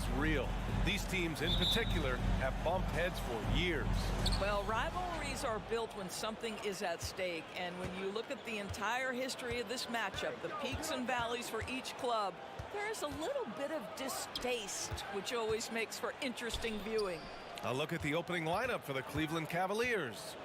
is real. These teams in particular have bumped heads for years. Well, rivalries are built when something is at stake. And when you look at the entire history of this matchup, the peaks and valleys for each club, there's a little bit of distaste, which always makes for interesting viewing. A look at the opening lineup for the Cleveland Cavaliers.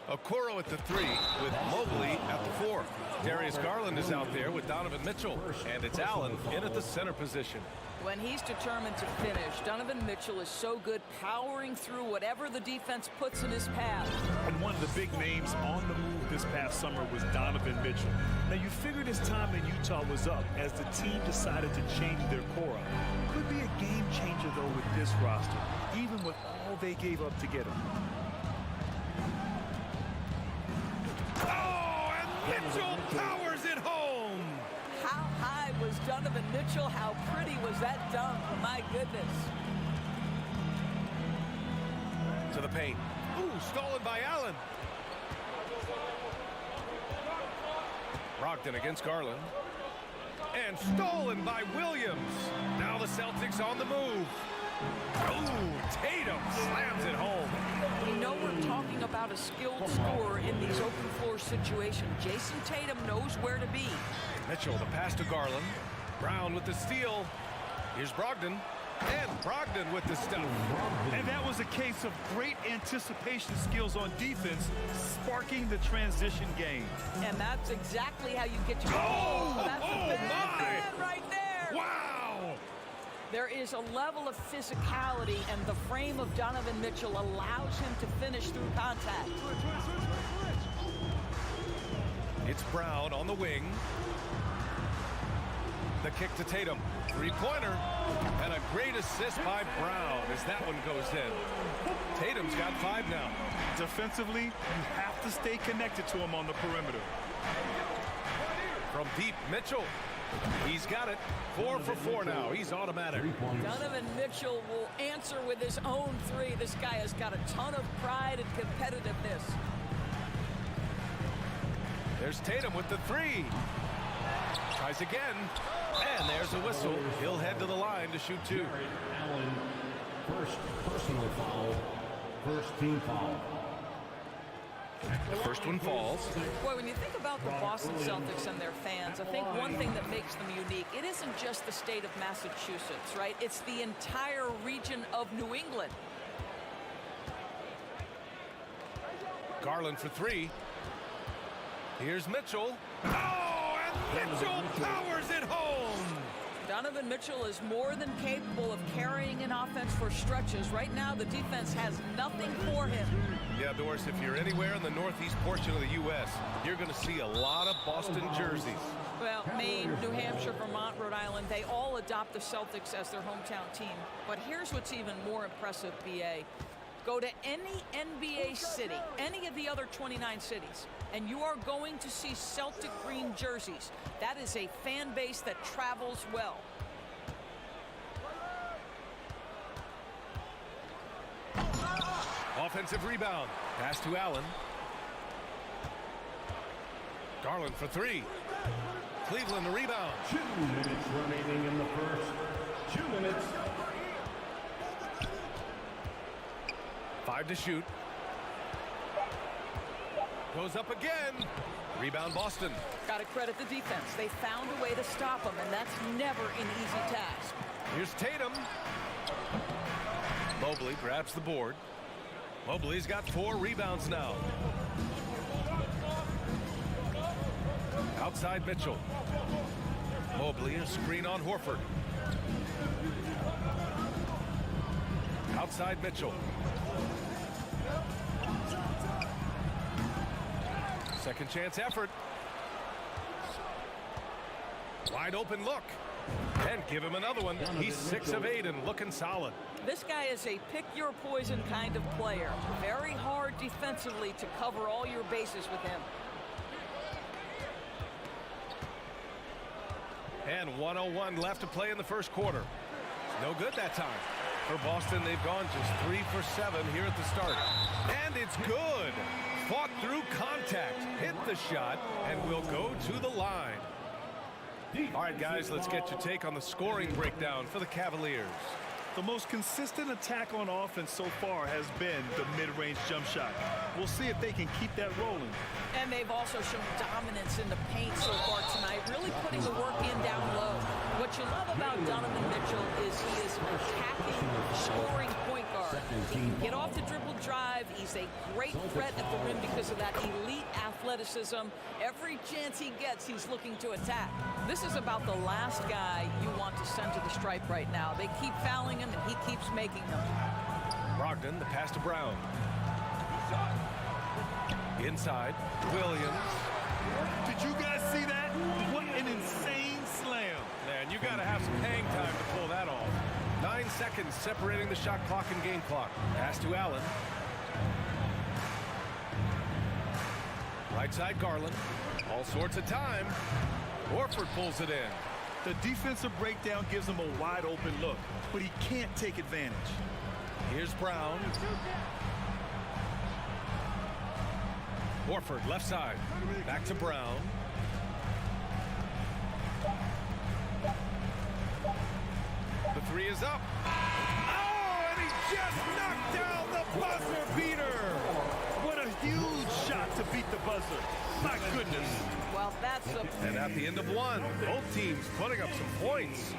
Okoro at the 3 with Mobley at the 4. Darius Garland is out there with Donovan Mitchell. And it's Allen in at the center position. When he's determined to finish, Donovan Mitchell is so good powering through whatever the defense puts in his path. And one of the big names on the move this past summer was Donovan Mitchell. Now you figured his time in Utah was up as the team decided to change their core up. Could be a game changer though with this roster, even with all they gave up to get him. Oh, and Mitchell powers it home! How high was Donovan Mitchell? How pretty was that dunk? My goodness. To the paint. Ooh, stolen by Allen. Brogdon against Garland. And stolen by Williams. Now the Celtics on the move. Ooh, Tatum slams it home. We know we're talking about a skilled scorer in these open floor situations. Jason Tatum knows where to be. Mitchell, the pass to Garland. Brown with the steal. Here's Brogdon. And Brogdon with the stuff. And that was a case of great anticipation skills on defense, sparking the transition game. And that's exactly how you get your... That's a big man right there! Wow! There is a level of physicality, and the frame of Donovan Mitchell allows him to finish through contact. It's Brown on the wing. The kick to Tatum. Three-pointer. And a great assist by Brown as that one goes in. Tatum's got 5 now. Defensively, you have to stay connected to him on the perimeter. From deep, Mitchell. He's got it. 4 for 4 now. He's automatic. Donovan Mitchell will answer with his own 3. This guy has got a ton of pride and competitiveness. There's Tatum with the 3. Tries again. And there's a whistle. He'll head to the line to shoot 2. Allen, first personal foul, first team foul. The first one falls. Boy, when you think about the Boston Celtics and their fans, I think one thing that makes them unique, it isn't just the state of Massachusetts, right? It's the entire region of New England. Garland for 3. Here's Mitchell. Oh, and Mitchell powers it home! Donovan Mitchell is more than capable of carrying an offense for stretches. Right now, the defense has nothing for him. Yeah, Doris, if you're anywhere in the northeast portion of the U.S., you're going to see a lot of Boston jerseys. Well, Maine, New Hampshire, Vermont, Rhode Island, they all adopt the Celtics as their hometown team. But here's what's even more impressive, B.A. Go to any NBA city, any of the other 29 cities, and you are going to see Celtic green jerseys. That is a fan base that travels well. Offensive rebound. Pass to Allen. Garland for 3. Cleveland the rebound. 2 minutes remaining in the first. 2 minutes. 5 to shoot. Goes up again. Rebound Boston. Got to credit the defense. They found a way to stop him, and that's never an easy task. Here's Tatum. Mobley grabs the board. Mobley's got 4 rebounds now. Outside Mitchell. Mobley, a screen on Horford. Outside Mitchell. Second chance effort. Wide open look. And give him another one. He's 6 of 8 and looking solid. This guy is a pick-your-poison kind of player. Very hard defensively to cover all your bases with him. And 1:01 left to play in the first quarter. No good that time. For Boston, they've gone just 3 for 7 here at the start. And it's good. Fought through contact, hit the shot, and will go to the line. All right, guys, let's get your take on the scoring breakdown for the Cavaliers. The most consistent attack on offense so far has been the mid-range jump shot. We'll see if they can keep that rolling. And they've also shown dominance in the paint so far tonight, really putting the work in down low. What you love about Donovan Mitchell is he is an attacking, scoring point guard. He can get off the dribble drive. He's a great threat at the rim because of that elite athleticism. Every chance he gets, he's looking to attack. This is about the last guy you want to send to the stripe right now. They keep fouling him, and he keeps making them. Brogdon, the pass to Brown. Inside, Williams. Did you guys see that? What an insane slam. Man, you got to have some hang time to pull that off. 9 seconds separating the shot clock and game clock. Pass to Allen. Right side, Garland. All sorts of time. Horford pulls it in. The defensive breakdown gives him a wide open look, but he can't take advantage. Here's Brown. Horford, left side. Back to Brown. The three is up. Oh, and he just knocked down the buzzer beater. What a huge shot to beat the buzzer. My goodness. Well, that's a... And at the end of one, both teams putting up some points.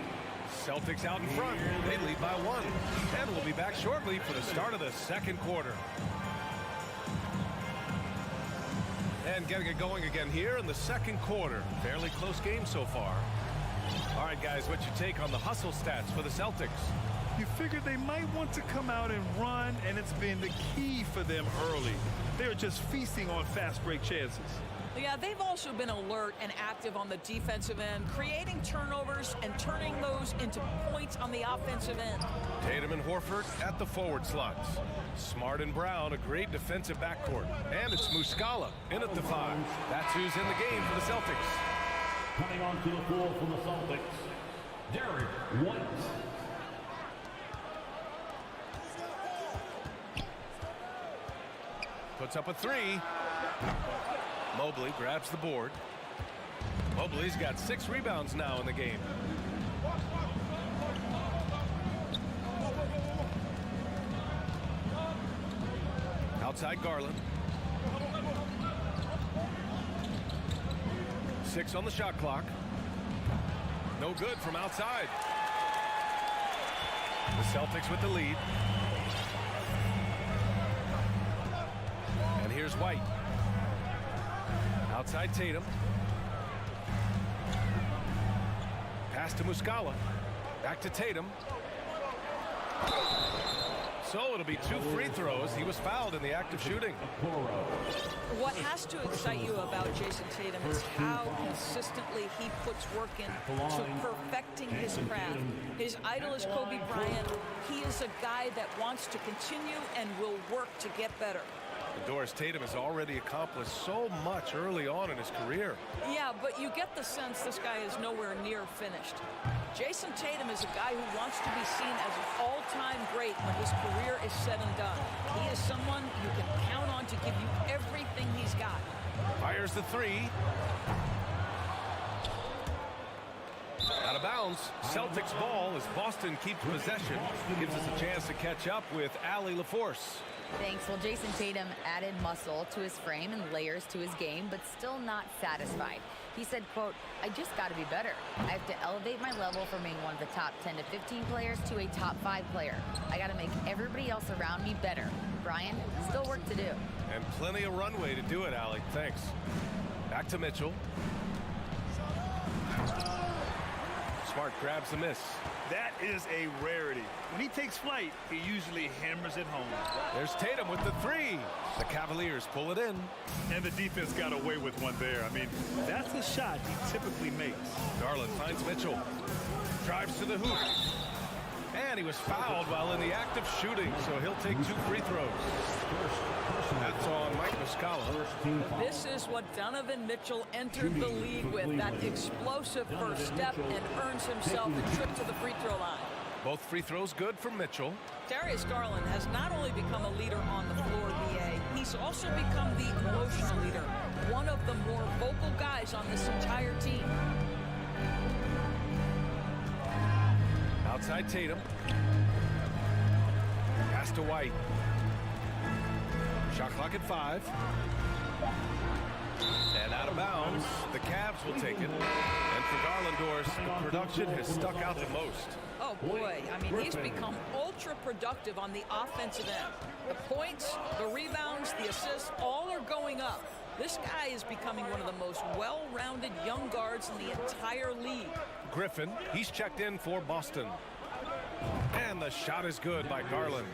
Celtics out in front. They lead by 1. And we'll be back shortly for the start of the second quarter. And getting it going again here in the second quarter. Fairly close game so far. All right, guys, what's your take on the hustle stats for the Celtics? You figured they might want to come out and run, and it's been the key for them early. They're just feasting on fast break chances. Yeah, they've also been alert and active on the defensive end, creating turnovers and turning those into points on the offensive end. Tatum and Horford at the forward slots. Smart and Brown, a great defensive backcourt. And it's Muscala in at the 5. That's who's in the game for the Celtics. Coming onto the floor for the Celtics, Derek White. Puts up a 3. Mobley grabs the board. Mobley's got 6 rebounds now in the game. Outside Garland. 6 on the shot clock. No good from outside. The Celtics with the lead. And here's White. Outside Tatum. Pass to Muscala. Back to Tatum. So it'll be 2 free throws. He was fouled in the act of shooting. What has to excite you about Jason Tatum is how consistently he puts work into perfecting his craft. His idol is Kobe Bryant. He is a guy that wants to continue and will work to get better. Doris, Tatum has already accomplished so much early on in his career. Yeah, but you get the sense this guy is nowhere near finished. Jason Tatum is a guy who wants to be seen as an all-time great when his career is said and done. He is someone you can count on to give you everything he's got. Fires the 3. Out of bounds. Celtics ball as Boston keeps possession. Gives us a chance to catch up with Allie LaForce. Thanks. Well, Jason Tatum added muscle to his frame and layers to his game, but still not satisfied. He said, quote, "I just got to be better. I have to elevate my level from being one of the top 10 to 15 players to a top 5 player. I got to make everybody else around me better. Brian, still work to do." And plenty of runway to do it, Allie. Thanks. Back to Mitchell. Smart grabs the miss. That is a rarity. When he takes flight, he usually hammers it home. There's Tatum with the 3. The Cavaliers pull it in. And the defense got away with one there. I mean, that's a shot he typically makes. Garland finds Mitchell. Drives to the hoop. And he was fouled while in the act of shooting, so he'll take 2 free throws. That's on Mike Muscala. This is what Donovan Mitchell entered the league with, that explosive first step, and earns himself a trip to the free throw line. Both free throws good from Mitchell. Darius Garland has not only become a leader on the floor, BA, he's also become the emotional leader, one of the more vocal guys on this entire team. side Tatum. Pass to White. Shot clock at 5. And out of bounds. The Cavs will take it. And for Garland, Doris, the production has stuck out the most. Oh, boy. I mean, he's become ultra-productive on the offensive end. The points, the rebounds, the assists, all are going up. This guy is becoming one of the most well-rounded young guards in the entire league. Griffin, he's checked in for Boston. And the shot is good by Garland.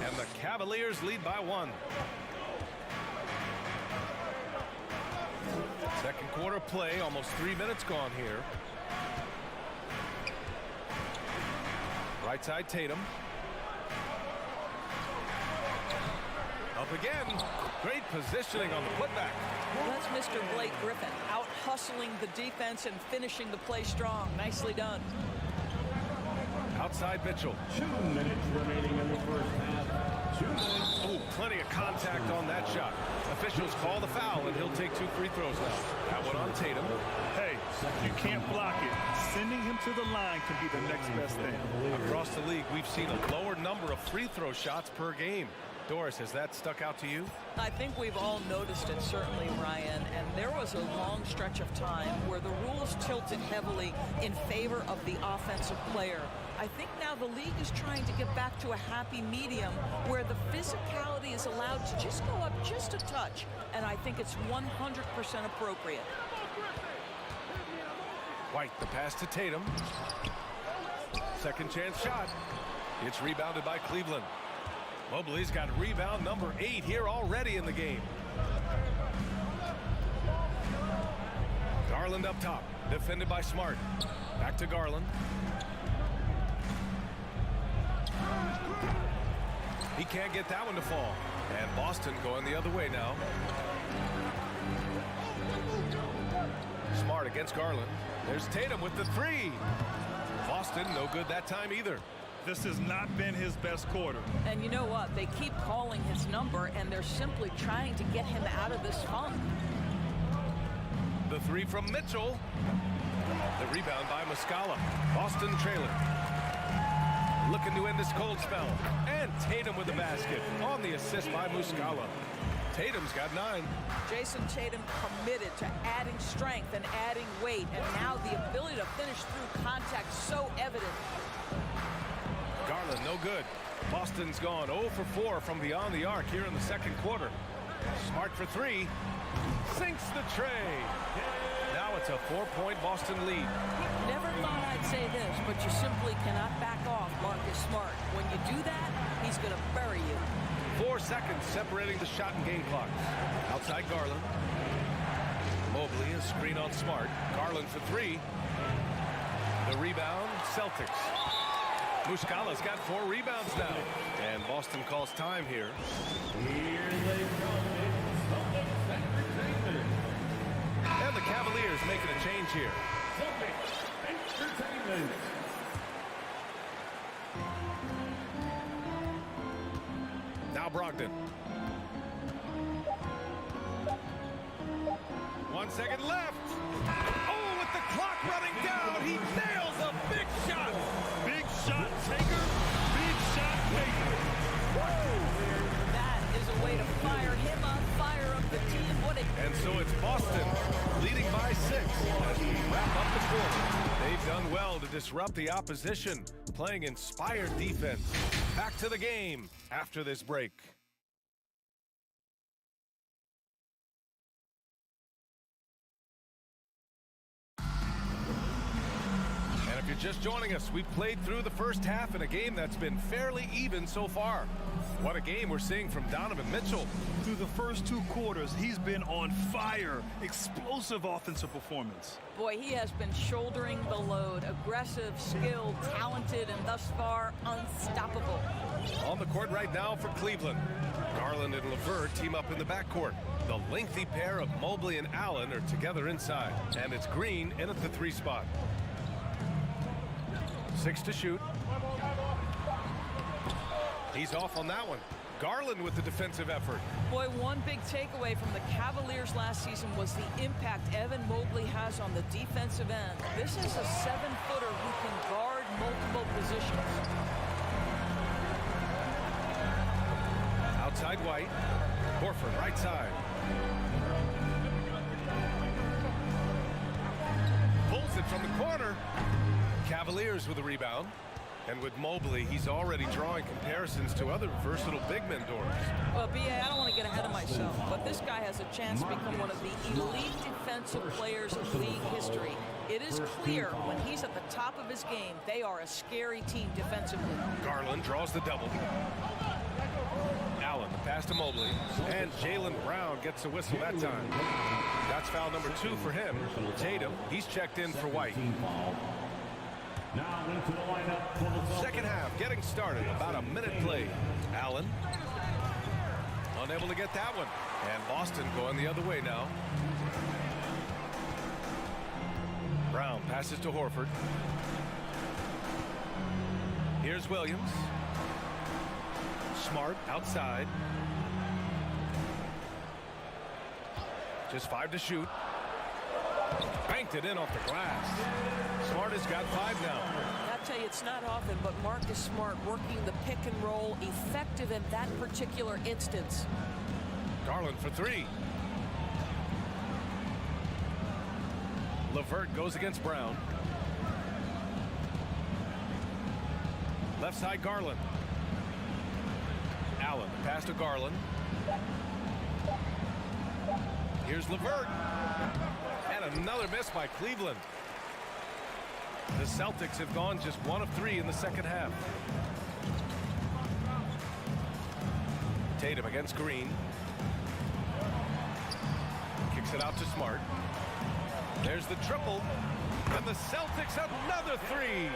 And the Cavaliers lead by 1. Second quarter play, almost 3 minutes gone here. Right side Tatum. Up again. Great positioning on the putback. That's Mr. Blake Griffin out hustling the defense and finishing the play strong. Nicely done. Outside Mitchell. 2 minutes remaining in the first half. 2 minutes. Oh, plenty of contact on that shot. Officials call the foul, and he'll take 2 free throws now. That one on Tatum. Hey, you can't block it. Sending him to the line can be the next best thing. Across the league, we've seen a lower number of free throw shots per game. Doris, has that stuck out to you? I think we've all noticed it, certainly, Ryan. And there was a long stretch of time where the rules tilted heavily in favor of the offensive player. I think now the league is trying to get back to a happy medium where the physicality is allowed to just go up just a touch. And I think it's 100% appropriate. White, the pass to Tatum. Second chance shot. It's rebounded by Cleveland. Mobley's got rebound number 8 here already in the game. Garland up top, defended by Smart. Back to Garland. He can't get that one to fall. And Boston going the other way now. Smart against Garland. There's Tatum with the 3. Boston no good that time either. This has not been his best quarter. And you know what? They keep calling his number, and they're simply trying to get him out of this funk. The 3 from Mitchell. The rebound by Muscala. Boston trailing. Looking to end this cold spell. And Tatum with the basket on the assist by Muscala. Tatum's got 9. Jason Tatum committed to adding strength and adding weight, and now the ability to finish through contact so evident. Garland no good. Boston's gone 0 for 4 from beyond the arc here in the second quarter. Smart for 3. Sinks the tray. Now it's a 4-point Boston lead. Never thought I'd say this, but you simply cannot back off Marcus Smart. When you do that, he's going to bury you. 4 seconds separating the shot and game clock. Outside Garland. Mobley, a screen on Smart. Garland for 3. The rebound, Celtics. Muscala's got 4 rebounds now. And Boston calls time here. Here they come. Celtics Entertainment. And the Cavaliers making a change here. Celtics Entertainment. Now Brogdon. 1 second left. Oh, with the clock running down, he nails a big shot. Big shot taker, big shot maker. That is a way to fire him up, fire up the team. What a... And so it's Boston leading by 6 as we wrap up the quarter. They've done well to disrupt the opposition, playing inspired defense. Back to the game after this break. If you're just joining us, we've played through the first half in a game that's been fairly even so far. What a game we're seeing from Donovan Mitchell. Through the first 2 quarters, he's been on fire. Explosive offensive performance. Boy, he has been shouldering the load. Aggressive, skilled, talented, and thus far unstoppable. On the court right now for Cleveland. Garland and LeVert team up in the backcourt. The lengthy pair of Mobley and Allen are together inside. And it's Green in at the 3 spot. 6 to shoot. He's off on that one. Garland with the defensive effort. Boy, one big takeaway from the Cavaliers last season was the impact Evan Mobley has on the defensive end. This is a 7-footer who can guard multiple positions. Outside White. Horford right side. Pulls it from the corner. Cavaliers with a rebound. And with Mobley, he's already drawing comparisons to other versatile big men, Doris. Well, B.A., I don't want to get ahead of myself, but this guy has a chance to become one of the elite defensive players in league history. It is clear when he's at the top of his game, they are a scary team defensively. Garland draws the double. Allen, the pass to Mobley. And Jaylen Brown gets a whistle that time. That's foul number 2 for him. Tatum, he's checked in for White. Now into the lineup for the Celtics. Second half getting started. About a minute played. Allen unable to get that one. And Boston going the other way now. Brown passes to Horford. Here's Williams. Smart outside. Just 5 to shoot. Banked it in off the glass. Smart has got 5 now. I'll tell you, it's not often, but Marcus Smart working the pick and roll, effective in that particular instance. Garland for 3. LeVert goes against Brown. Left side Garland. Allen, pass to Garland. Here's LeVert. And another miss by Cleveland. The Celtics have gone just 1 of 3 in the second half. Tatum against Green. Kicks it out to Smart. There's the triple. And the Celtics another 3.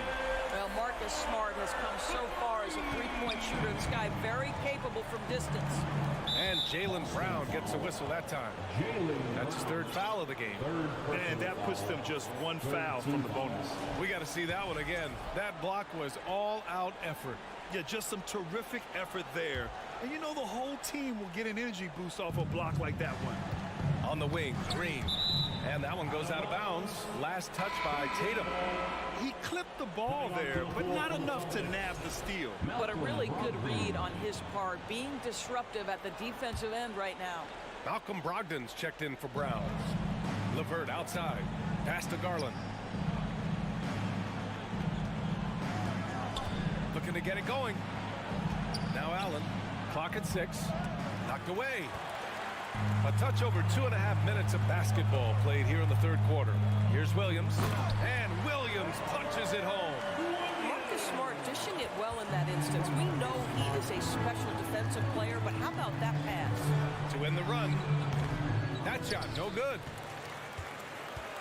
Well, Marcus Smart has come so far as a three-point shooter. This guy very capable from distance. And Jaylen Brown gets a whistle that time. That's his 3rd foul of the game. And that puts them just 1 foul from the bonus. We got to see that one again. That block was all-out effort. Yeah, just some terrific effort there. And you know the whole team will get an energy boost off a block like that one. On the wing, Green. And that one goes out of bounds. Last touch by Tatum. He clipped the ball there, but not enough to nab the steal. But a really good read on his part, being disruptive at the defensive end right now. Malcolm Brogdon's checked in for Browns. LeVert outside. Pass to Garland. Looking to get it going. Now Allen. Clock at 6. Knocked away. A touch over 2.5 minutes of basketball played here in the 3rd quarter. Here's Williams. And Williams punches it home. Marcus Smart dishing it well in that instance. We know he is a special defensive player, but how about that pass? To win the run. That shot, no good.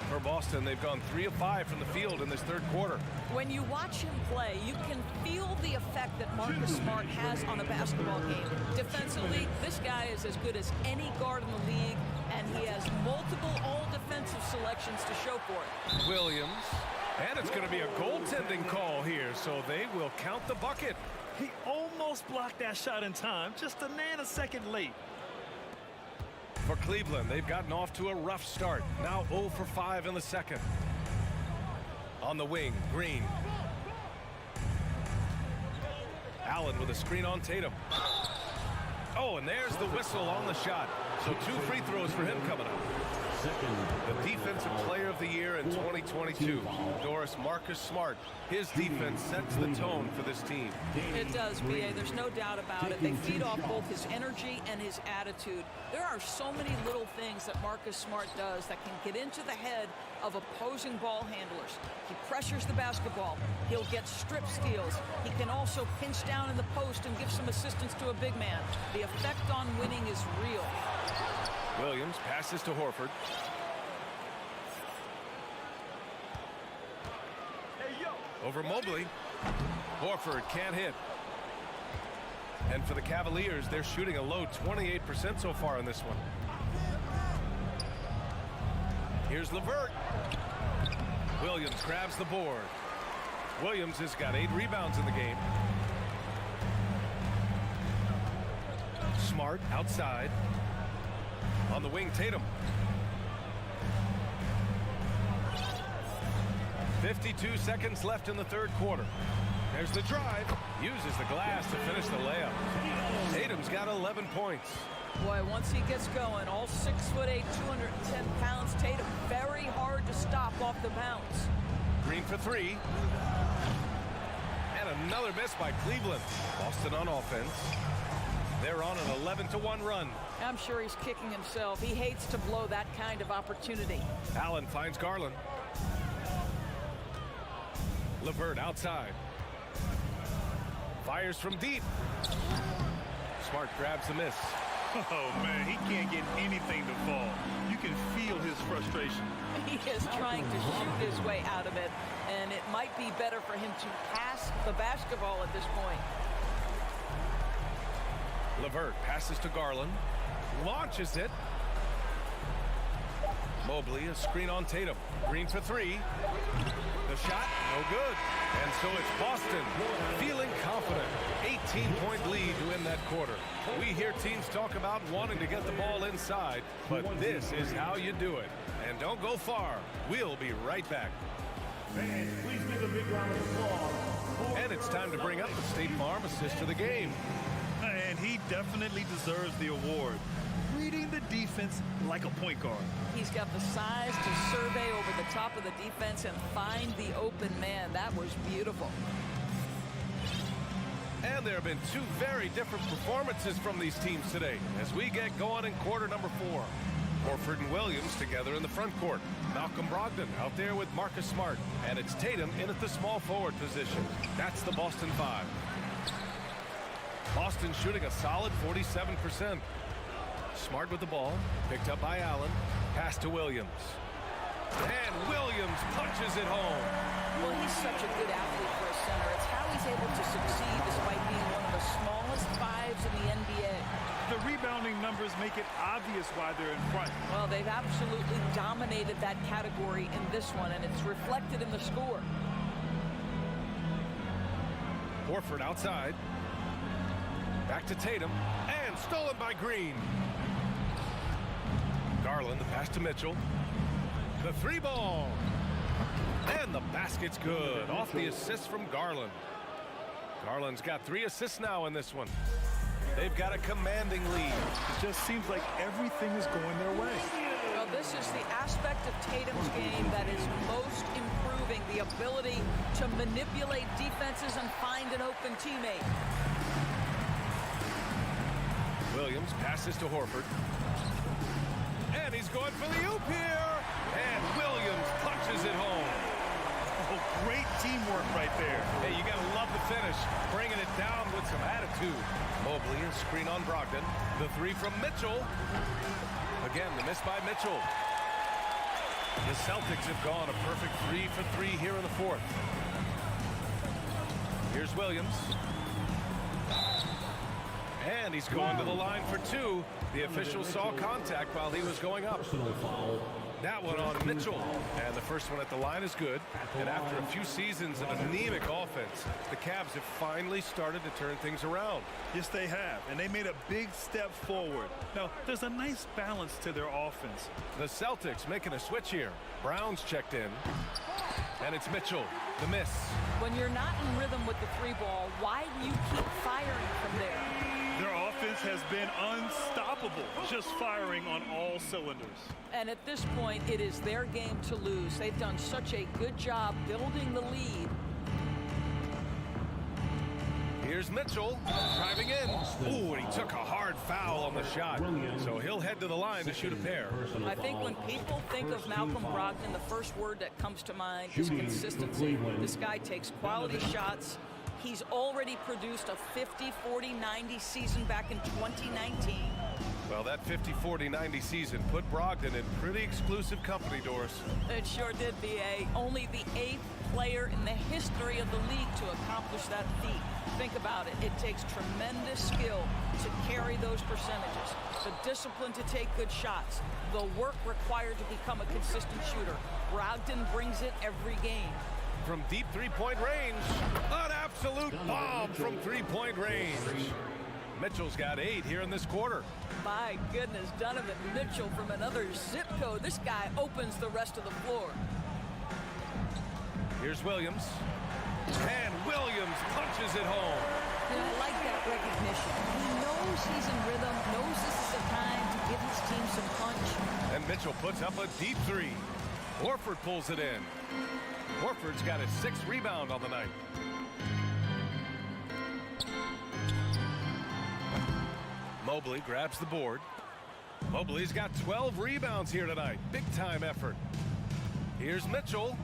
For Boston, they've gone 3 of 5 from the field in this 3rd quarter. When you watch him play, you can feel the effect that Marcus Smart has on a basketball game. Defensively, this guy is as good as any guard in the league, and he has multiple all-defensive selections to show for it. Williams. And it's going to be a goaltending call here, so they will count the bucket. He almost blocked that shot in time, just a nanosecond late. For Cleveland, they've gotten off to a rough start. Now 0 for 5 in the second. On the wing, Green. Allen with a screen on Tatum. Oh, and there's the whistle on the shot. So 2 free throws for him coming up. The Defensive Player of the Year in 2022, Doris, Marcus Smart. His defense sets the tone for this team. It does, B.A. There's no doubt about it. They feed off both his energy and his attitude. There are so many little things that Marcus Smart does that can get into the head of opposing ball handlers. He pressures the basketball. He'll get strip steals. He can also pinch down in the post and give some assistance to a big man. The effect on winning is real. Williams passes to Horford. Over Mobley. Horford can't hit. And for the Cavaliers, they're shooting a low 28% so far in this one. Here's LeVert. Williams grabs the board. Williams has got 8 rebounds in the game. Smart outside. On the wing, Tatum. 52 seconds left in the third quarter. There's the drive. Uses the glass to finish the layup. Tatum's got 11 points. Boy, once he gets going, all 6'8", 210 pounds, Tatum very hard to stop off the bounce. Green for three. And another miss by Cleveland. Boston on offense. They're on an 11-1 run. I'm sure he's kicking himself. He hates to blow that kind of opportunity. Allen finds Garland. LeVert outside. Fires from deep. Smart grabs the miss. Oh, man, he can't get anything to fall. You can feel his frustration. He is trying to shoot his way out of it, and it might be better for him to pass the basketball at this point. LeVert passes to Garland. Launches it. Mobley, a screen on Tatum. Green for three. The shot, no good. And so it's Boston feeling confident. 18-point lead to win that quarter. We hear teams talk about wanting to get the ball inside, but this is how you do it. And don't go far. We'll be right back. Fans, please give a big round of applause. And it's time to bring up the State Farm assist to the game. And he definitely deserves the award. Reading the defense like a point guard. He's got the size to survey over the top of the defense and find the open man. That was beautiful. And there have been two very different performances from these teams today as we get going in quarter number 4. Horford and Williams together in the front court. Malcolm Brogdon out there with Marcus Smart. And it's Tatum in at the small forward position. That's the Boston 5. Boston shooting a solid 47%. Smart with the ball. Picked up by Allen. Pass to Williams. And Williams punches it home. Well, he's such a good athlete for a center. It's how he's able to succeed despite being one of the smallest fives in the NBA. The rebounding numbers make it obvious why they're in front. Well, they've absolutely dominated that category in this one, and it's reflected in the score. Horford outside. Back to Tatum. And stolen by Green. Garland, the pass to Mitchell. The three ball. And the basket's good. Off the assist from Garland. Garland's got 3 assists now in this one. They've got a commanding lead. It just seems like everything is going their way. Well, this is the aspect of Tatum's game that is most improving, the ability to manipulate defenses and find an open teammate. Williams passes to Horford. And he's going for the oop here. And Williams punches it home. Oh, great teamwork right there. Hey, you got to love the finish. Bringing it down with some attitude. Mobley, a screen on Brogdon. The three from Mitchell. Again, the miss by Mitchell. The Celtics have gone a perfect 3 for 3 here in the fourth. Here's Williams. And he's going to the line for 2. The official saw contact while he was going up. That one on Mitchell. And the first one at the line is good. And after a few seasons of anemic offense, the Cavs have finally started to turn things around. Yes, they have. And they made a big step forward. Now, there's a nice balance to their offense. The Celtics making a switch here. Brown's checked in. And it's Mitchell, the miss. When you're not in rhythm with the three ball, why do you keep firing from there? Their offense has been unstoppable, just firing on all cylinders. And at this point, it is their game to lose. They've done such a good job building the lead. Here's Mitchell driving in. Ooh, and he took a hard foul on the shot. So he'll head to the line to shoot a pair. I think when people think of Malcolm Brogdon, the first word that comes to mind is consistency. This guy takes quality shots. He's already produced a 50-40-90 season back in 2019. Well, that 50-40-90 season put Brogdon in pretty exclusive company, Doris. It sure did, B.A. Only the 8th player in the history of the league to accomplish that feat. Think about it. It takes tremendous skill to carry those percentages, the discipline to take good shots, the work required to become a consistent shooter. Brogdon brings it every game. From deep three-point range, an absolute bomb from three-point range. Mitchell's got 8 here in this quarter. My goodness, Donovan Mitchell from another zip code. This guy opens the rest of the floor. Here's Williams. And Williams punches it home. Yeah, I like that recognition. He knows he's in rhythm, knows this is the time to give his team some punch. And Mitchell puts up a deep three. Horford pulls it in. Horford's got his 6th rebound on the night. Mobley grabs the board. Mobley's got 12 rebounds here tonight. Big time effort. Here's Mitchell.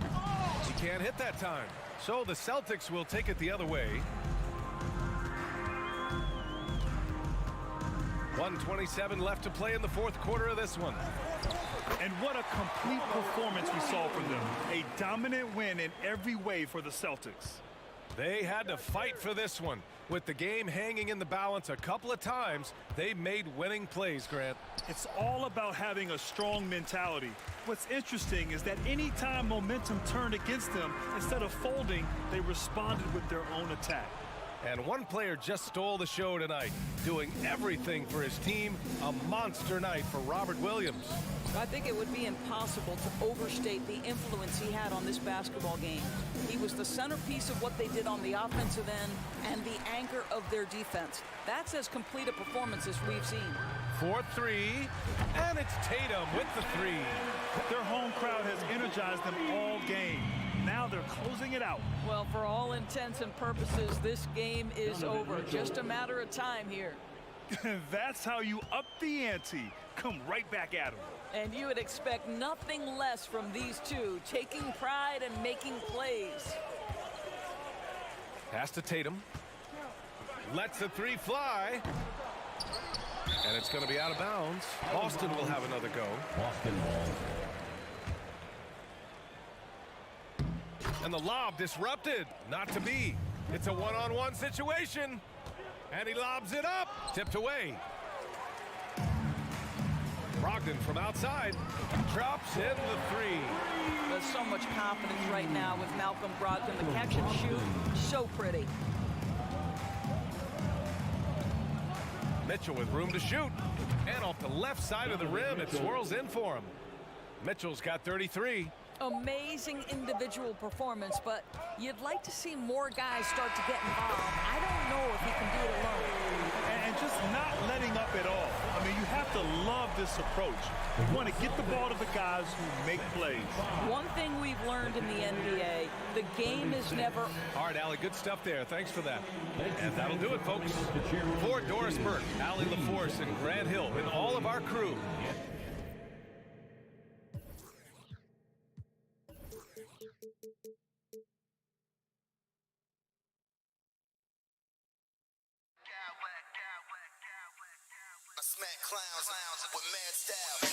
He can't hit that time. So the Celtics will take it the other way. 1:27 left to play in the 4th quarter of this one. And what a complete performance we saw from them. A dominant win in every way for the Celtics. They had to fight for this one. With the game hanging in the balance a couple of times, they made winning plays, Grant. It's all about having a strong mentality. What's interesting is that any time momentum turned against them, instead of folding, they responded with their own attack. And one player just stole the show tonight, doing everything for his team. A monster night for Robert Williams. I think it would be impossible to overstate the influence he had on this basketball game. He was the centerpiece of what they did on the offensive end and the anchor of their defense. That's as complete a performance as we've seen. 4-3, and it's Tatum with the 3. Their home crowd has energized them all game. Now they're closing it out. Well, for all intents and purposes, this game is over. Just a matter of time here. That's how you up the ante. Come right back at them. And you would expect nothing less from these two, taking pride and making plays. Pass to Tatum. Lets the 3 fly. And it's going to be out of bounds. Boston will have another go. Boston ball. And the lob disrupted. Not to be. It's a one-on-one situation. And he lobs it up. Tipped away. Brogdon from outside. Drops in the 3. There's so much confidence right now with Malcolm Brogdon. The catch and shoot, so pretty. Mitchell with room to shoot. And off the left side of the rim, it swirls in for him. Mitchell's got 33. Amazing individual performance, but you'd like to see more guys start to get involved. I don't know if he can do it alone. And just not letting up at all. I mean, you have to love this approach. You want to get the ball to the guys who make plays. One thing we've learned in the NBA, the game is never... All right, Allie, good stuff there. Thanks for that. And that'll do it, folks. For Doris Burke, Allie LaForce, and Grant Hill, and all of our crew, Smack clowns with mad style.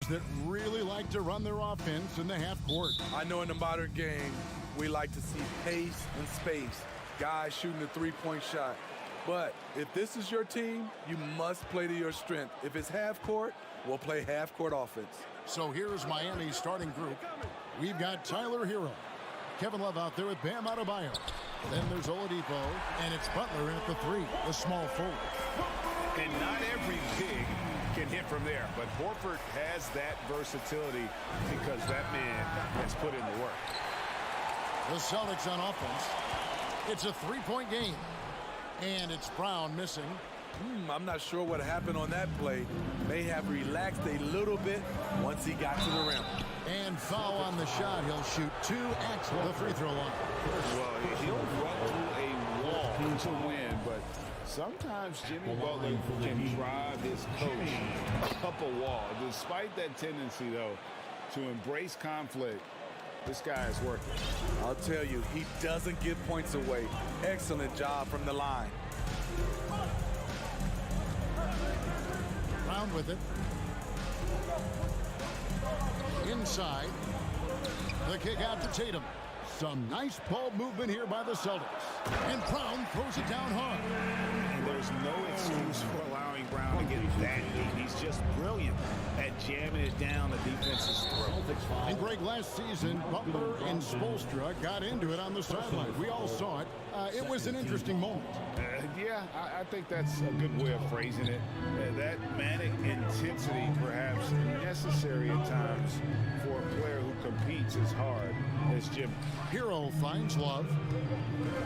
that really like to run their offense in the half court. I know in the modern game, we like to see pace and space, guys shooting the three-point shot. But if this is your team, you must play to your strength. If it's half court, we'll play half court offense. So here's Miami's starting group. We've got Tyler Hero, Kevin Love out there with Bam Adebayo. Then there's Oladipo, and it's Butler in at the 3, the small forward. And not every big can hit from there, but Horford has that versatility because that man has put in the work. The Celtics on offense. It's a 3-point game, and it's Brown missing. I'm not sure what happened on that play. May have relaxed a little bit once he got to the rim. And foul on the shot. He'll shoot 2 at the free throw line. Well, he'll run through a wall to win, but sometimes Jimmy Butler can drive his coach up a wall. Despite that tendency, though, to embrace conflict, this guy is working. I'll tell you, he doesn't give points away. Excellent job from the line. Brown with it. Inside. The kick out to Tatum. Some nice ball movement here by the Celtics. And Brown throws it down hard. And there's no excuse for allowing Brown to get that deep. He's just brilliant at jamming it down the defense's throat. And Greg, last season, Butler and Spoelstra got into it on the sideline. We all saw it. It was an interesting moment. Yeah, I think that's a good way of phrasing it. That manic intensity, perhaps necessary at times for a player who competes as hard as Jimmy. Hero finds Love.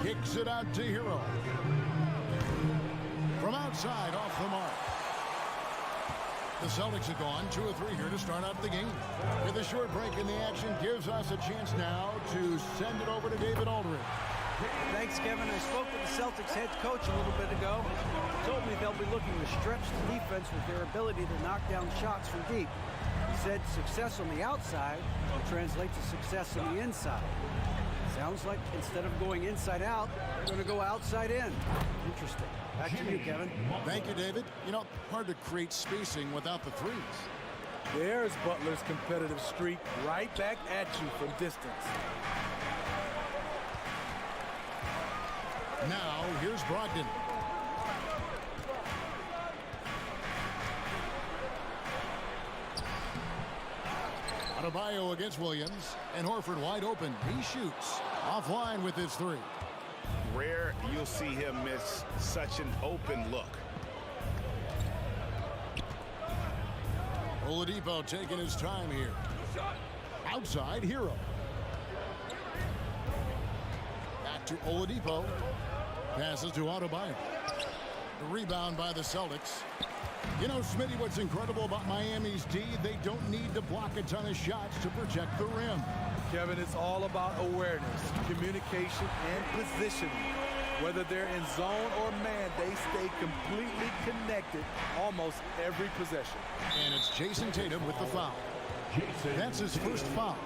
Kicks it out to Hero. From outside, off the mark. The Celtics have gone 2 or 3 here to start out the game. With a short break in the action, gives us a chance now to send it over to David Aldridge. Thanks, Kevin. I spoke with the Celtics head coach a little bit ago. He told me they'll be looking to stretch the defense with their ability to knock down shots from deep. He said success on the outside will translate to success on the inside. Sounds like instead of going inside out, they're going to go outside in. Interesting. Back to you, Kevin. Thank you, David. You know, hard to create spacing without the threes. There's Butler's competitive streak right back at you from distance. Now, here's Brogdon. Adebayo against Williams, and Horford wide open. He shoots. Offline with his 3. Rare you'll see him miss such an open look. Oladipo taking his time here. Outside, Hero. Back to Oladipo. Passes to Adebayo. The rebound by the Celtics. You know, Smitty, what's incredible about Miami's D, they don't need to block a ton of shots to protect the rim. Kevin, it's all about awareness, communication, and positioning. Whether they're in zone or man, they stay completely connected almost every possession. And it's Jason Tatum with the foul. That's his first foul.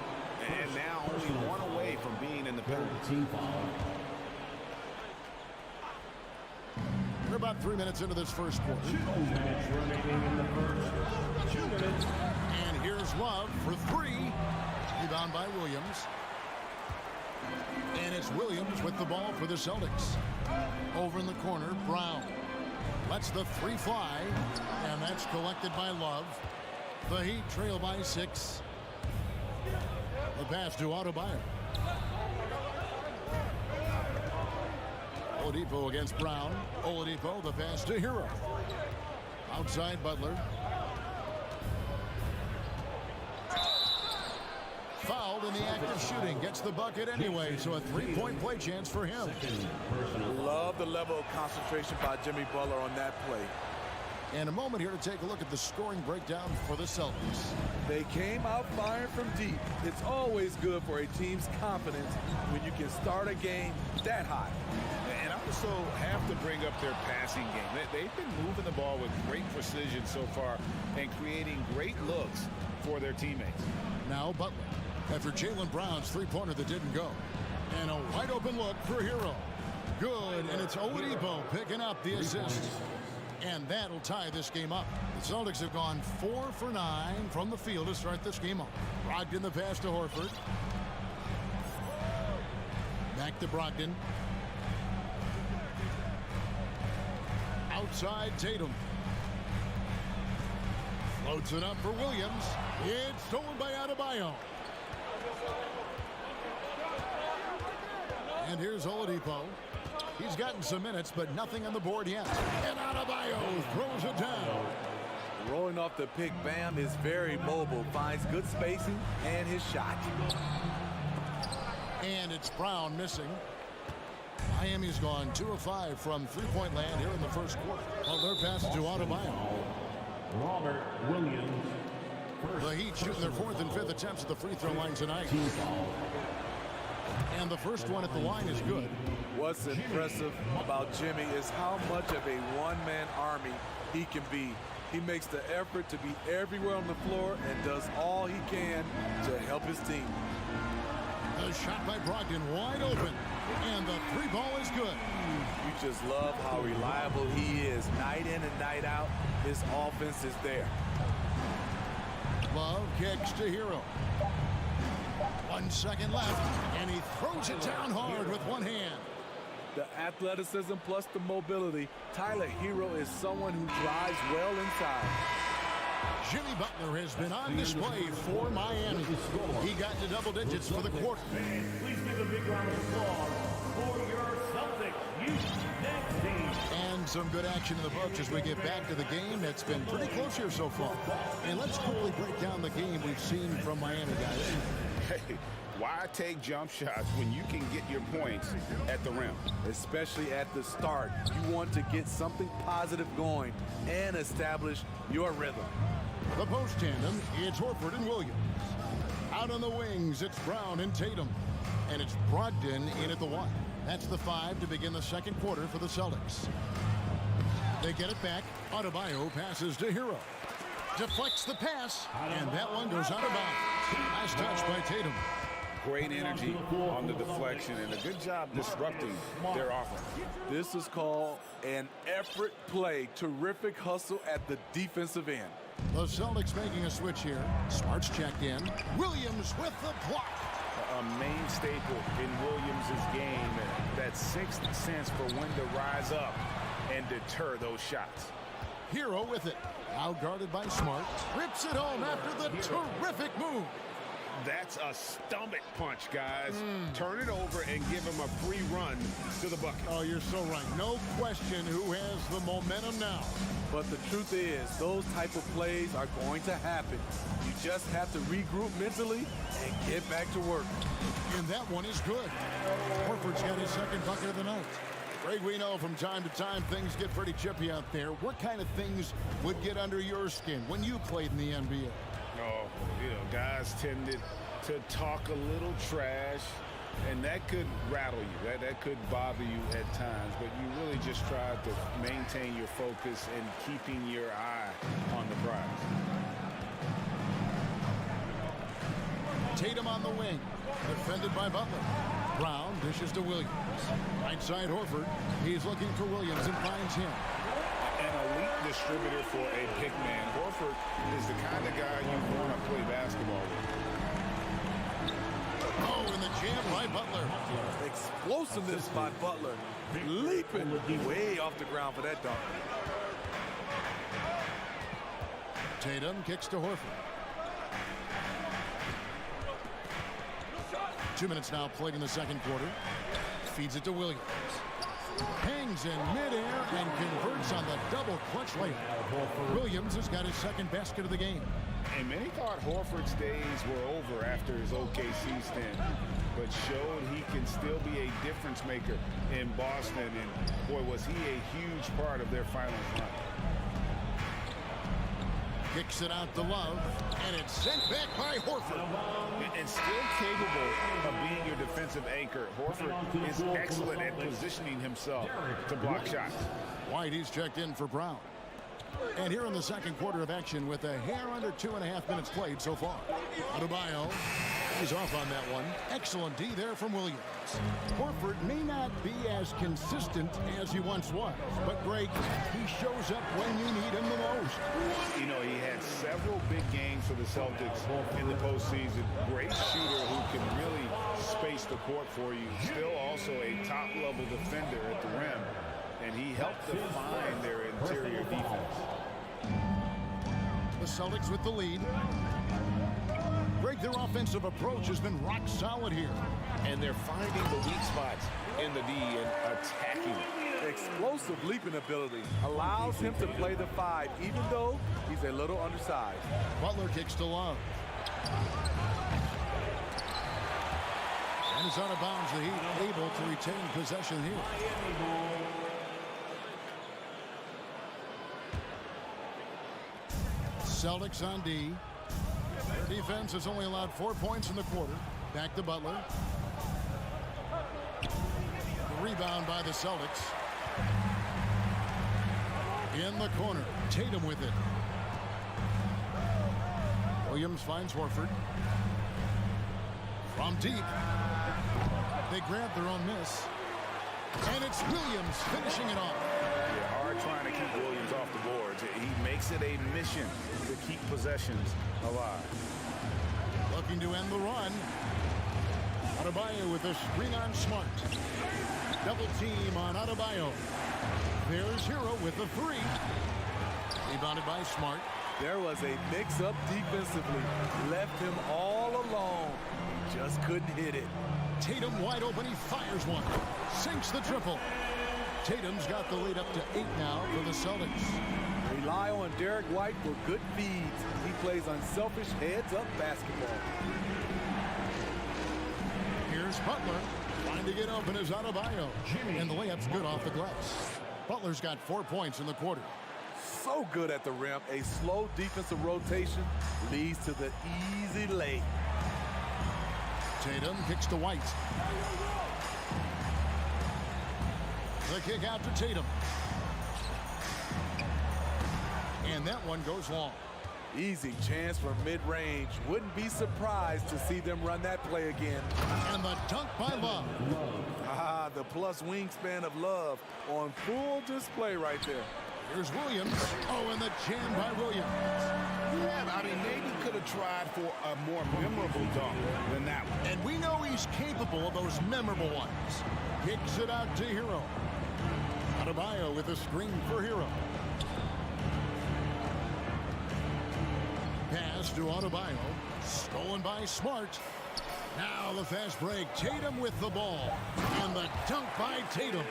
And now only 1 away from being in the penalty. We're about 3 minutes into this first quarter. 2 minutes remaining in the first. 2 minutes. And here's Love for 3. Rebound by Williams. And it's Williams with the ball for the Celtics. Over in the corner, Brown. Lets the 3 fly. And that's collected by Love. The Heat trail by 6. The pass to Adebayo. Oladipo against Brown. Oladipo, the pass to Hero. Outside Butler. Fouled in the act of shooting. Gets the bucket anyway, so a 3-point play chance for him. Love the level of concentration by Jimmy Butler on that play. And a moment here to take a look at the scoring breakdown for the Celtics. They came out firing from deep. It's always good for a team's confidence when you can start a game that high. And I also have to bring up their passing game. They've been moving the ball with great precision so far and creating great looks for their teammates. Now Butler, after Jaylen Brown's 3-pointer that didn't go. And a wide open look for Hero. Good, and it's Oladipo picking up the assist. And that'll tie this game up. The Celtics have gone 4 for 9 from the field to start this game off. Brogdon the pass to Horford. Back to Brogdon. Outside Tatum. Floats it up for Williams. It's stolen by Adebayo. And here's Oladipo. He's gotten some minutes, but nothing on the board yet. And Adebayo throws it down. Rolling off the pick, Bam is very mobile, finds good spacing, and his shot. And it's Brown missing. Miami's gone 2 of 5 from three-point land here in the first quarter. Well, their pass to Adebayo. Robert Williams. The Heat shooting their 4th and 5th attempts at the free throw line tonight. And the first one at the line is good. What's impressive about Jimmy is how much of a one-man army he can be. He makes the effort to be everywhere on the floor and does all he can to help his team. The shot by Brogdon wide open. And the 3-ball is good. You just love how reliable he is. Night in and night out, his offense is there. Love kicks to Hero. 1 second left, and he throws it down hard with one hand. The athleticism plus the mobility. Tyler Hero is someone who drives well inside. Jimmy Butler has been on display for Miami. He got to double digits for the quarter. Please give a big round of applause for your Celtics youth next team. And some good action in the books as we get back to the game. It's been pretty close here so far. And let's quickly break down the game we've seen from Miami, guys. Hey, why take jump shots when you can get your points at the rim? Especially at the start. You want to get something positive going and establish your rhythm. The post tandem, it's Horford and Williams. Out on the wings, it's Brown and Tatum. And it's Brogdon in at the 1. That's the 5 to begin the second quarter for the Celtics. They get it back. Adebayo passes to Hero. Deflects the pass, and that one goes out of bounds. Nice touch by Tatum. Great energy on the deflection and a good job disrupting their offense. This is called an effort play. Terrific hustle at the defensive end. The Celtics making a switch here. Smart's checked in. Williams with the block. A main staple in Williams' game, that sixth sense for when to rise up and deter those shots. Hero with it. Now guarded by Smart. Rips it home after the terrific move. That's a stomach punch, guys. Turn it over and give him a free run to the bucket. Oh, you're so right. No question who has the momentum now. But the truth is, those type of plays are going to happen. You just have to regroup mentally and get back to work. And that one is good. Horford's got his second bucket of the night. Greg, we know from time to time things get pretty chippy out there. What kind of things would get under your skin when you played in the NBA? Oh, guys tended to talk a little trash, and that could rattle you. That could bother you at times, but you really just try to maintain your focus and keeping your eye on the prize. Tatum on the wing, defended by Butler. Brown dishes to Williams. Right side Horford. He's looking for Williams and finds him. An elite distributor for a big man. Horford is the kind of guy you want to play basketball with. Oh, and the jam by Butler. Explosiveness by Butler. Leaping way off the ground for that dunk. Tatum kicks to Horford. 2 minutes now played in the second quarter. Feeds it to Williams. Hangs in midair and converts on the double clutch layup. Williams has got his second basket of the game. And many thought Horford's days were over after his OKC stint, but showed he can still be a difference maker in Boston. And boy, was he a huge part of their finals run. Kicks it out to Love, and it's sent back by Horford. And still capable of being your defensive anchor. Horford is excellent at positioning himself to block shots. White, he's checked in for Brown. And here in the second quarter of action with a hair under 2.5 minutes played so far. Adebayo He's off on that one. Excellent D there from Williams. Horford may not be as consistent as he once was, but Greg, he shows up when you need him the most. You know, he had several big games for the Celtics in the postseason. Great shooter who can really space the court for you. Still also a top-level defender at the rim, and he helped define their interior defense. The Celtics with the lead. Greg, their offensive approach has been rock solid here. And they're finding the weak spots in the D and attacking. Explosive leaping ability allows him to play the 5, even though he's a little undersized. Butler kicks to Love. And it's out of bounds. The Heat able to retain possession here. Celtics on D. Their defense has only allowed 4 points in the quarter. Back to Butler. The rebound by the Celtics. In the corner. Tatum with it. Williams finds Horford. From deep. They grab their own miss. And it's Williams finishing it off. Yeah, hard trying to keep Williams off the boards. He makes it a mission to keep possessions alive. Looking to end the run. Adebayo with a screen on Smart. Double team on Adebayo. There's Hero with the 3. Rebounded by Smart. There was a mix-up defensively. Left him all alone. Just couldn't hit it. Tatum wide open. He fires one. Sinks the triple. Tatum's got the lead up to 8 now for the Celtics. Rely on Derek White for good feeds. He plays unselfish heads-up basketball. Here's Butler. Trying to get open is Adebayo. And the layup's good off the glass. Butler's got 4 points in the quarter. So good at the rim. A slow defensive rotation leads to the easy lay. Tatum kicks to White. The kick out to Tatum. And that one goes long. Easy chance for mid-range. Wouldn't be surprised to see them run that play again. And the dunk by Love. Ah, the plus wingspan of Love on full display right there. Here's Williams. Oh, and the jam by Williams. Yeah, I mean, maybe could have tried for a more memorable dunk than that one. And we know he's capable of those memorable ones. Kicks it out to Hero. Adebayo with a screen for Hero. Pass to Adebayo. Stolen by Smart. Now the fast break. Tatum with the ball. And the dunk by Tatum.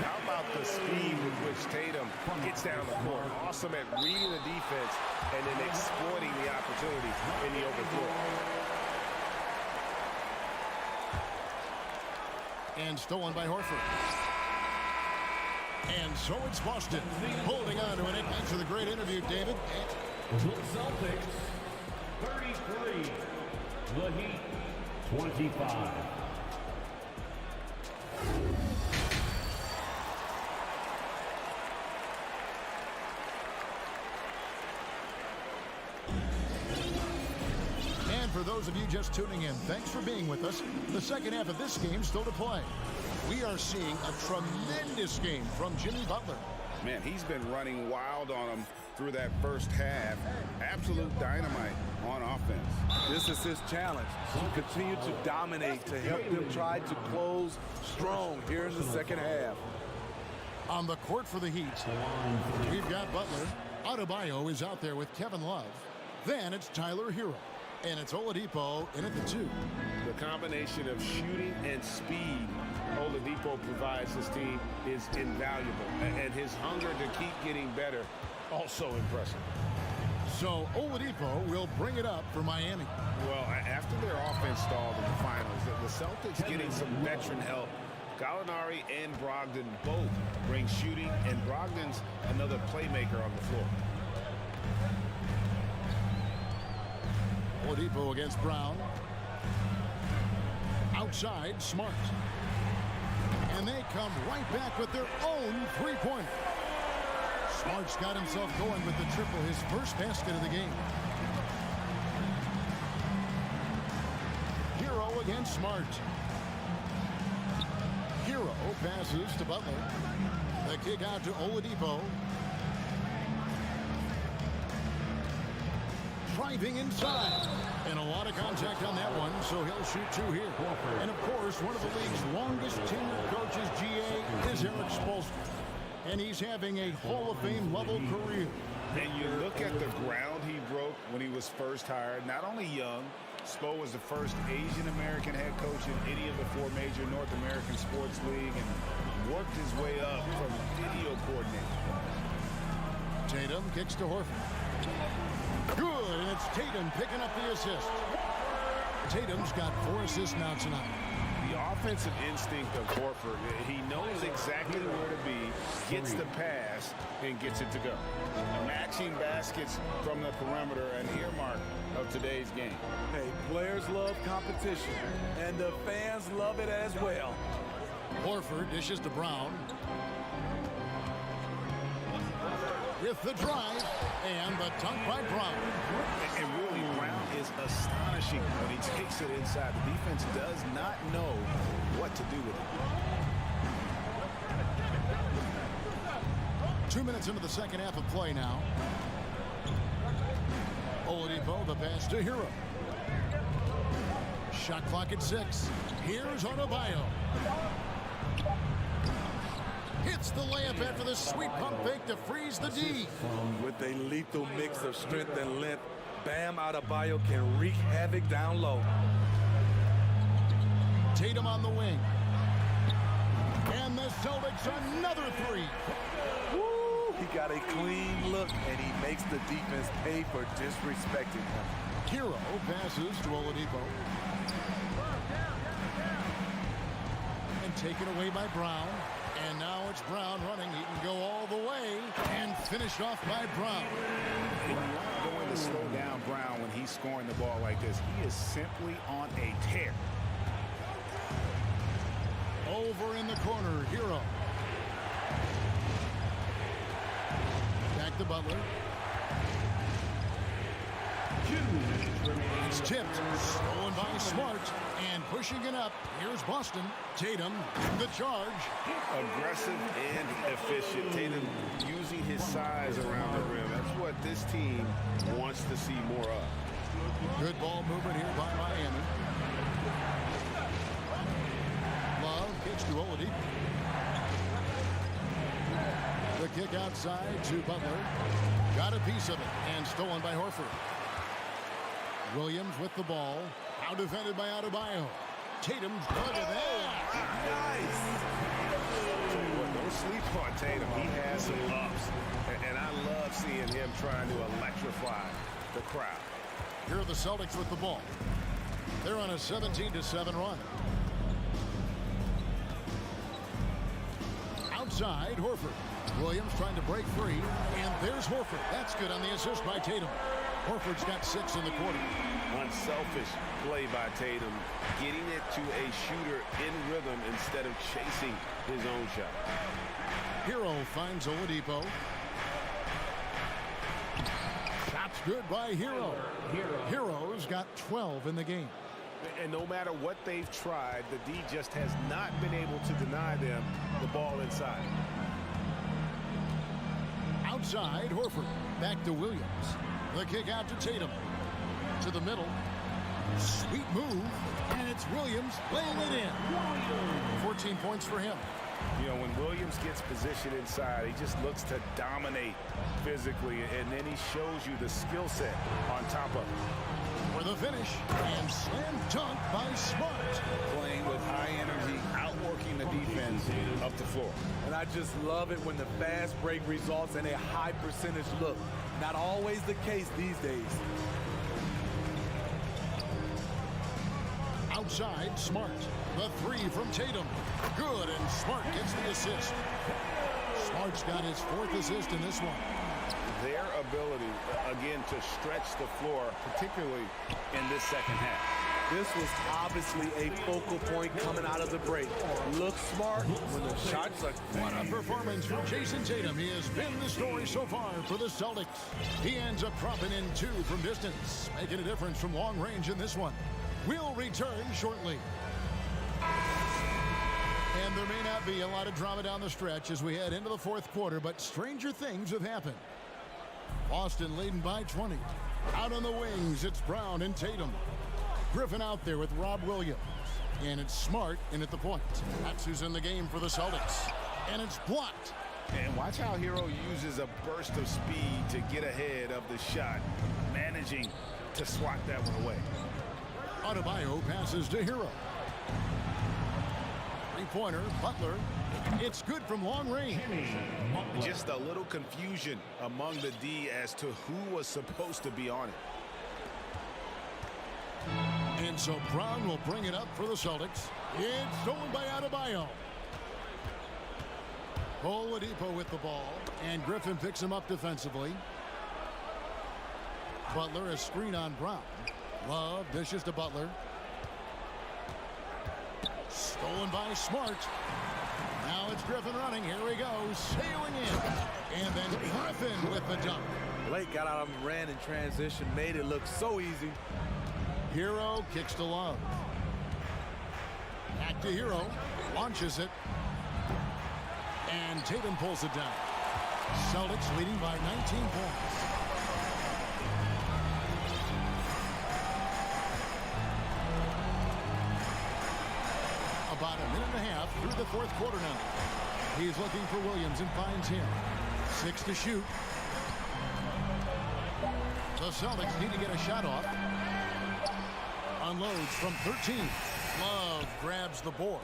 How about the speed with which Tatum gets down the court? Awesome at reading the defense and then exploiting the opportunity in the open floor. And stolen by Horford. And so it's Boston holding on to it. Thanks for the great interview, David. Celtics 33, the Heat 25. And for those of you just tuning in, thanks for being with us. The second half of this game still to play. We are seeing a tremendous game from Jimmy Butler. Man, he's been running wild on him through that first half. Absolute dynamite on offense. This is his challenge. To continue to dominate, to help them try to close strong here in the second half. On the court for the Heat, we've got Butler. Adebayo is out there with Kevin Love. Then it's Tyler Hero. And it's Oladipo in at the 2. The combination of shooting and speed Oladipo provides this team is invaluable. And his hunger to keep getting better, also impressive. So Oladipo will bring it up for Miami. Well, after their offense stalled in the finals, the Celtics getting some veteran help. Gallinari and Brogdon both bring shooting, and Brogdon's another playmaker on the floor. Oladipo against Brown. Outside, Smart. And they come right back with their own three-pointer. Smart's got himself going with the triple, his first basket of the game. against Smart. Hero passes to Butler. The kick out to Oladipo. Driving inside. And a lot of contact on that one, so he'll shoot two here. And, of course, one of the league's longest tenured coaches, GA, is Eric Spoelstra. And he's having a Hall of Fame level career. And you look at the ground he broke when he was first hired. Not only young, Spo was the first Asian-American head coach in any of the four major North American sports league and worked his way up from video coordinator. Tatum kicks to Horford. Good, and it's Tatum picking up the assist. Tatum's got 4 assists now tonight. The offensive instinct of Horford, he knows exactly where to be, gets the pass, and gets it to go. Matching baskets from the perimeter, an earmark of today's game. Hey, players love competition, and the fans love it as well. Horford dishes to Brown. With the drive, and the dunk by Brown. And really, Brown is astonishing when he takes it inside. The defense does not know what to do with it. 2 minutes into the second half of play now. Oladipo, the pass to Hero. Shot clock at 6. Here's Adebayo. Hits the layup after the sweet pump fake to freeze the D. With a lethal mix of strength and length, Bam Adebayo can wreak havoc down low. Tatum on the wing. And the Celtics another 3. Woo! He got a clean look, and he makes the defense pay for disrespecting him. Hero passes to Oladipo. And taken away by Brown. And now it's Brown running. He can go all the way and finished off by Brown. And you're not going to slow down Brown when he's scoring the ball like this. He is simply on a tear. Over in the corner, Hero. Back to Butler. It's tipped, stolen by Smart, and pushing it up. Here's Boston. Tatum, the charge. Aggressive and efficient. Tatum using his size around the rim. That's what this team wants to see more of. Good ball movement here by Miami. Love kicks to Oladipo. The kick outside to Butler. Got a piece of it and stolen by Horford. Williams with the ball. Now defended by Adebayo. Tatum's good at that. Nice. Don't sleep on Tatum. He has some ups. And I love seeing him trying to electrify the crowd. Here are the Celtics with the ball. They're on a 17-7 run. Outside, Horford. Williams trying to break free. And there's Horford. That's good on the assist by Tatum. Horford's got 6 in the quarter. Unselfish play by Tatum, getting it to a shooter in rhythm instead of chasing his own shot. Hero finds Oladipo. Shot's good by Hero. Hero's got 12 in the game. And no matter what they've tried, the D just has not been able to deny them the ball inside. Outside, Horford. Back to Williams. The kick out to Tatum. To the middle. Sweet move. And it's Williams laying it in. 14 points for him. You know, when Williams gets positioned inside, he just looks to dominate physically, and then he shows you the skill set on top of it. For the finish, and slam dunk by Smart. Playing with high energy, outworking the defense up the floor. And I just love it when the fast break results in a high percentage look. Not always the case these days. Outside, Smart. The 3 from Tatum. Good, and Smart gets the assist. Smart's got his 4th assist in this one. Their ability, again, to stretch the floor, particularly in this second half. This was obviously a focal point coming out of the break. Look smart when the shots are... What a performance from Jason Tatum. He has been the story so far for the Celtics. He ends up dropping in 2 from distance, making a difference from long range in this one. We'll return shortly. And there may not be a lot of drama down the stretch as we head into the fourth quarter, but stranger things have happened. Boston leading by 20. Out on the wings, it's Brown and Tatum. Griffin out there with Rob Williams. And it's Smart in at the point. That's who's in the game for the Celtics. And it's blocked. And watch how Hero uses a burst of speed to get ahead of the shot, managing to swat that one away. Adebayo passes to Hero. Three-pointer, Butler. It's good from long range. Just a little confusion among the D as to who was supposed to be on it. And so Brown will bring it up for the Celtics. It's stolen by Adebayo. Oladipo with the ball, and Griffin picks him up defensively. Butler a screen on Brown. Love dishes to Butler. Stolen by Smart. Now it's Griffin running. Here he goes, sailing in. And then Griffin with the dunk. Blake got out and ran in transition, made it look so easy. Hero kicks to Love. Back to Hero. Launches it. And Tatum pulls it down. Celtics leading by 19 points. About a minute and a half through the fourth quarter now. He's looking for Williams and finds him. 6 to shoot. The Celtics need to get a shot off. Unloads from 13. Love grabs the board.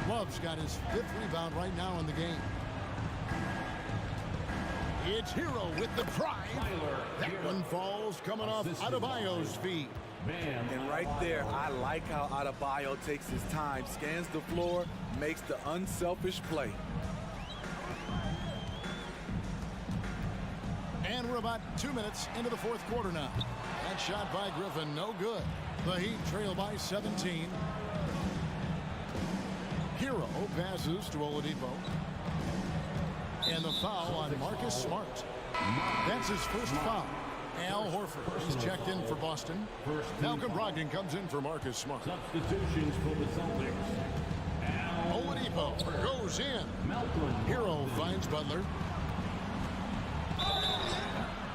Love's got his 5th rebound right now in the game. It's Hero with the drive. That one falls coming off Adebayo's feet. And right there, I like how Adebayo takes his time, scans the floor, makes the unselfish play. And we're about 2 minutes into the fourth quarter now. That shot by Griffin, no good. The Heat trail by 17. Hero passes to Oladipo. And the foul on Marcus Smart. That's his first foul. Al Horford is checked in for Boston. Malcolm Brogdon comes in for Marcus Smart. Substitutions for the Celtics. Oladipo goes in. Hero finds Butler.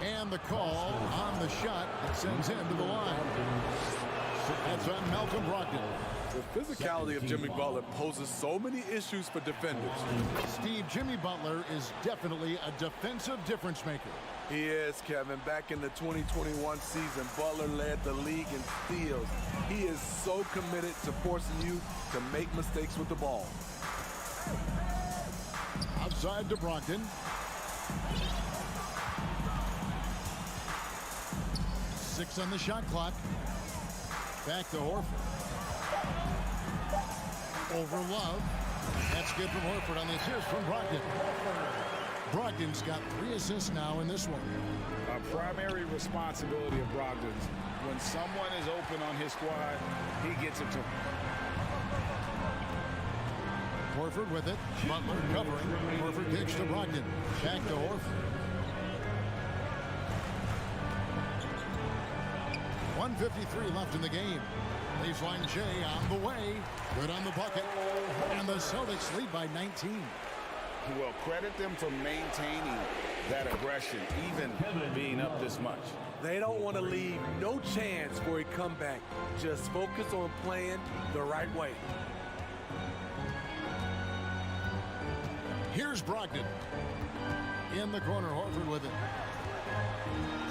And the call on the shot that sends him to the line. That's on Malcolm Brogdon. The physicality of Jimmy Butler poses so many issues for defenders. Steve, Jimmy Butler is definitely a defensive difference maker. He is, Kevin. Back in the 2021 season, Butler led the league in steals. He is so committed to forcing you to make mistakes with the ball. Outside to Brogdon. Six on the shot clock. Back to Horford. Over Love. That's good from Horford on the assist from Brogdon. Brogdon's got 3 assists now in this one. A primary responsibility of Brogdon's. When someone is open on his squad, he gets it to him. Horford with it. Butler covering. Horford kicks to Brogdon. Back to Horford. 1:53 left in the game. Baseline J on the way. Good on the bucket. And the Celtics lead by 19. Well, credit them for maintaining that aggression, even being up this much. They don't want to leave no chance for a comeback. Just focus on playing the right way. Here's Brogdon. In the corner, Horford with it.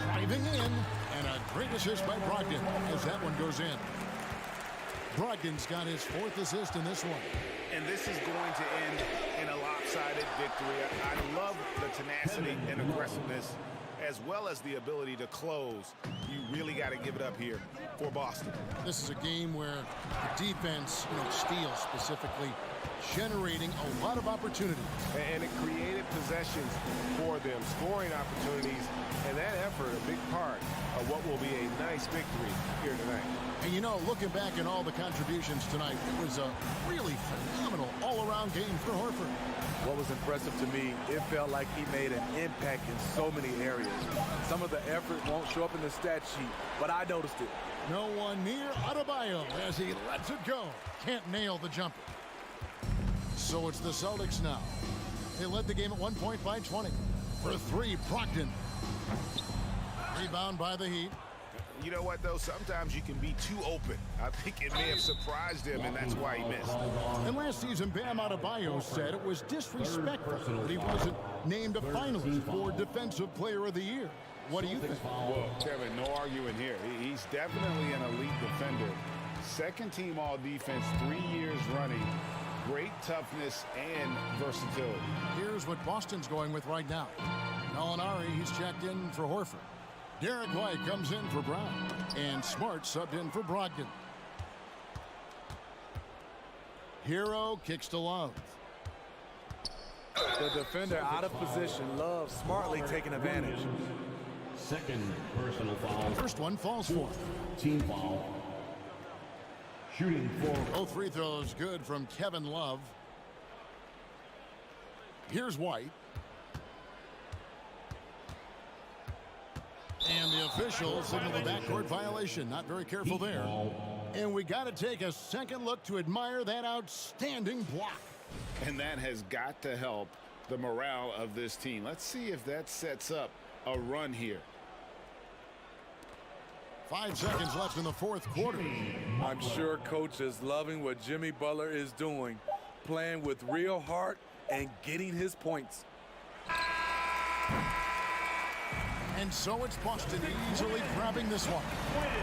Driving in, and a great assist by Brogdon as that one goes in. Brogdon's got his 4th assist in this one. And this is going to end in a lopsided victory. I love the tenacity and aggressiveness, as well as the ability to close. You really got to give it up here for Boston. This is a game where the defense, steals specifically, generating a lot of opportunity. And it created possessions for them, scoring opportunities, and that effort, a big part of what will be a nice victory here tonight. And looking back at all the contributions tonight, it was a really phenomenal all-around game for Horford. What was impressive to me, it felt like he made an impact in so many areas. Some of the effort won't show up in the stat sheet, but I noticed it. No one near Adebayo as he lets it go. Can't nail the jumper. So it's the Celtics now. They led the game at 1 point by 20. For three, Brogdon. Rebound by the Heat. You know what, though? Sometimes you can be too open. I think it may have surprised him, and that's why he missed. And last season, Bam Adebayo said it was disrespectful that he wasn't named a finalist for Defensive Player of the Year. What do you think? Well, Kevin, no arguing here. He's definitely an elite defender. Second team all defense 3 years running. Great toughness and versatility. Here's what Boston's going with right now. Gallinari, he's checked in for Horford. Derek White comes in for Brown. And Smart subbed in for Brogdon. Hero kicks to Love. The defender out of position. Love smartly taking advantage. Second personal foul. First one falls for him. Team foul. Shooting forward. Both free throws good from Kevin Love. Here's White. And the officials signal the backcourt violation. Not very careful there. And we got to take a second look to admire that outstanding block. And that has got to help the morale of this team. Let's see if that sets up a run here. 5 seconds left in the fourth quarter. I'm sure coach is loving what Jimmy Butler is doing, playing with real heart and getting his points. And so it's Boston easily grabbing this one.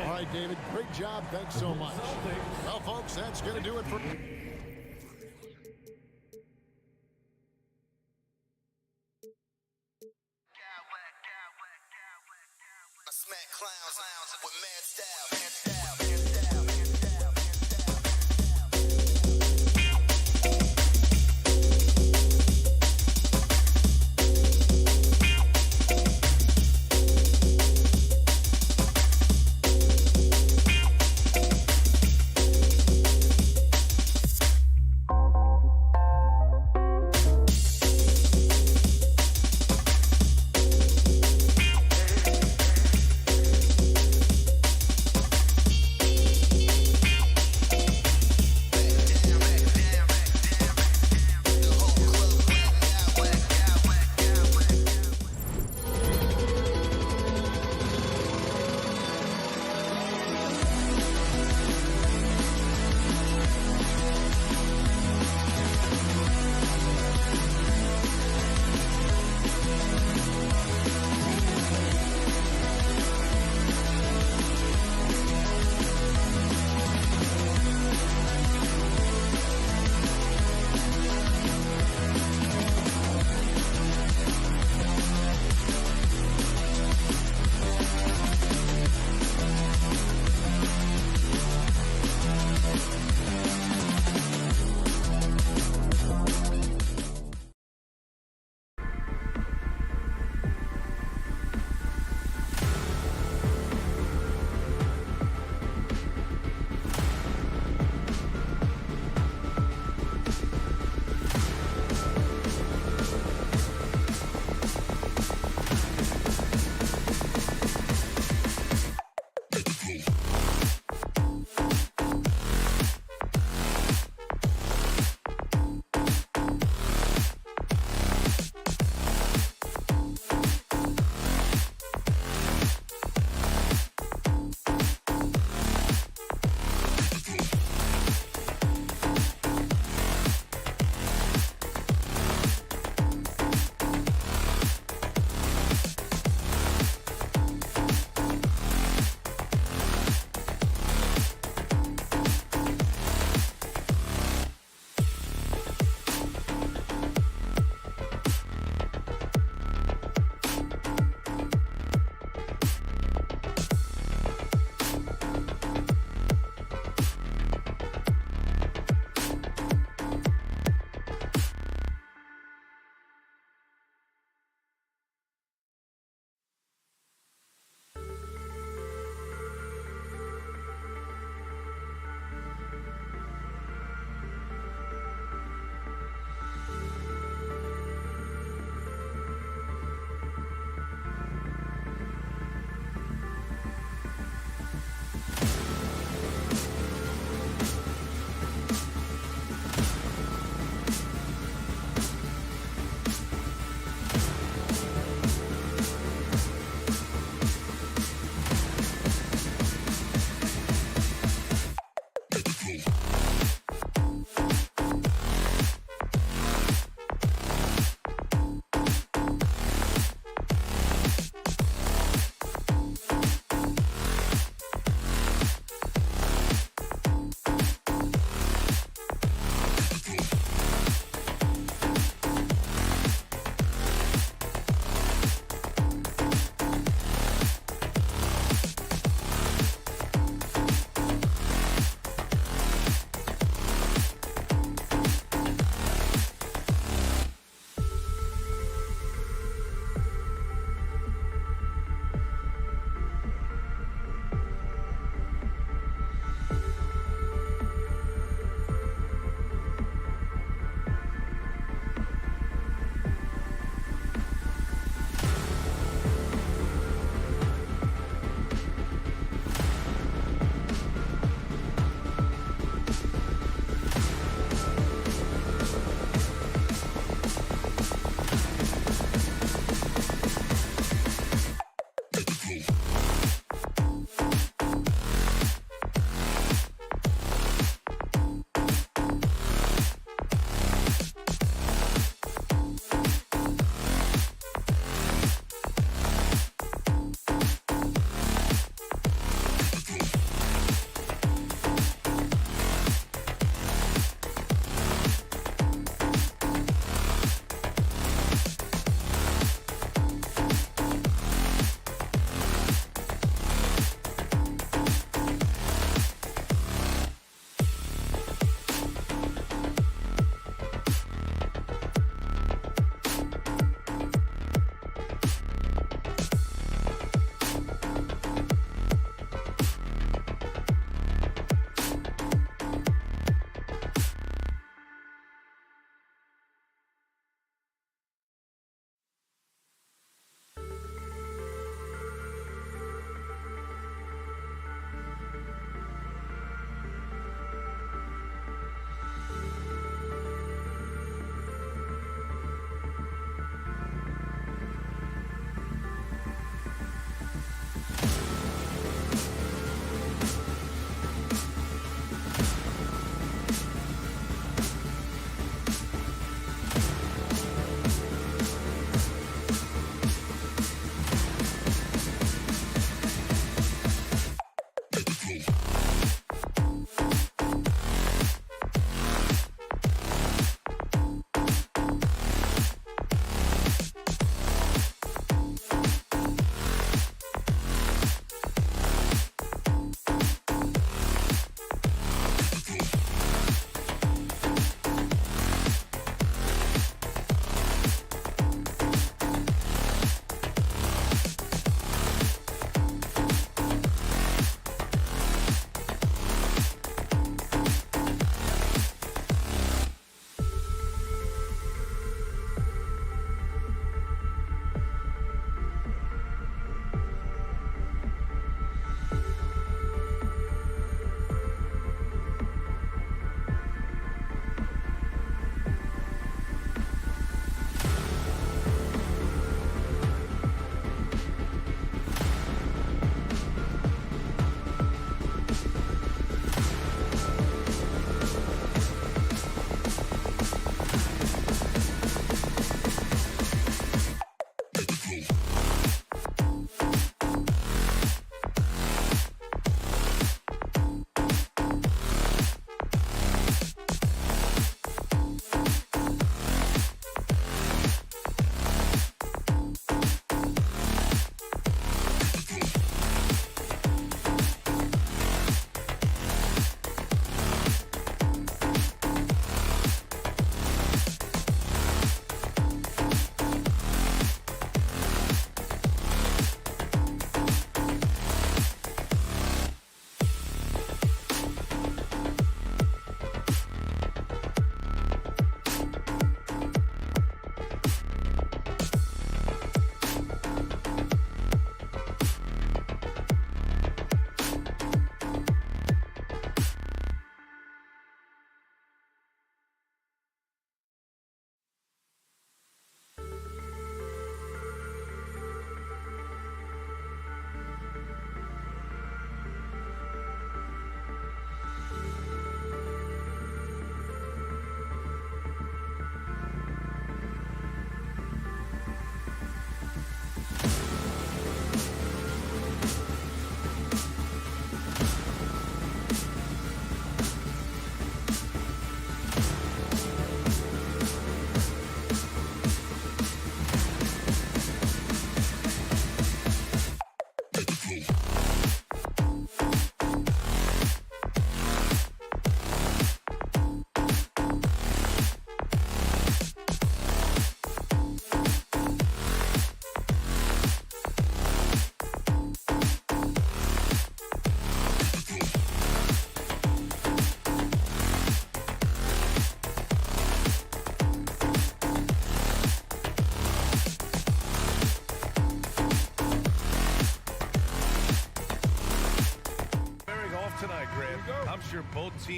All right, David, great job. Thanks so much. Well, folks, that's going to do it for... I smack clowns with mad style.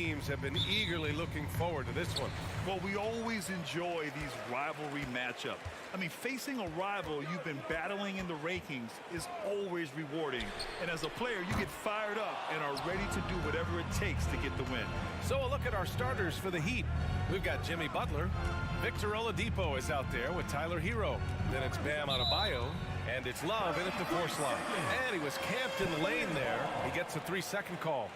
teams have been eagerly looking forward to this one. Well, we always enjoy these rivalry matchups. I mean, facing a rival you've been battling in the rankings is always rewarding. And as a player, you get fired up and are ready to do whatever it takes to get the win. So a look at our starters for the Heat. We've got Jimmy Butler. Victor Oladipo is out there with Tyler Hero. Then it's Bam Adebayo. And it's Love in at the force line. And he was camped in the lane there. He gets a 3-second call.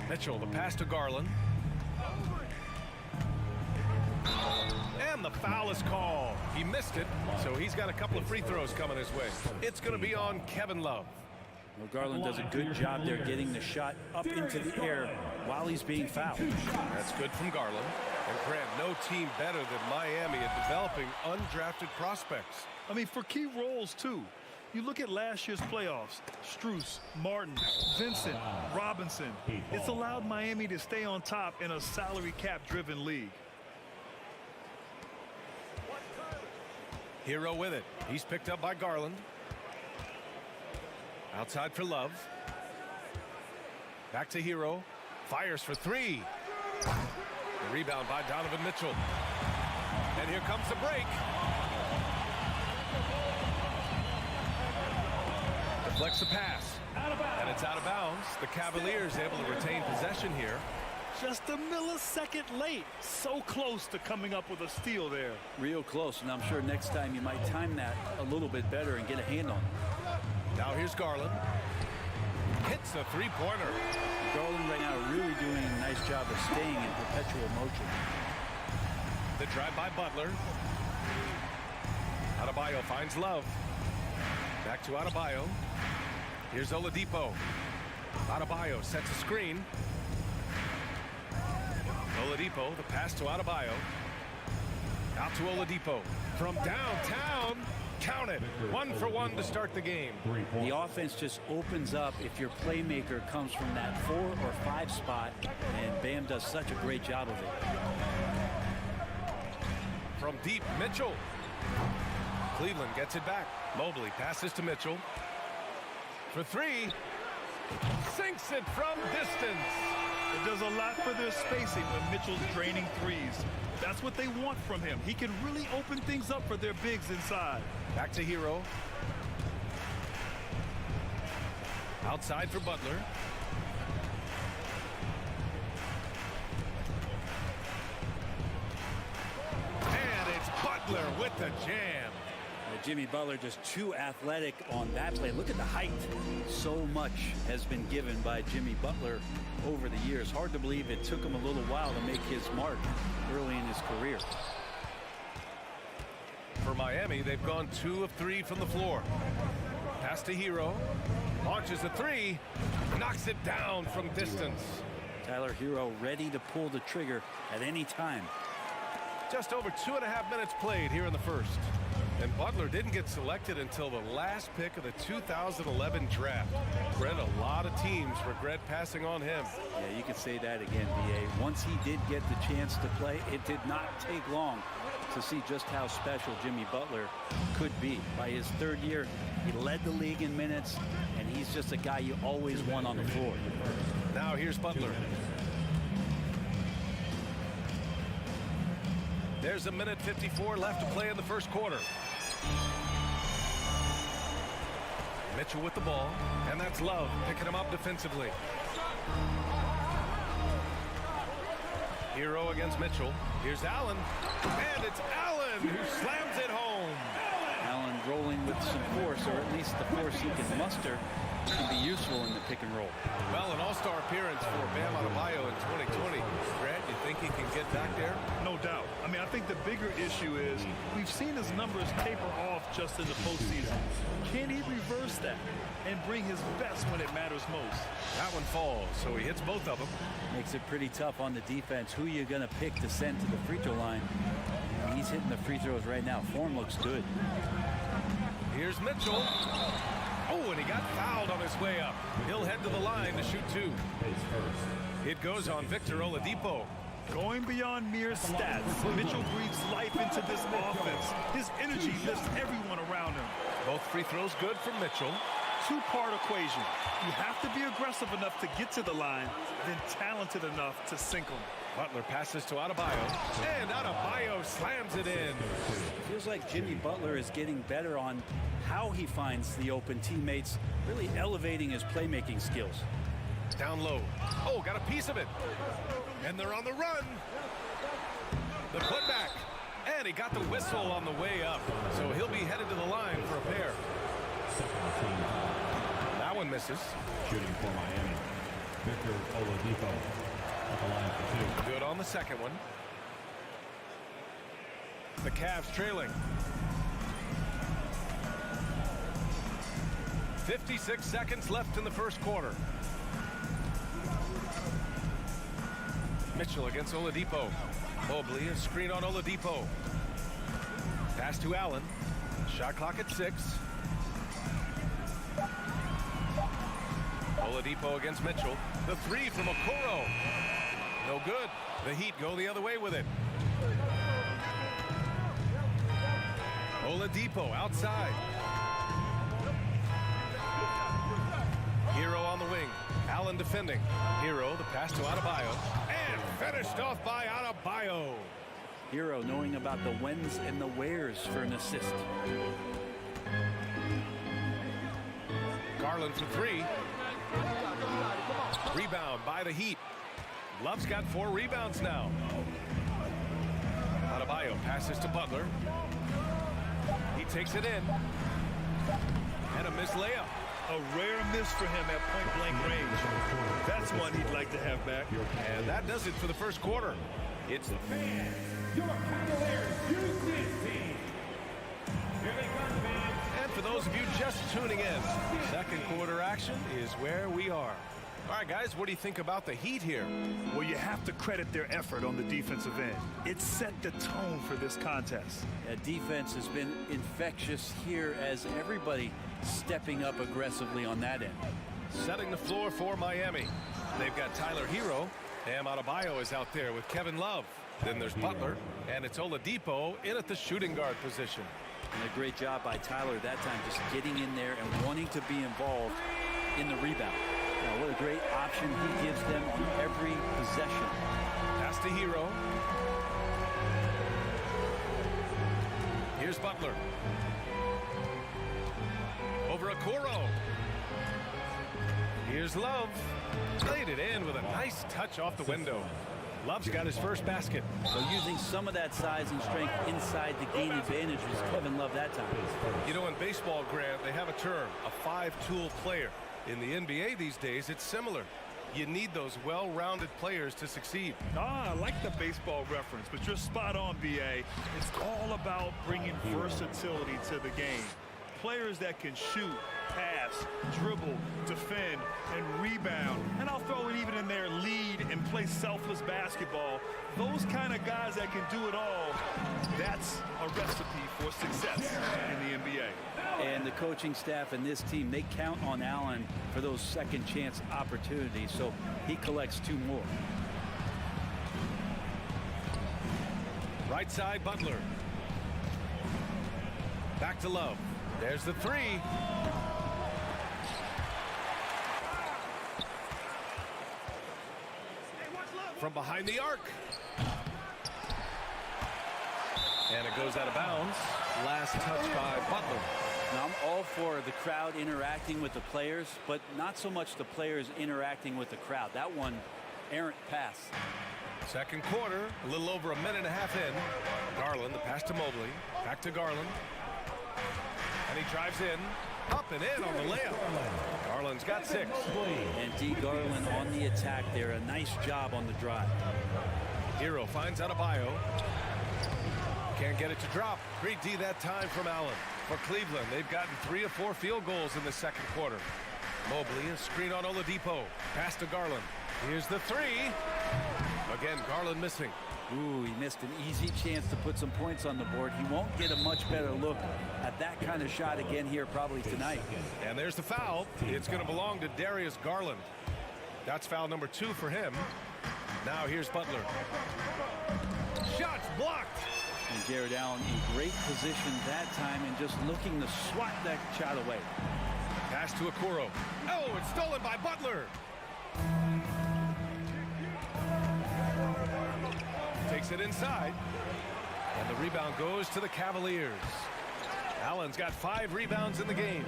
Mitchell, the pass to Garland. And the foul is called. He missed it, so he's got a couple of free throws coming his way. It's going to be on Kevin Love. Well, Garland does a good job there getting the shot up into the air while he's being fouled. That's good from Garland. And Grant, no team better than Miami at developing undrafted prospects. I mean, for key roles, too. You look at last year's playoffs, Strus, Martin, Vincent, Robinson. It's allowed Miami to stay on top in a salary cap-driven league. Hero with it. He's picked up by Garland. Outside for Love. Back to Hero. Fires for three. The rebound by Donovan Mitchell. And here comes the break. Deflects the pass. And it's out of bounds. The Cavaliers able to retain possession here. Just a millisecond late. So close to coming up with a steal there. Real close, and I'm sure next time you might time that a little bit better and get a hand on it. Now here's Garland. Hits a three-pointer. Garland right now really doing a nice job of staying in perpetual motion. The drive by Butler. Adebayo finds Love. Back to Adebayo. Here's Oladipo. Adebayo sets a screen. Oladipo, the pass to Adebayo. Out to Oladipo. From downtown. Count it. 1 for 1 to start the game. The offense just opens up if your playmaker comes from that 4 or 5 spot, and Bam does such a great job of it. From deep, Mitchell. Cleveland gets it back. Mobley passes to Mitchell. For three. Sinks it from distance. It does a lot for their spacing when Mitchell's draining threes. That's what they want from him. He can really open things up for their bigs inside. Back to Hero. Outside for Butler. And it's Butler with the jam. Jimmy Butler just too athletic on that play. Look at the height. So much has been given by Jimmy Butler over the years. Hard to believe it took him a little while to make his mark early in his career. For Miami, they've gone 2 of 3 from the floor. Pass to Hero. Launches a three. Knocks it down from distance. Tyler Hero ready to pull the trigger at any time. Just over 2.5 minutes played here in the first. And Butler didn't get selected until the last pick of the 2011 draft. Brent, a lot of teams regret passing on him. Yeah, you could say that again, B.A. Once he did get the chance to play, it did not take long to see just how special Jimmy Butler could be. By his 3rd year, he led the league in minutes, and he's just a guy you always want on the floor. Now here's Butler. There's a minute 54 left to play in the first quarter. Mitchell with the ball, and that's Love picking him up defensively. Hero against Mitchell. Here's Allen, and it's Allen who slams it home. Allen rolling with some force, or at least the force he can muster, can be useful in the pick and roll. Well, an all-star appearance for Bam Adebayo in 2020. Grant, you think he can get back there? No doubt. I mean, I think the bigger issue is we've seen his numbers taper off just in the postseason. Can he reverse that and bring his best when it matters most? That one falls, so he hits both of them. Makes it pretty tough on the defense. Who you going to pick to send to the free throw line? And he's hitting the free throws right now. Form looks good. Here's Mitchell. Oh, and he got fouled on his way up. He'll head to the line to shoot 2. It goes on Victor Oladipo. Going beyond mere stats, Mitchell breathes life into this offense. His energy lifts everyone around him. Both free throws good from Mitchell. Two-part equation. You have to be aggressive enough to get to the line, then talented enough to sink them. Butler passes to Adebayo, and Adebayo slams it in. It feels like Jimmy Butler is getting better on how he finds the open teammates, really elevating his playmaking skills. Down low. Oh, got a piece of it. And they're on the run. The putback. And he got the whistle on the way up. So he'll be headed to the line for a pair. That one misses. Shooting for Miami, Victor Oladipo at the line for 2. Good on the second one. The Cavs trailing. 56 seconds left in the first quarter. Mitchell against Oladipo. Mobley, a screen on Oladipo. Pass to Allen. Shot clock at 6. Oladipo against Mitchell. The 3 from Okoro. No good. The Heat go the other way with it. Oladipo outside. Hero on the wing. Allen defending. Hero, the pass to Adebayo. And finished off by Adebayo. Hero knowing about the whens and the wheres for an assist. Garland for 3. Rebound by the Heat. Love's got 4 rebounds now. Adebayo passes to Butler. He takes it in. And a missed layup. A rare miss for him at point-blank range. That's one he'd like to have back. And that does it for the first quarter. It's the Fans, your Cavaliers use this team. Here they come, fans. And for those of you just tuning in, second quarter action is where we are. All right, guys, what do you think about the Heat here? Well, you have to credit their effort on the defensive end. It set the tone for this contest. Defense has been infectious here as everybody stepping up aggressively on that end. Setting the floor for Miami. They've got Tyler Hero. Bam Adebayo is out there with Kevin Love. Then there's Butler, and it's Oladipo in at the shooting guard position. And a great job by Tyler that time, just getting in there and wanting to be involved in the rebound. Now, what a great option he gives them on every possession. Pass to Hero. Here's Butler. Over Okoro. Here's Love. Played it in with a nice touch off the window. Love's got his first basket. So using some of that size and strength inside to gain advantage was Kevin Love that time. You know, in baseball, Grant, they have a term, a 5-tool player. In the NBA these days, it's similar. You need those well-rounded players to succeed. I like the baseball reference, but you're spot on, BA. It's all about bringing versatility to the game. Players that can shoot, pass, dribble, defend, and rebound. And I'll throw it even in there, lead and play selfless basketball. Those kind of guys that can do it all, that's a recipe for success in the NBA. And the coaching staff and this team, they count on Allen for those second chance opportunities, so he collects 2 more. Right side, Butler. Back to Love. There's the 3. From behind the arc. And it goes out of bounds. Last touch by Butler. Now, I'm all for the crowd interacting with the players, but not so much the players interacting with the crowd. That one, errant pass. Second quarter, a little over a minute and a half in. Garland, the pass to Mobley. Back to Garland. And he drives in. Up and in on the layup. Garland's got 6. And D. Garland on the attack there. A nice job on the drive. Hero finds Adebayo. Can't get it to drop. Great D that time from Allen. For Cleveland, they've gotten 3 or 4 field goals in the second quarter. Mobley, a screen on Oladipo. Pass to Garland. Here's the 3. Again, Garland missing. Ooh, he missed an easy chance to put some points on the board. He won't get a much better look at that kind of shot again here probably tonight. And there's the foul. It's going to belong to Darius Garland. That's foul number 2 for him. Now here's Butler. Shots blocked. And Jared Allen in great position that time and just looking to swat that shot away. Pass to Okoro. Oh, it's stolen by Butler. Takes it inside. And the rebound goes to the Cavaliers. Allen's got 5 rebounds in the game.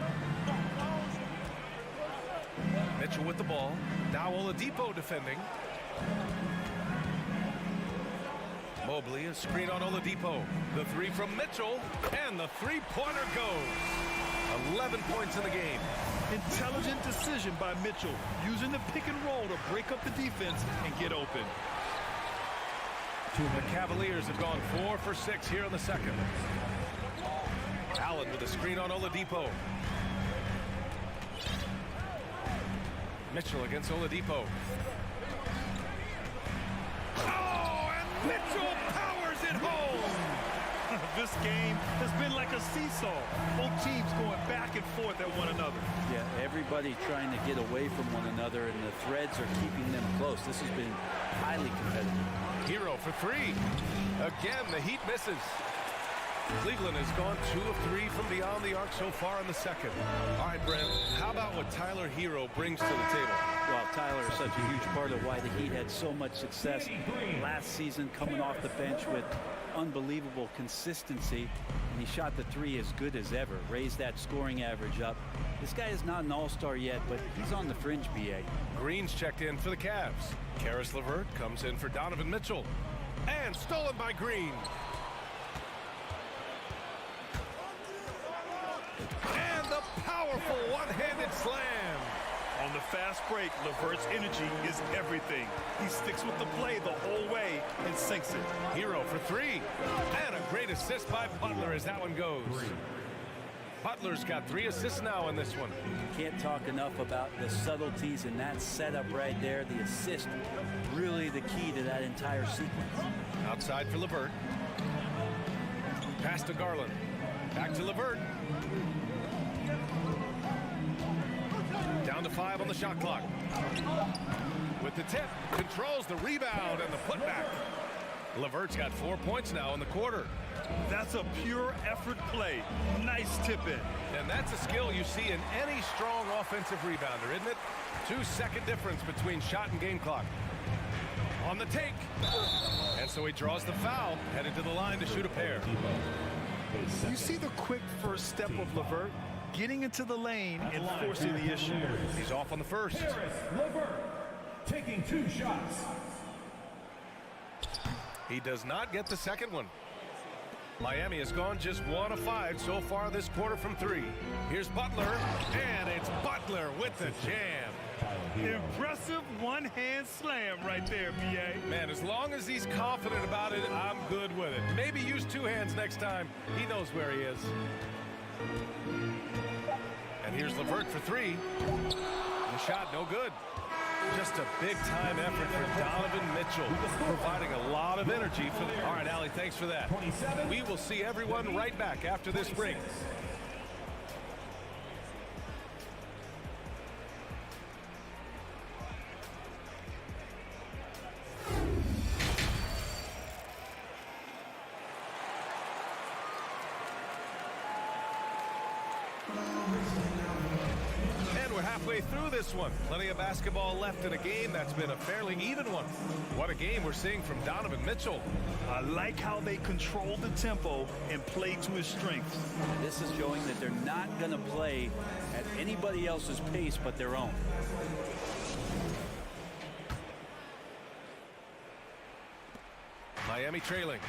Mitchell with the ball. Now Oladipo defending. Mobley, a screen on Oladipo. The 3 from Mitchell, and the three-pointer goes. 11 points in the game. Intelligent decision by Mitchell, using the pick and roll to break up the defense and get open. The Cavaliers have gone 4 for 6 here in the second. Allen with a screen on Oladipo. Mitchell against Oladipo. Oh, and Mitchell powers it home. This game has been like a seesaw. Both teams going back and forth at one another. Yeah, everybody trying to get away from one another, and the threads are keeping them close. This has been highly competitive. Hero for 3. Again, the Heat misses. Cleveland has gone 2 of 3 from beyond the arc so far in the second. All right, Brent, how about what Tyler Hero brings to the table? Well, Tyler is such a huge part of why the Heat had so much success last season, coming off the bench with unbelievable consistency. And he shot the 3 as good as ever, raised that scoring average up. This guy is not an all-star yet, but he's on the fringe, BA. Green's checked in for the Cavs. Karis LeVert comes in for Donovan Mitchell. And stolen by Green. And the powerful one-handed slam. On the fast break, LeVert's energy is everything. He sticks with the play the whole way and sinks it. Hero for 3. And a great assist by Butler as that one goes. Butler's got 3 assists now in this one. Can't talk enough about the subtleties in that setup right there. The assist, really the key to that entire sequence. Outside for LeVert. Pass to Garland. Back to LeVert. Down to 5 on the shot clock. With the tip, controls the rebound and the putback. LeVert's got 4 points now in the quarter. That's a pure effort play. Nice tip in. And that's a skill you see in any strong offensive rebounder, isn't it? 2-second difference between shot and game clock. On the take. And so he draws the foul, headed to the line to shoot a pair. You see the quick first step of LeVert, getting into the lane and forcing the issue. He's off on the first. LeVert taking 2 shots. He does not get the second one. Miami has gone just 1 of 5 so far this quarter from 3. Here's Butler, and it's Butler with the jam. Impressive one-hand slam right there, B.A. Man, as long as he's confident about it, I'm good with it. Maybe use 2 hands next time. He knows where he is. And here's LeVert for 3. The shot, no good. Just a big-time effort for Donovan Mitchell, providing a lot of energy for the... All right, Allie, thanks for that. We will see everyone right back after this break. Halfway through this one. Plenty of basketball left in a game that's been a fairly even one. What a game we're seeing from Donovan Mitchell. I like how they control the tempo and play to his strengths. This is showing that they're not going to play at anybody else's pace but their own. Miami trailing.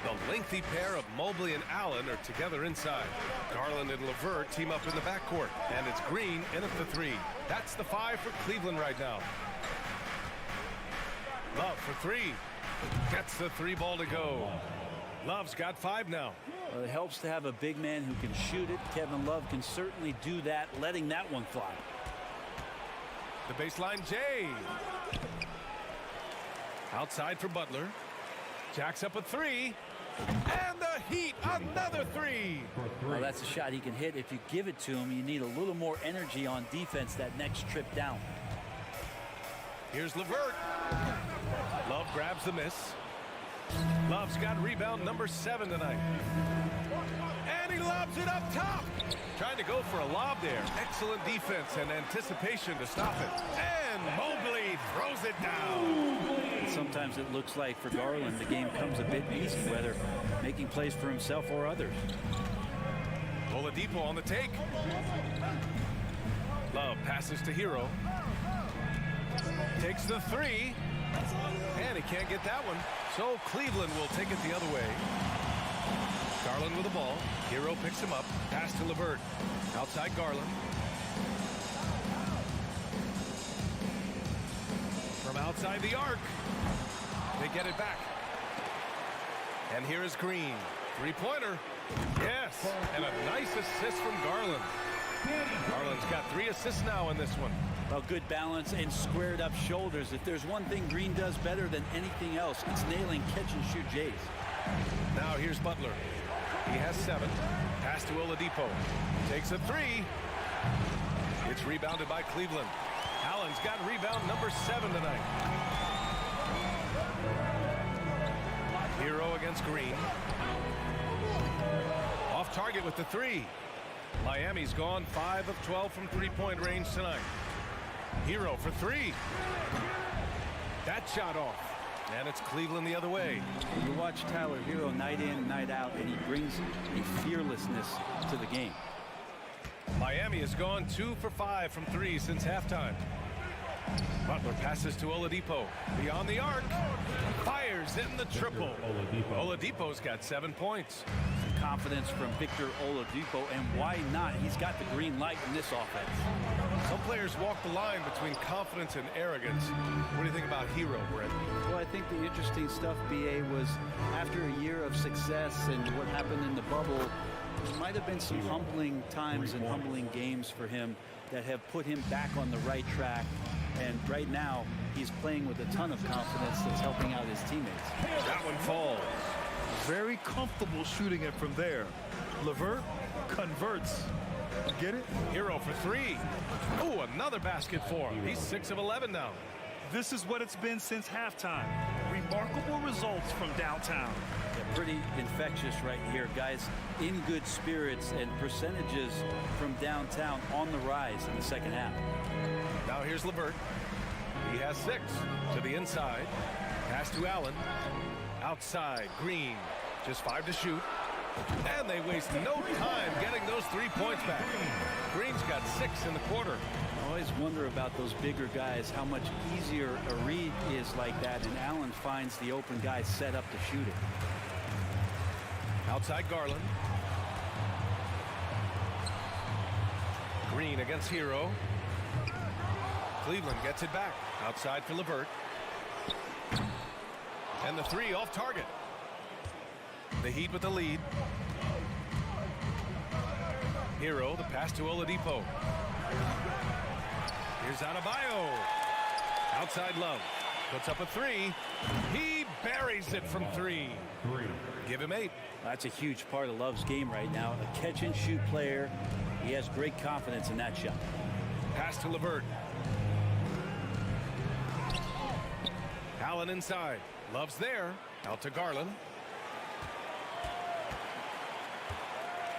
The lengthy pair of Mobley and Allen are together inside. Garland and LeVert team up in the backcourt. And it's Green in at the 3. That's the 5 for Cleveland right now. Love for 3. Gets the 3 ball to go. Love's got 5 now. Well, it helps to have a big man who can shoot it. Kevin Love can certainly do that, letting that one fly. The baseline, Jay. Outside for Butler. Jacks up a 3. And the Heat, another 3. Well, that's a shot he can hit. If you give it to him, you need a little more energy on defense that next trip down. Here's LeVert. Love grabs the miss. Love's got rebound number 7 tonight. And he lobs it up top. Trying to go for a lob there. Excellent defense and anticipation to stop it. And Mobley throws it down. Sometimes it looks like for Garland the game comes a bit easy, whether making plays for himself or others. Oladipo on the take. Love passes to Hero. Takes the 3. And he can't get that one. So Cleveland will take it the other way. Garland with the ball. Hero picks him up. Pass to LeVert. Outside Garland. From outside the arc. They get it back. And here is Green. Three-pointer. Yes. And a nice assist from Garland. Garland's got 3 assists now in this one. Well, good balance and squared up shoulders. If there's one thing Green does better than anything else, it's nailing catch-and-shoot Jays. Now here's Butler. He has 7. Pass to Oladipo. Takes a 3. It's rebounded by Cleveland. Allen's got rebound number 7 tonight. Hero against Green. Off target with the 3. Miami's gone 5 of 12 from three-point range tonight. Hero for 3. That shot off. And it's Cleveland the other way. You watch Tyler Hero night in, night out, and he brings a fearlessness to the game. Miami has gone 2 for 5 from 3 since halftime. Butler passes to Oladipo. Beyond the arc. Fires in the triple. Oladipo's got 7 points. Confidence from Victor Oladipo, and why not? He's got the green light in this offense. Some players walk the line between confidence and arrogance. What do you think about Hero, Brett? Well, I think the interesting stuff, BA, was after a year of success and what happened in the bubble, there might have been some humbling times and humbling games for him that have put him back on the right track. And right now, he's playing with a ton of confidence that's helping out his teammates. That one falls. Very comfortable shooting it from there. LeVert converts. Get it? Hero for 3. Oh, another basket for him. He's 6 of 11 now. This is what it's been since halftime. Remarkable results from downtown. Yeah, pretty infectious right here, guys. In good spirits and percentages from downtown on the rise in the second half. Now here's LeVert. He has 6 to the inside. Pass to Allen. Outside, Green. Just 5 to shoot. And they waste no time getting those 3 points back. Green's got 6 in the quarter. I always wonder about those bigger guys, how much easier a read is like that, and Allen finds the open guy set up to shoot it. Outside Garland. Green against Hero. Cleveland gets it back. Outside for LeVert. And the 3 off target. The Heat with the lead. Hero, the pass to Oladipo. Here's Adebayo. Outside Love. Puts up a 3. He buries it from 3. Give him 8. That's a huge part of Love's game right now. A catch-and-shoot player. He has great confidence in that shot. Pass to LeVert. Allen inside. Love's there. Out to Garland.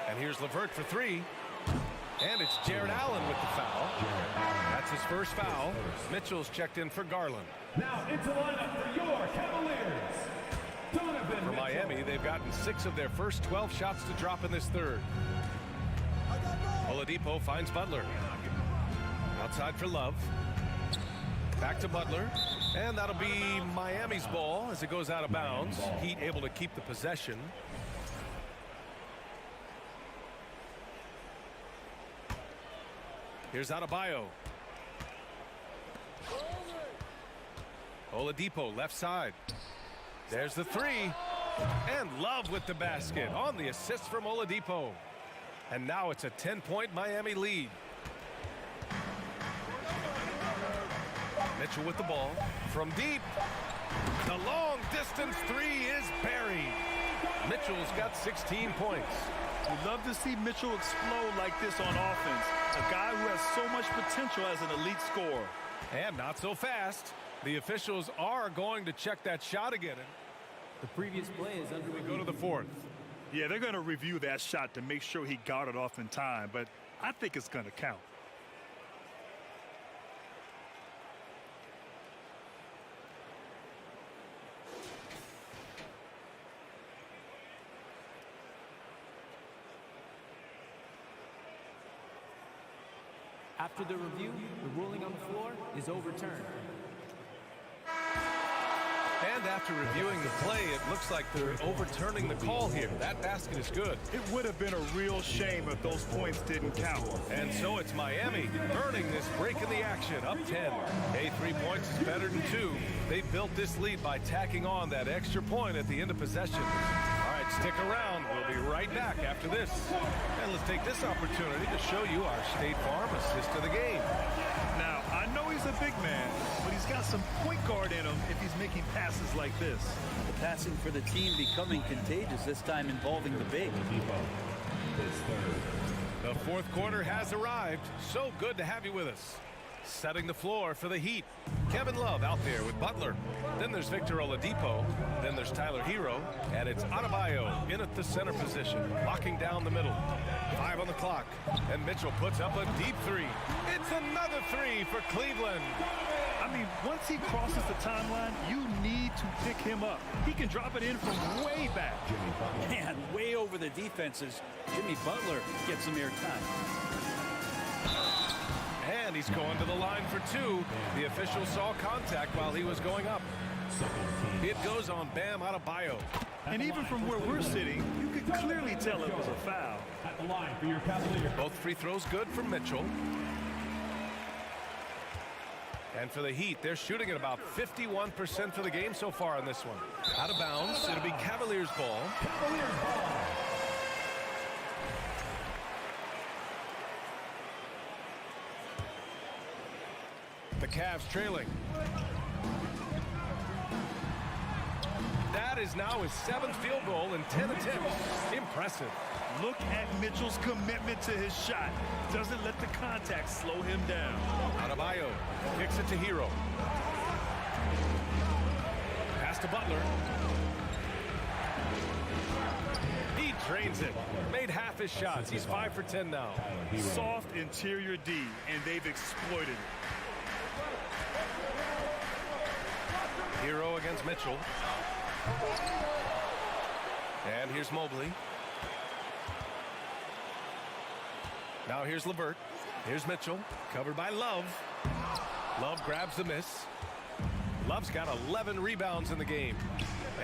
And here's LeVert for 3. And it's Jared Allen with the foul. That's his first foul. Mitchell's checked in for Garland. Now into lineup for your Cavaliers. For Miami, they've gotten 6 of their first 12 shots to drop in this third. Oladipo finds Butler. Outside for Love. Back to Butler. And that'll be Miami's ball as it goes out of bounds. Heat able to keep the possession. Here's Adebayo. Oladipo left side. There's the 3. And Love with the basket on the assist from Oladipo. And now it's a 10-point Miami lead. Mitchell with the ball from deep. The long distance 3 is buried. Mitchell's got 16 points. We'd love to see Mitchell explode like this on offense. A guy who has so much potential as an elite scorer. And not so fast. The officials are going to check that shot again. The previous play is under review. We go to the fourth. Yeah, they're going to review that shot to make sure he got it off in time, but I think it's going to count. After the review, the ruling on the floor is overturned. And after reviewing the play, it looks like they're overturning the call here. That basket is good. It would have been a real shame if those points didn't count. And so it's Miami earning this break in the action, up 10. Hey, 3 points is better than 2. They built this lead by tacking on that extra point at the end of possession. All right, stick around. We'll be right back after this. And let's take this opportunity to show you our State Farm assist of the game. Now, I know he's a big man, but he's got some point guard in him if he's making passes like this. The passing for the team becoming contagious, this time involving the big. The fourth quarter has arrived. So good to have you with us. Setting the floor for the Heat. Kevin Love out there with Butler. Then there's Victor Oladipo. Then there's Tyler Hero. And it's Adebayo in at the center position, locking down the middle. 5 on the clock. And Mitchell puts up a deep 3. It's another 3 for Cleveland. I mean, once he crosses the timeline, you need to pick him up. He can drop it in from way back. Man, way over the defenses. Jimmy Butler gets some airtime. And he's going to the line for 2. The official saw contact while he was going up. It goes on Bam Adebayo. And even from where we're sitting, you could clearly tell it was a foul. At the line for your Cavaliers. Both free throws good for Mitchell. And for the Heat, they're shooting at about 51% for the game so far in this one. Out of bounds, it'll be Cavaliers ball. Cavaliers ball. The Cavs trailing. That is now his 7th field goal in 10 attempts. Impressive. Look at Mitchell's commitment to his shot. Doesn't let the contact slow him down. Adebayo kicks it to Hero. Pass to Butler. He drains it. Made half his shots. He's 5 for 10 now. Soft interior D, and they've exploited it. Hero against Mitchell. And here's Mobley. Now here's LeVert. Here's Mitchell. Covered by Love. Love grabs the miss. Love's got 11 rebounds in the game.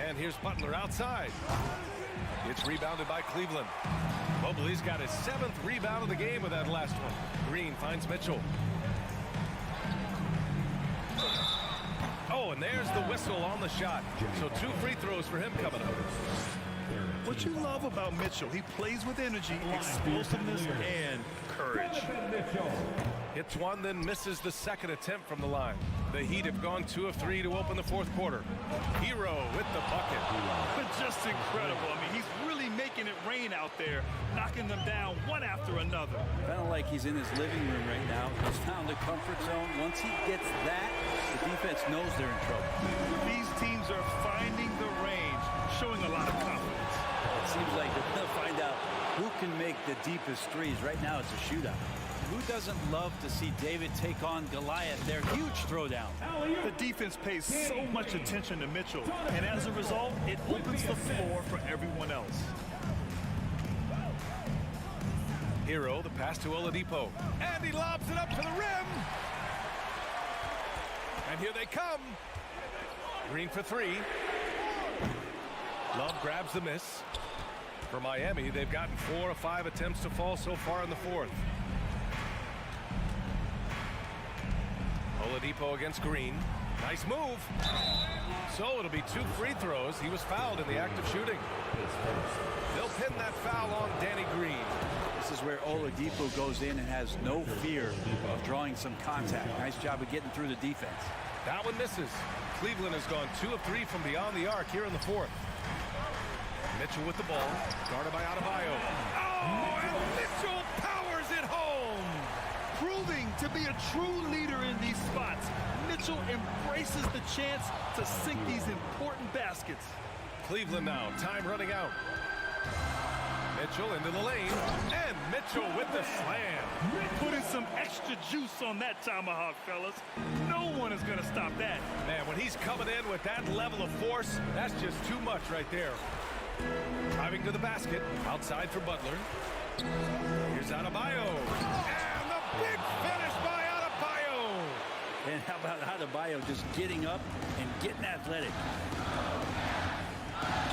And here's Butler outside. It's rebounded by Cleveland. Mobley's got his 7th rebound of the game with that last one. Green finds Mitchell. Oh, and there's the whistle on the shot. So 2 free throws for him coming up. What you love about Mitchell, he plays with energy, explosiveness, and courage. Hits one, then misses the 2nd attempt from the line. The Heat have gone 2 of 3 to open the 4th quarter. Hero with the bucket. But just incredible. I mean, he's really making it rain out there, knocking them down one after another. Kind of like he's in his living room right now. He's found a comfort zone. Once he gets that, the defense knows they're in trouble. These teams are finding the range, showing a lot of confidence. It seems like they're going to find out who can make the deepest threes. Right now, it's a shootout. Who doesn't love to see David take on Goliath? Their huge throwdown. The defense pays so much attention to Mitchell, and as a result, it opens the floor for everyone else. Hero, the pass to Oladipo. And he lobs it up to the rim. And here they come. Green for 3. Love grabs the miss. For Miami, they've gotten 4 of 5 attempts to fall so far in the 4th. Oladipo against Green. Nice move. So it'll be 2 free throws. He was fouled in the act of shooting. They'll pin that foul on Danny Green. This is where Oladipo goes in and has no fear of drawing some contact. Nice job of getting through the defense. That one misses. Cleveland has gone 2 of 3 from beyond the arc here in the 4th. Mitchell with the ball, guarded by Adebayo. Oh, and Mitchell powers it home. proving to be a true leader in these spots. Mitchell embraces the chance to sink these important baskets. Cleveland now, time running out. Mitchell into the lane, and Mitchell with the slam. Putting some extra juice on that tomahawk, fellas. No one is going to stop that. Man, when he's coming in with that level of force, that's just too much right there. Driving to the basket, outside for Butler. Here's Adebayo, and the big finish by Adebayo. And how about Adebayo just getting up and getting athletic?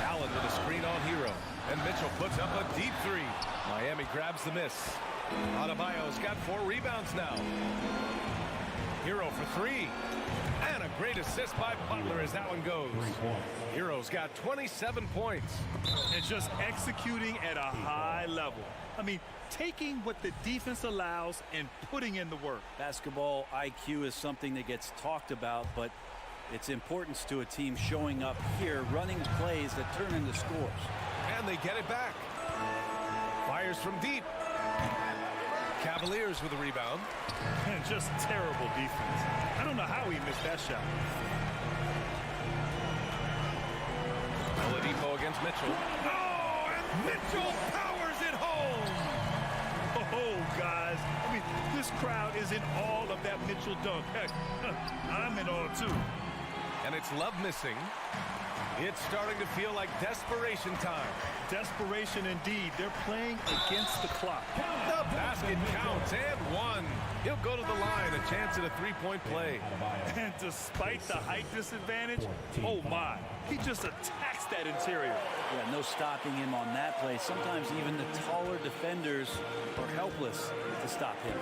Allen with a screen on Hero, and Mitchell puts up a deep three. Miami grabs the miss. Adebayo's got 4 rebounds now. Hero for 3. And a great assist by Butler as that one goes. Hero's got 27 points. And just executing at a high level. I mean, taking what the defense allows and putting in the work. Basketball IQ is something that gets talked about, but its importance to a team showing up here, running plays that turn into scores. And they get it back. Fires from deep. Cavaliers with a rebound. And just terrible defense. I don't know how he missed that shot. Oladipo against Mitchell. Oh, and Mitchell powers it home. Oh, guys. I mean, this crowd is in awe of that Mitchell dunk. Heck, I'm in awe, too. And it's Love missing. It's starting to feel like desperation time. Desperation indeed. They're playing against the clock. The basket counts and 1. He'll go to the line, a chance at a 3-point play. And despite the height disadvantage, oh my, he just attacks that interior. Yeah, no stopping him on that play. Sometimes even the taller defenders are helpless to stop him.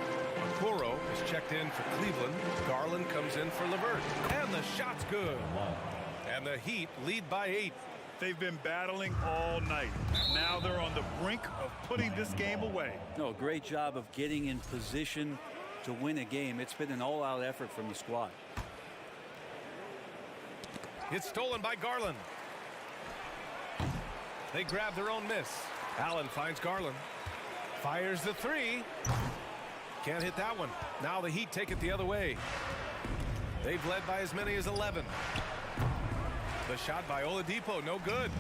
Okoro is checked in for Cleveland. Garland comes in for LeVert. And the shot's good. And the Heat lead by 8. They've been battling all night. Now they're on the brink of putting this game away. No, great job of getting in position to win a game. It's been an all-out effort from the squad. It's stolen by Garland. They grab their own miss. Allen finds Garland. Fires the 3. Can't hit that one. Now the Heat take it the other way. They've led by as many as 11. The shot by Oladipo, no good.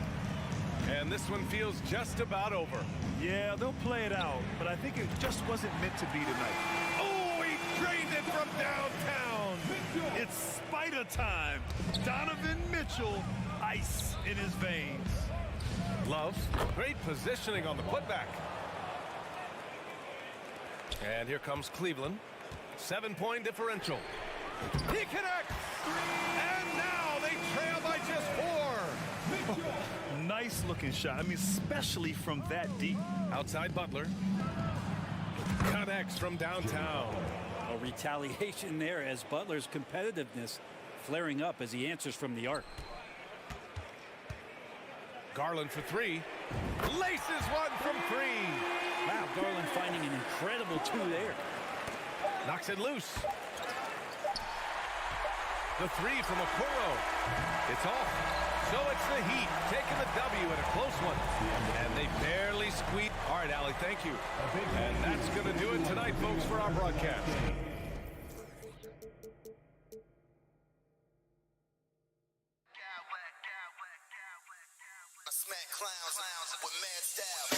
And this one feels just about over. Yeah, they'll play it out, but I think it just wasn't meant to be tonight. Oh, he drained it from downtown. It's Spider time. Donovan Mitchell, ice in his veins. Love, great positioning on the putback. And here comes Cleveland. 7-point differential. He connects! And now they trail by just 4. Nice looking shot. I mean, especially from that deep. Outside Butler. Connects from downtown. A retaliation there as Butler's competitiveness flaring up as he answers from the arc. Garland for 3. Laces one from 3. Wow, Garland finding an incredible 2 there. Knocks it loose. The 3 from Okoro. It's off. So it's the Heat taking the W in a close one. And they barely squeak. All right, Allie, thank you. And that's going to do it tonight, folks, for our broadcast. I smack clowns with mad style.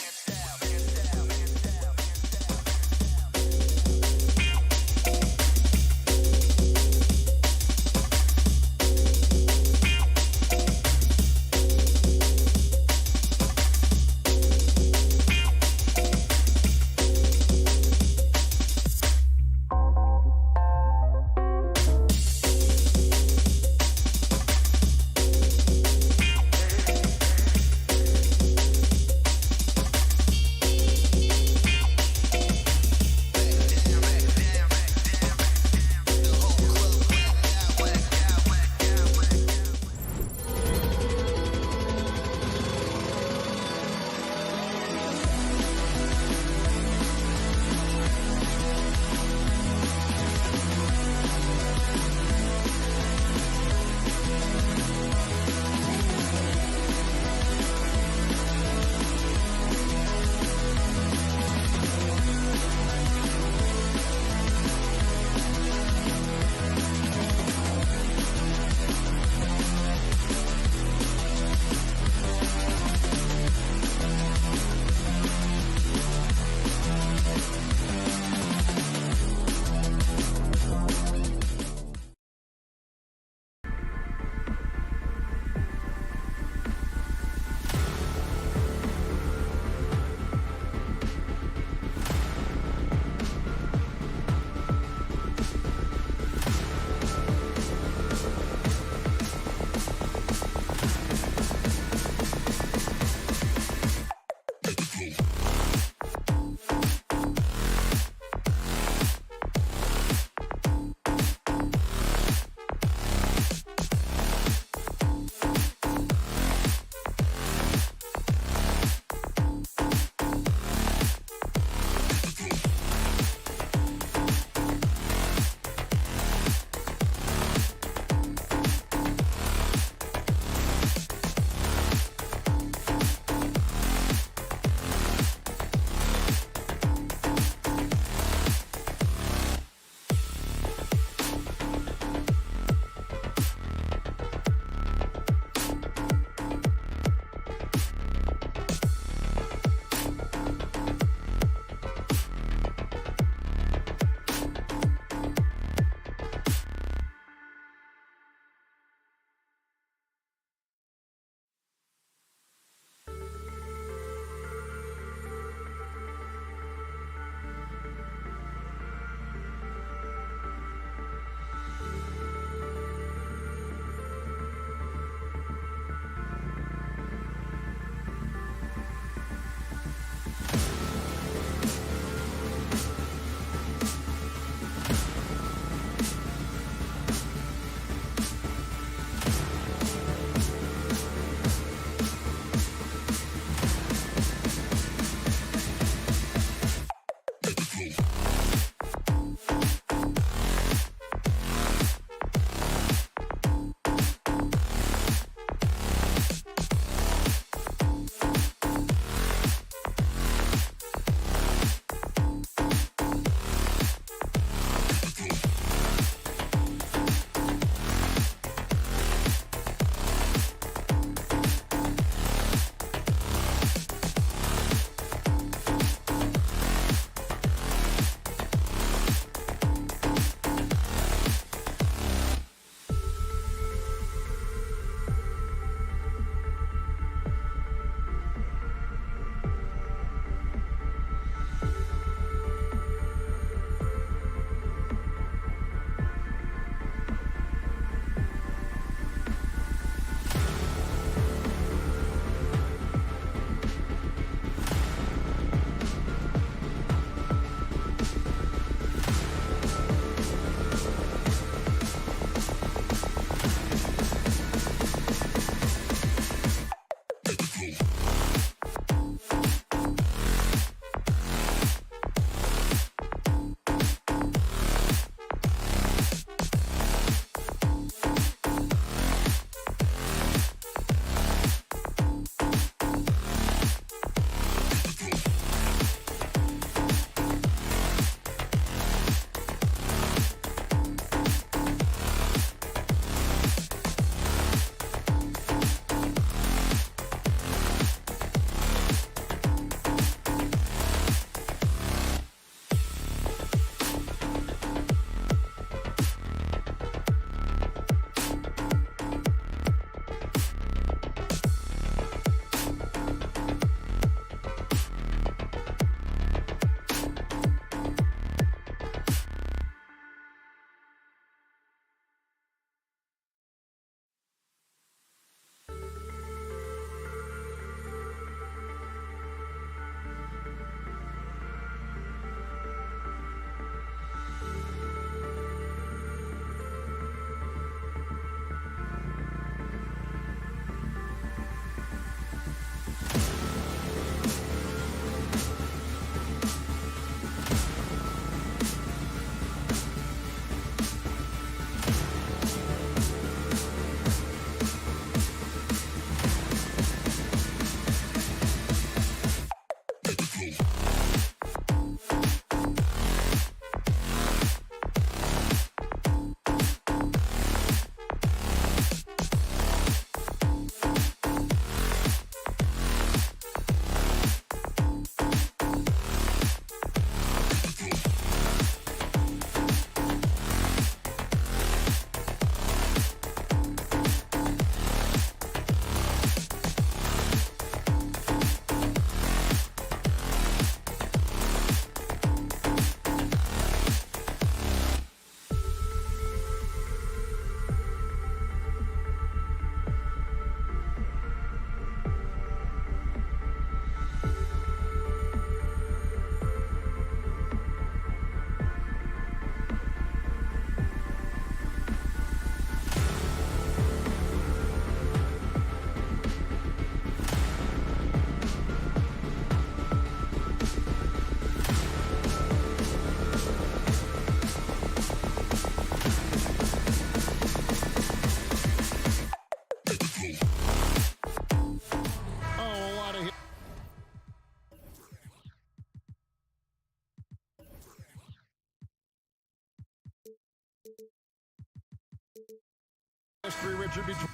History, Richard, between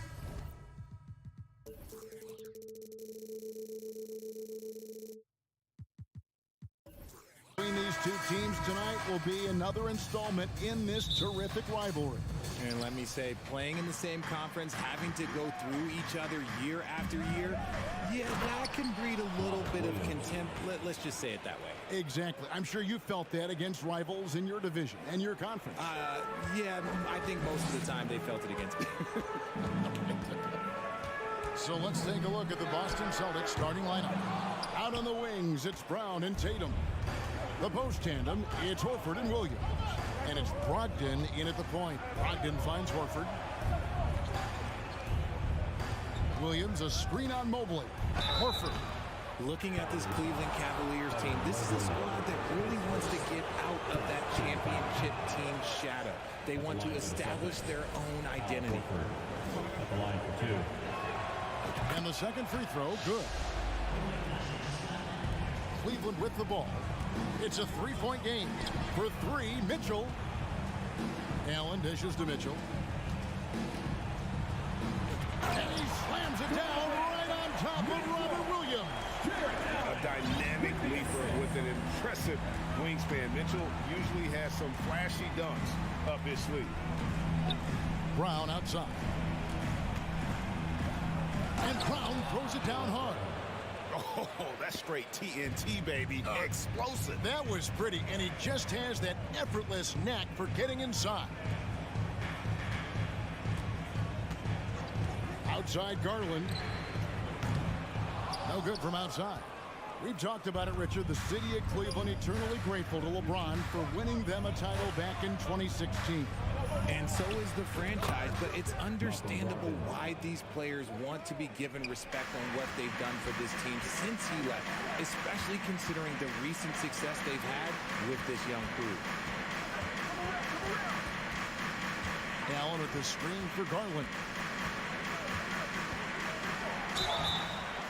these two teams tonight will be another installment in this terrific rivalry. And let me say, playing in the same conference, having to go through each other year after year, yeah, that can breed a little bit of contempt. Let's just say it that way. Exactly. I'm sure you felt that against rivals in your division and your conference. Yeah, I think most of the time they felt it against me. So let's take a look at the Boston Celtics starting lineup. Out on the wings, it's Brown and Tatum. The post tandem, it's Horford and Williams. And it's Brogdon in at the point. Brogdon finds Horford. Williams, a screen on Mobley. Horford. Looking at this Cleveland Cavaliers team, this is a squad that really wants to get out of that championship team shadow. They want to establish their own identity. At the line for 2. And the second free throw, good. Cleveland with the ball. It's a three-point game. For three, Mitchell. Allen dishes to Mitchell. And he slams it down right on top of Robert Williams. A dynamic leaper with an impressive wingspan. Mitchell usually has some flashy dunks up his sleeve. Brown outside. And Brown throws it down hard. Oh, that's straight TNT, baby. Explosive. That was pretty, and he just has that effortless knack for getting inside. Outside Garland. No good from outside. We've talked about it, Richard. The city of Cleveland eternally grateful to LeBron for winning them a title back in 2016. And so is the franchise, but it's understandable why these players want to be given respect on what they've done for this team since he left, especially considering the recent success they've had with this young crew. Allen with the screen for Garland.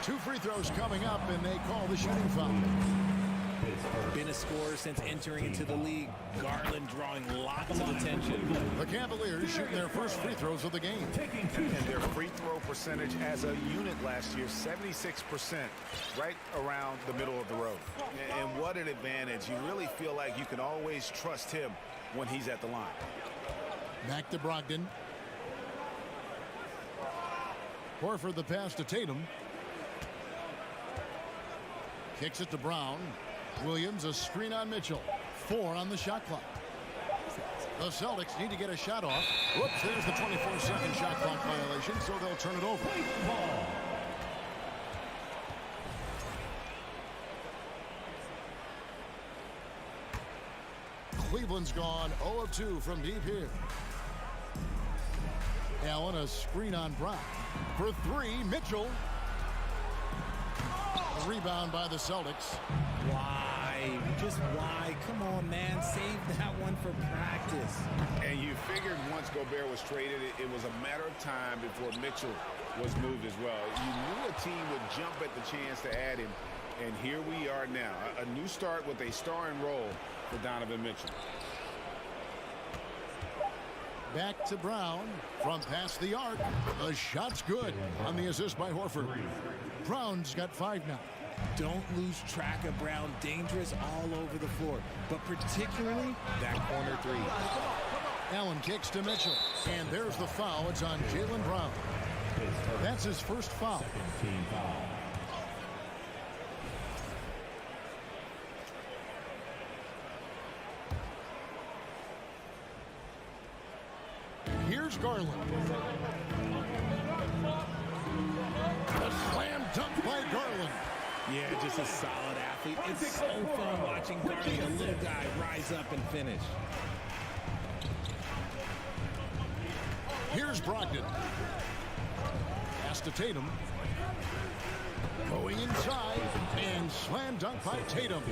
2 free throws coming up, and they call the shooting foul. Been a scorer since entering into the league. Garland drawing lots of attention. The Cavaliers shooting their first free throws of the game. And their free throw percentage as a unit last year, 76%, right around the middle of the road. And what an advantage. You really feel like you can always trust him when he's at the line. Back to Brogdon. Horford the pass to Tatum. Kicks it to Brown. Williams, a screen on Mitchell. 4 on the shot clock. The Celtics need to get a shot off. Whoops, there's the 24-second shot clock violation, so they'll turn it over. Cleveland's gone 0 of 2 from deep here. Allen, a screen on Brown. For 3, Mitchell. A rebound by the Celtics. Why? Just why? Come on, man. Save that one for practice. And you figured once Gobert was traded, it was a matter of time before Mitchell was moved as well. You knew a team would jump at the chance to add him, and here we are now. A new start with a starring role for Donovan Mitchell. Back to Brown from past the arc. The shot's good on the assist by Horford. Brown's got 5 now. Don't lose track of Brown. Dangerous all over the floor, but particularly that corner 3. Allen kicks to Mitchell, and there's the foul. It's on Jaylen Brown. That's his first foul. Second team foul. Here's Garland. A slam dunk by Garland. Yeah, just a solid athlete. It's so fun watching Garland, a little guy, rise up and finish. Here's Brogdon. Pass to Tatum. Going inside, and slam dunk by Tatum.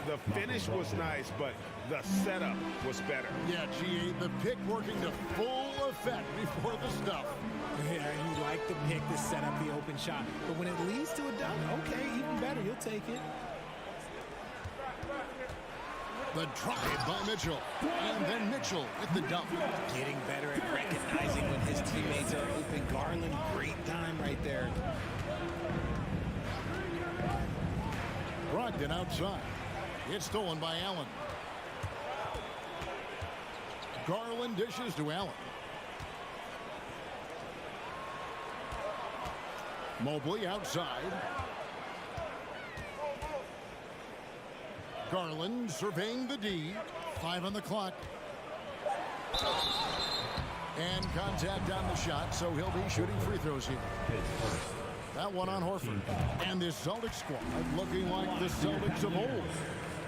The finish was nice, but the setup was better. Yeah, G8, the pick working to full effect before the stuff. Yeah, you like the pick to set up the open shot. But when it leads to a dunk, okay, even better, you'll take it. The drive by Mitchell. And then Mitchell with the dump. Getting better at recognizing when his teammates are open. Garland, great time right there. Brogdon outside. It's stolen by Allen. Garland dishes to Allen. Mobley outside. Garland surveying the D. 5 on the clock. And contact on the shot, so he'll be shooting free throws here. That one on Horford. And this Celtics squad looking like the Celtics of old.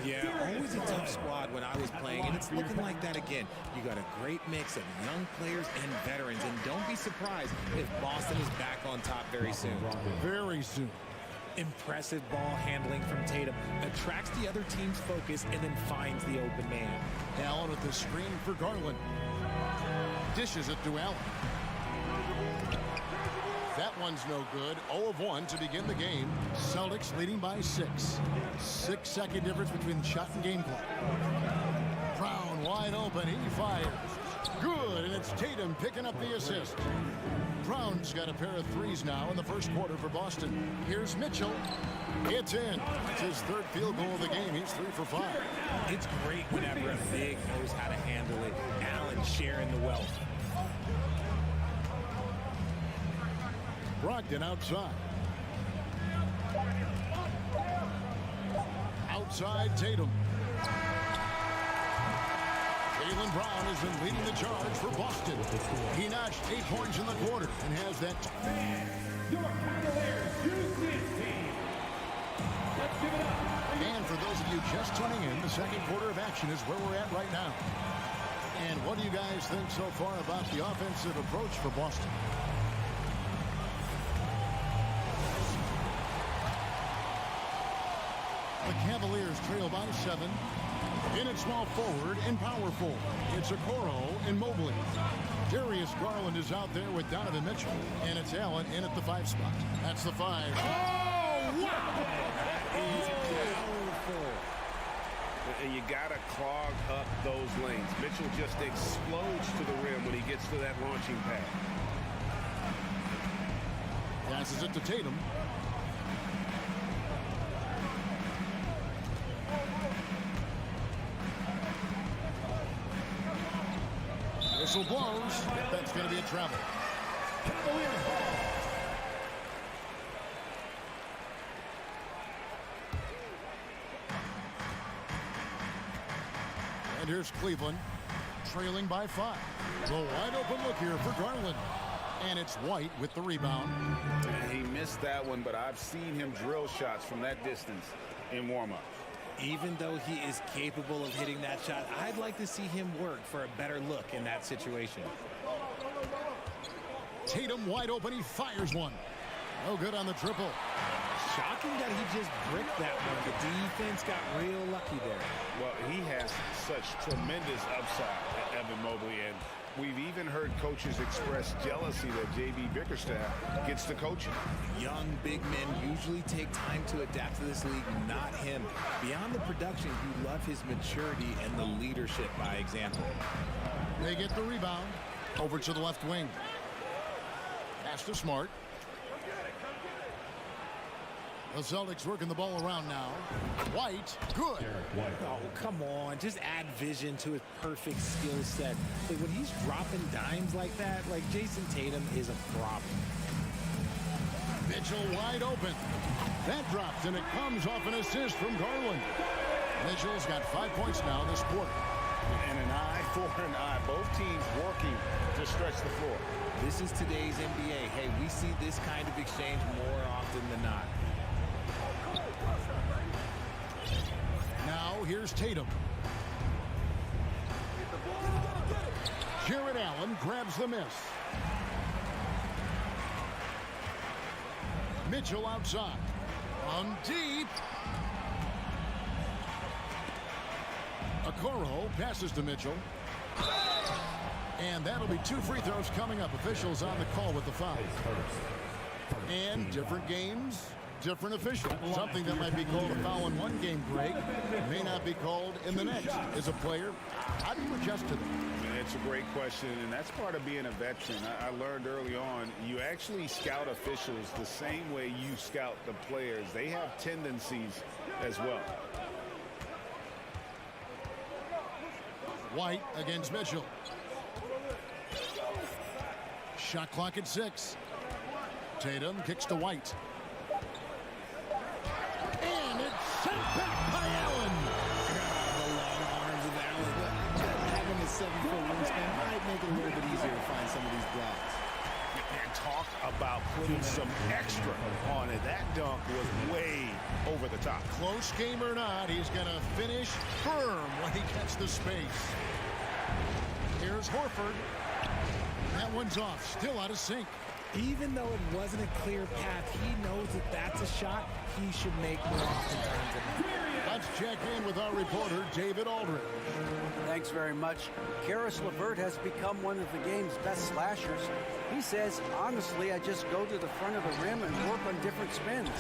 Yeah, always a tough squad when I was playing, and it's looking like that again. You got a great mix of young players and veterans, and don't be surprised if Boston is back on top very soon. Very soon. Impressive ball handling from Tatum. Attracts the other team's focus and then finds the open man. Allen with the screen for Garland. Dishes it to Allen. That one's no good. 0 of 1 to begin the game. Celtics leading by 6. 6-second difference between shot and game clock. Brown wide open. He fires. Good, and it's Tatum picking up the assist. Brown's got a pair of threes now in the first quarter for Boston. Here's Mitchell. It's in. That's his third field goal of the game. He's 3 for 5. It's great whenever a big knows how to handle it. Allen sharing the wealth. Brogdon outside. Outside Tatum. Jaylen Brown has been leading the charge for Boston. He notched 8 points in the quarter and has that. Your Cavaliers use this team. Let's give it up. And for those of you just tuning in, the second quarter of action is where we're at right now. And what do you guys think so far about the offensive approach for Boston? The Cavaliers trail by 7. In at small forward and power forward, it's Okoro and Mobley. Darius Garland is out there with Donovan Mitchell. And it's Allen in at the 5 spot. That's the 5. Oh, wow! That is powerful. And you got to clog up those lanes. Mitchell just explodes to the rim when he gets to that launching pad. Passes it to Tatum. Whistle blows. That's going to be a travel. Cavaliers ball. And here's Cleveland, trailing by 5. The wide open look here for Garland. And it's White with the rebound. He missed that one, but I've seen him drill shots from that distance in warm-up. Even though he is capable of hitting that shot, I'd like to see him work for a better look in that situation. Tatum wide open. He fires one. No good on the triple. Shocking that he just bricked that one. The defense got real lucky there. Well, he has such tremendous upside, Evan Mobley, and we've even heard coaches express jealousy that J.B. Bickerstaff gets to coaching. Young big men usually take time to adapt to this league, not him. Beyond the production, you love his maturity and the leadership by example. They get the rebound. Over to the left wing. Pass to Smart. The Celtics working the ball around now. White, good. Oh, come on. Just add vision to his perfect skill set. Like when he's dropping dimes like that, like Jason Tatum is a problem. Mitchell wide open. That drops, and it comes off an assist from Garland. Mitchell's got 5 points now this quarter. And an eye for an eye. Both teams working to stretch the floor. This is today's NBA. Hey, we see this kind of exchange more often than not. Now here's Tatum. Jared Allen grabs the miss. Mitchell outside. On deep. Okoro passes to Mitchell. And that'll be 2 free throws coming up. Officials on the call with the foul. And different games, different official. Something that might be called a foul in one game, Greg, may not be called in the next. As a player, how do you adjust to that? It's a great question, and that's part of being a veteran. I learned early on, you actually scout officials the same way you scout the players. They have tendencies as well. White against Mitchell. Shot clock at 6. Tatum kicks to White. And it's sent back by Allen. The long arms of Allen. Having a 7-foot wingspan might make it a little bit easier to find some of these blocks. And talk about putting some extra on it. That dunk was way over the top. Close game or not, he's going to finish firm when he gets the space. Here's Horford. That one's off, still out of sync. Even though it wasn't a clear path, he knows that that's a shot he should make more oftentimes than that. Let's check in with our reporter, David Aldridge. Thanks very much. Karis LeVert has become one of the game's best slashers. He says, honestly, I just go to the front of the rim and work on different spins.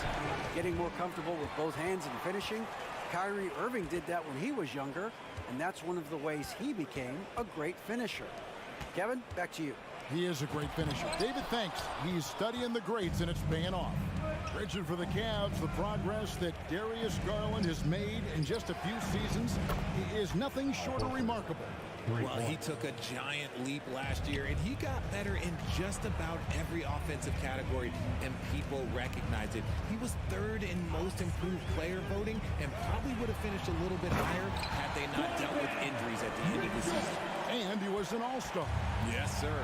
Getting more comfortable with both hands and finishing. Kyrie Irving did that when he was younger, and that's one of the ways he became a great finisher. Kevin, back to you. He is a great finisher. David, thanks. He's studying the greats, and it's paying off. Richard, for the Cavs, the progress that Darius Garland has made in just a few seasons is nothing short of remarkable. Well, he took a giant leap last year, and he got better in just about every offensive category, and people recognized it. He was 3rd in most improved player voting, and probably would have finished a little bit higher had they not dealt with injuries at the end of the season. And he was an all-star. Yes, sir.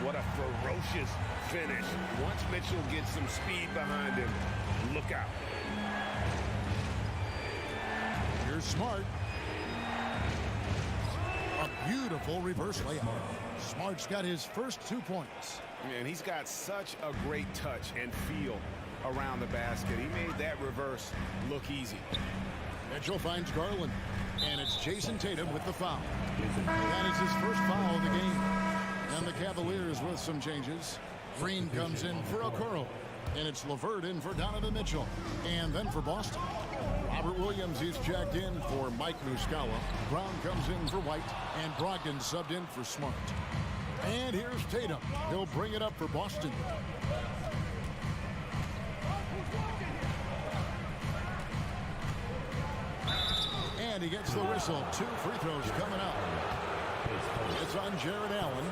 What a ferocious finish. Once Mitchell gets some speed behind him, look out. Here's Smart. A beautiful reverse layup. Smart's got his first 2 points. And he's got such a great touch and feel around the basket. He made that reverse look easy. Mitchell finds Garland. And it's Jason Tatum with the foul. That is his first foul of the game. And the Cavaliers with some changes. Green comes in for Okoro. And it's LeVert in for Donovan Mitchell. And then for Boston, Robert Williams is checked in for Mike Muscala. Brown comes in for White. And Brogdon subbed in for Smart. And here's Tatum. He'll bring it up for Boston. And he gets the whistle. 2 free throws coming up. It's on Jared Allen. A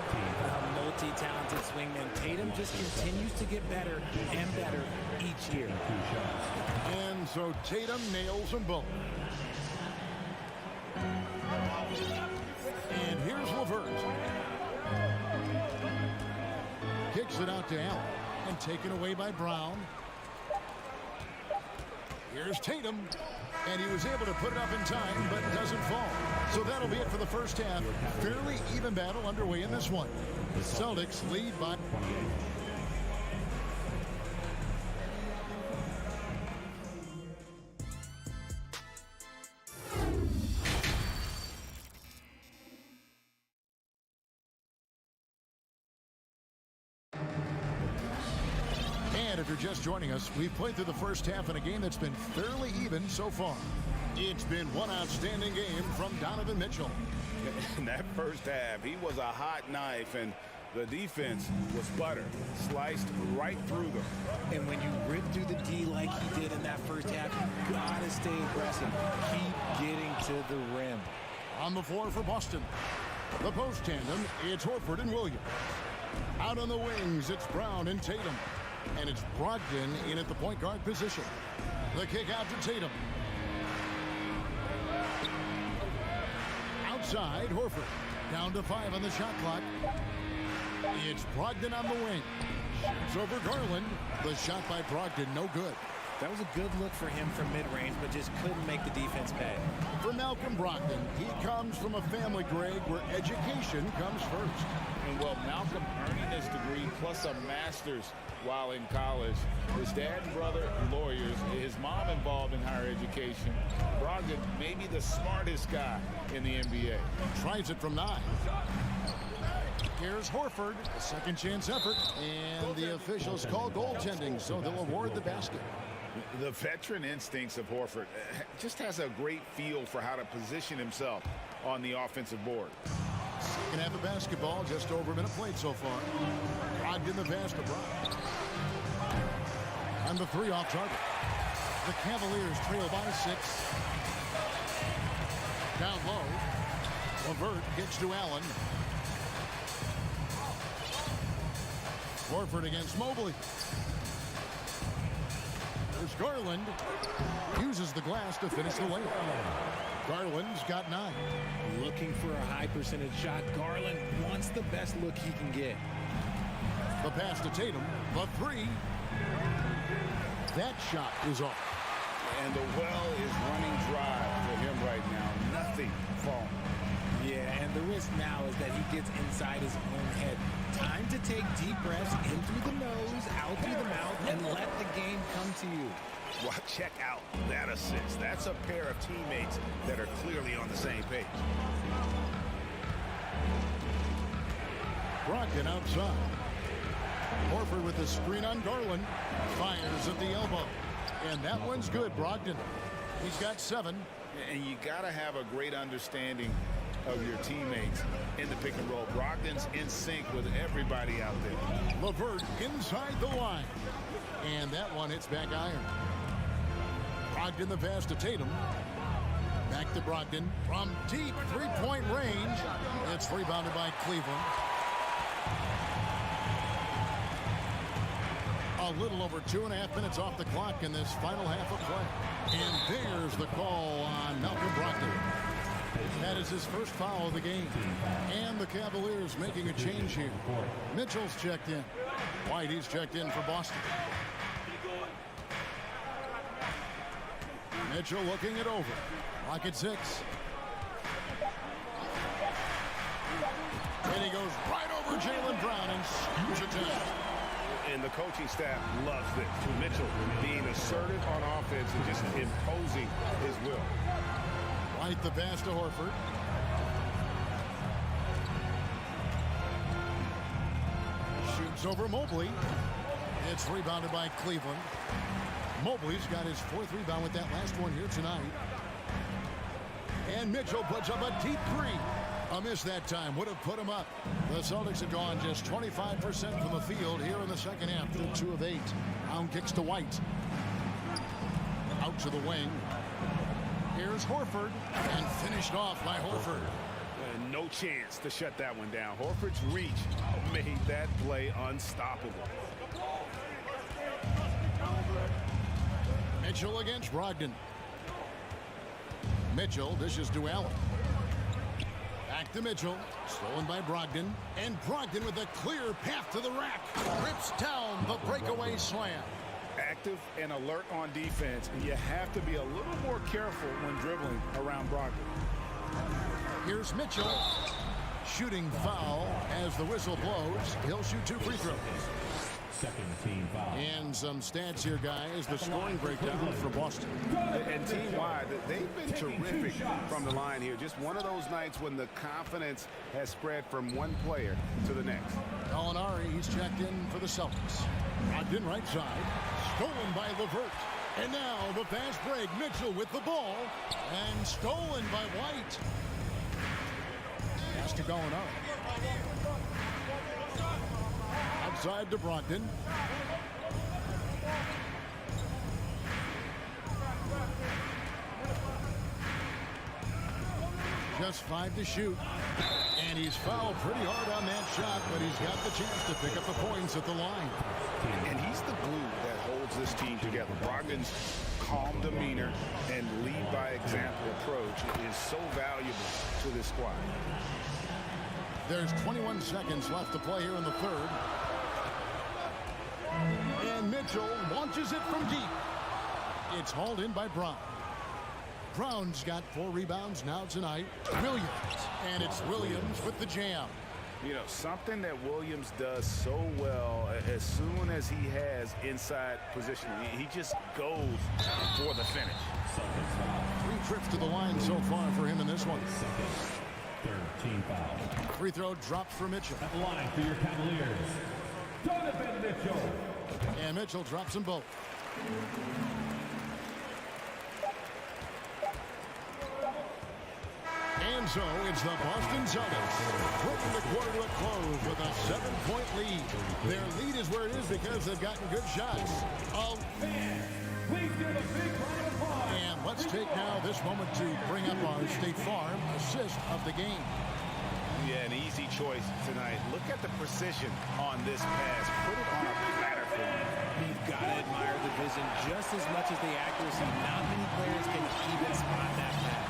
multi-talented swingman. Tatum just continues to get better and better each year. And so Tatum nails them both. And here's LeVert. Kicks it out to Allen. And taken away by Brown. Here's Tatum. And he was able to put it up in time, but doesn't fall. So that'll be it for the first half. Fairly even battle underway in this one. The Celtics lead by... If you're just joining us, we've played through the first half in a game that's been fairly even so far. It's been one outstanding game from Donovan Mitchell. In that first half, he was a hot knife, and the defense was butter, sliced right through them. And when you rip through the D like he did in that first half, you gotta stay aggressive. Keep getting to the rim. On the floor for Boston, the post tandem, it's Horford and Williams. Out on the wings, it's Brown and Tatum. And it's Brogdon in at the point guard position. The kick out to Tatum. Outside, Horford. Down to 5 on the shot clock. It's Brogdon on the wing. Shoots over Garland. The shot by Brogdon, no good. That was a good look for him from mid-range, but just couldn't make the defense pay. For Malcolm Brogdon, he comes from a family, Greg, where education comes first. And well, Malcolm earning his degree plus a master's while in college. His dad and brother, lawyers. His mom involved in higher education. Brogdon, maybe the smartest guy in the NBA. Tries it from 9. Here's Horford, a second chance effort, and the officials call goaltending, so they'll award the basket. The veteran instincts of Horford just has a great feel for how to position himself on the offensive board. Second half of basketball, just over a minute played so far. Brogdon the pass to Brown. And the three off target. The Cavaliers trail by 6. Down low. LeVert gets to Allen. Horford against Mobley. There's Garland. Uses the glass to finish the layup. Garland's got 9. Looking for a high percentage shot. Garland wants the best look he can get. The pass to Tatum. The 3. That shot is off. And the well is running dry for him right now. Nothing falling. Yeah, and the risk now is that he gets inside his own head. Time to take deep breaths in through the nose, out through the mouth, and let the game come to you. Well, check out that assist. That's a pair of teammates that are clearly on the same page. Brogdon outside. Horford with the screen on Garland. Fires at the elbow. And that one's good, Brogdon. He's got 7. And you got to have a great understanding of your teammates in the pick and roll. Brogdon's in sync with everybody out there. LeVert inside the line. And that one hits back iron. Brogdon the pass to Tatum. Back to Brogdon from deep three-point range. It's rebounded by Cleveland. A little over 2.5 minutes off the clock in this final half of play. And there's the call on Malcolm Brogdon. That is his first foul of the game. And the Cavaliers making a change here. Mitchell's checked in. Whitey's checked in for Boston. Mitchell looking it over. Lock at 6. And he goes right over Jaylen Brown and scoots it down. And the coaching staff loves this. Mitchell being assertive on offense and just imposing his will. Right the pass to Horford. Shoots over Mobley. It's rebounded by Cleveland. Mobley's got his 4th rebound with that last one here tonight. And Mitchell puts up a deep 3. A miss that time would have put him up. The Celtics have gone just 25% from the field here in the second half. They're 2 of 8. Brown kicks to White. Out to the wing. Here's Horford. And finished off by Horford. No chance to shut that one down. Horford's reach made that play unstoppable. Mitchell against Brogdon. Mitchell dishes to Allen. Back to Mitchell. Stolen by Brogdon. And Brogdon with a clear path to the rack. Rips down the breakaway slam. Active and alert on defense, and you have to be a little more careful when dribbling around Brogdon. Here's Mitchell. Shooting foul as the whistle blows. He'll shoot 2 free throws. Second team foul. And some stats here, guys. The scoring breakdown for Boston. And team-wide, they've been terrific from the line here. Just one of those nights when the confidence has spread from one player to the next. Gallinari, he's checked in for the Celtics. Brogdon right side. Stolen by LeVert. And now the fast break. Mitchell with the ball. And stolen by White. Pass to Gallinari. Outside to Brogdon. Just 5 to shoot. And he's fouled pretty hard on that shot, but he's got the chance to pick up the points at the line. And he's the glue that holds this team together. Brogdon's calm demeanor and lead by example approach is so valuable to this squad. There's 21 seconds left to play here in the third. And Mitchell launches it from deep. It's hauled in by Brown. Brown's got 4 rebounds now tonight. Williams. And it's Williams with the jam. You know, something that Williams does so well as soon as he has inside position, he just goes for the finish. 3 trips to the line so far for him in this one. Team foul. Free throw drops for Mitchell. At the line for your Cavaliers, Donovan Mitchell. And Mitchell drops them both. And so it's the Boston Celtics putting the quarter to a close with a 7-point lead. Their lead is where it is because they've gotten good shots. Please give a big round of applause. And let's take now this moment to bring up our State Farm assist of the game. Yeah, an easy choice tonight. Look at the precision on this pass. Put it on a platter for me. You've got to admire the vision just as much as the accuracy. Not many players can even spot that pass.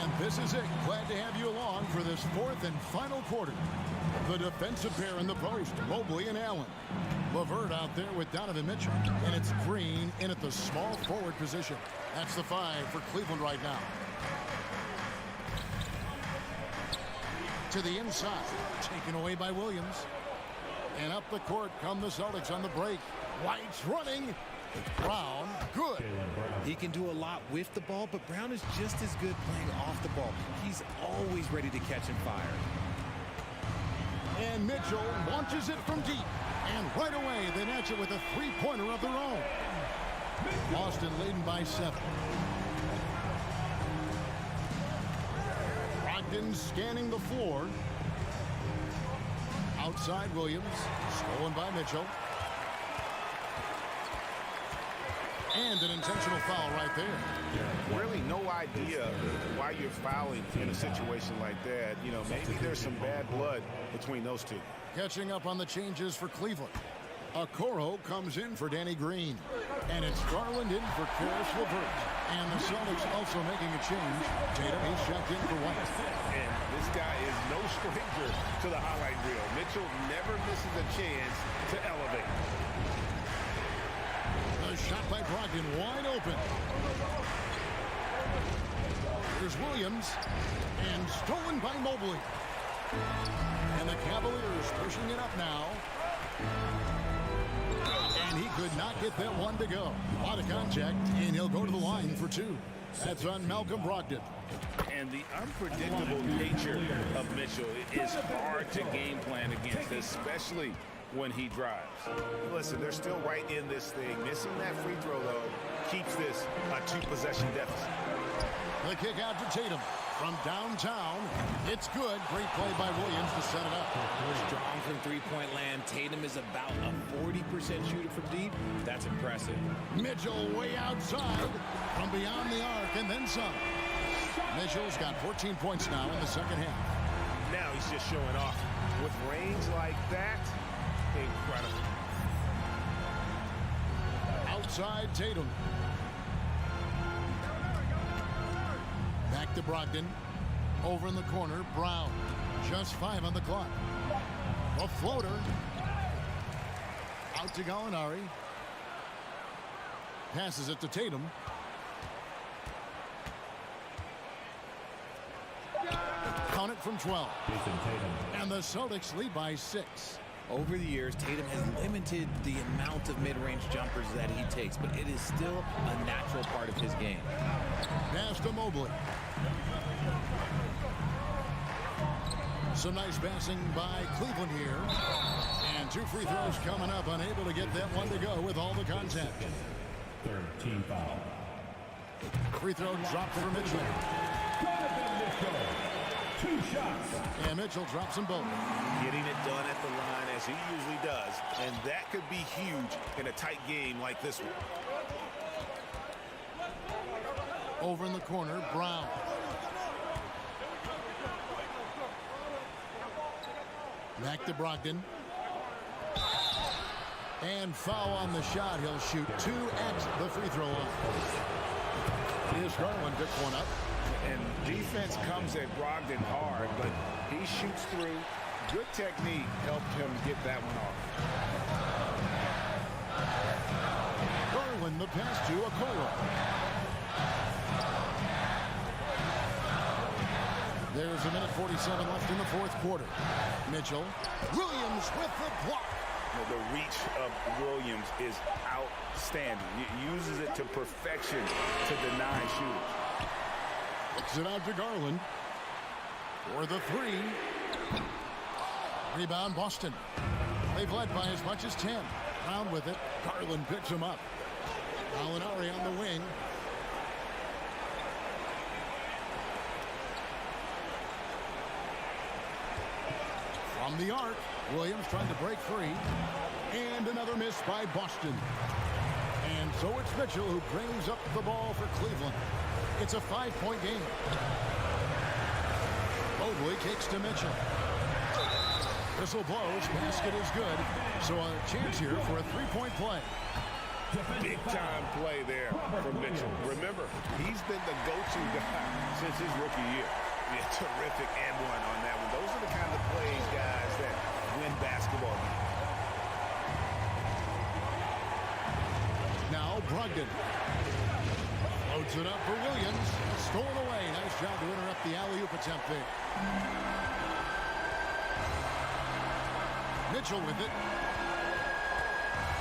And this is it. Glad to have you along for this fourth and final quarter. The defensive pair in the post, Mobley and Allen. LeVert out there with Donovan Mitchell. And it's Green in at the small forward position. That's the 5 for Cleveland right now. To the inside. Taken away by Williams. And up the court come the Celtics on the break. White's running. Brown, good. He can do a lot with the ball, but Brown is just as good playing off the ball. He's always ready to catch and fire. And Mitchell launches it from deep. And right away, they match it with a three-pointer of their own. Boston leading by 7. Brogdon scanning the floor. Outside Williams. Stolen by Mitchell. And an intentional foul right there. Really no idea why you're fouling in a situation like that. You know, maybe there's some bad blood between those two. Catching up on the changes for Cleveland. Okoro comes in for Danny Green. And it's Garland in for Karis LeVert. And the Celtics also making a change. Tatum, he's checked in for White. And this guy is no stranger to the highlight reel. Mitchell never misses a chance to elevate. A shot by Brogdon, wide open. Here's Williams, and stolen by Mobley. And the Cavaliers pushing it up now. And he could not get that one to go. A lot of contact, and he'll go to the line for 2. That's on Malcolm Brogdon. And the unpredictable nature of Mitchell is hard to game plan against, especially when he drives. Listen, they're still right in this thing. Missing that free throw, though, keeps this a 2-possession deficit. The kick out to Tatum from downtown. It's good. Great play by Williams to set it up. Strong from three-point land. Tatum is about a 40% shooter from deep. That's impressive. Mitchell way outside from beyond the arc and then some. Mitchell's got 14 points now in the second half. Now he's just showing off. With range like that, incredible. Outside Tatum. Back to Brogdon. Over in the corner, Brown. Just 5 on the clock. A floater. Out to Gallinari. Passes it to Tatum. Count it from 12. And the Celtics lead by 6. Over the years, Tatum has limited the amount of mid-range jumpers that he takes, but it is still a natural part of his game. Pass to Mobley. Some nice passing by Cleveland here. And 2 free throws coming up. Unable to get that one to go with all the contact. Third team foul. Free throw dropped for Mitchell. Donovan Mitchell. 2 shots. And Mitchell drops them both. Getting it done at the line as he usually does. And that could be huge in a tight game like this one. Over in the corner, Brown. Back to Brogdon. And foul on the shot. He'll shoot 2 at the free throw line. Here's Garland, pick one up. And defense comes at Brogdon hard, but he shoots through. Good technique helped him get that one off. Garland, the pass to Okoro. There's a minute 47 left in the fourth quarter. Mitchell. Williams with the block. The reach of Williams is outstanding. He uses it to perfection to deny shooters. Kicks it out to Garland. For the three. Rebound, Boston. They've led by as much as 10. Brown with it. Garland picks him up. Gallinari on the wing. From the arc, Williams trying to break free. And another miss by Boston. And so it's Mitchell who brings up the ball for Cleveland. It's a 5-point game. Mobley kicks to Mitchell. Whistle blows. Basket is good. So a chance here for a 3-point play. Big-time play there from Mitchell. Remember, he's been the go-to guy since his rookie year. Yeah, terrific and one on that one. Those are the kind of plays, guys, that win basketball games. Now Brogdon. Loads it up for Williams. Stolen away. Nice job to interrupt the alley-oop attempt there. Mitchell with it.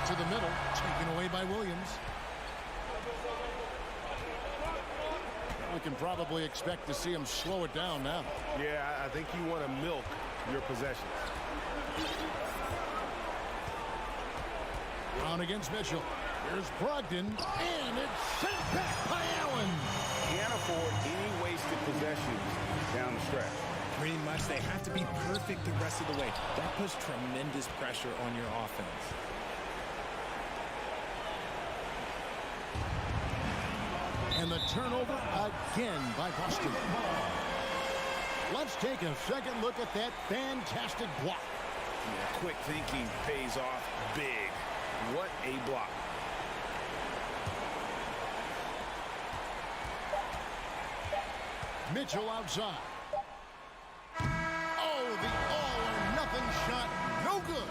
To the middle. Taken away by Williams. We can probably expect to see him slow it down now. Yeah, I think you want to milk your possessions. Brown against Mitchell. Here's Brogdon, and it's sent back by Allen. Can't afford any wasted possessions down the stretch. Pretty much, they have to be perfect the rest of the way. That puts tremendous pressure on your offense. And the turnover again by Boston. Let's take a second look at that fantastic block. Yeah, quick thinking pays off big. What a block. Mitchell outside. Oh, the all-or-nothing shot. No good.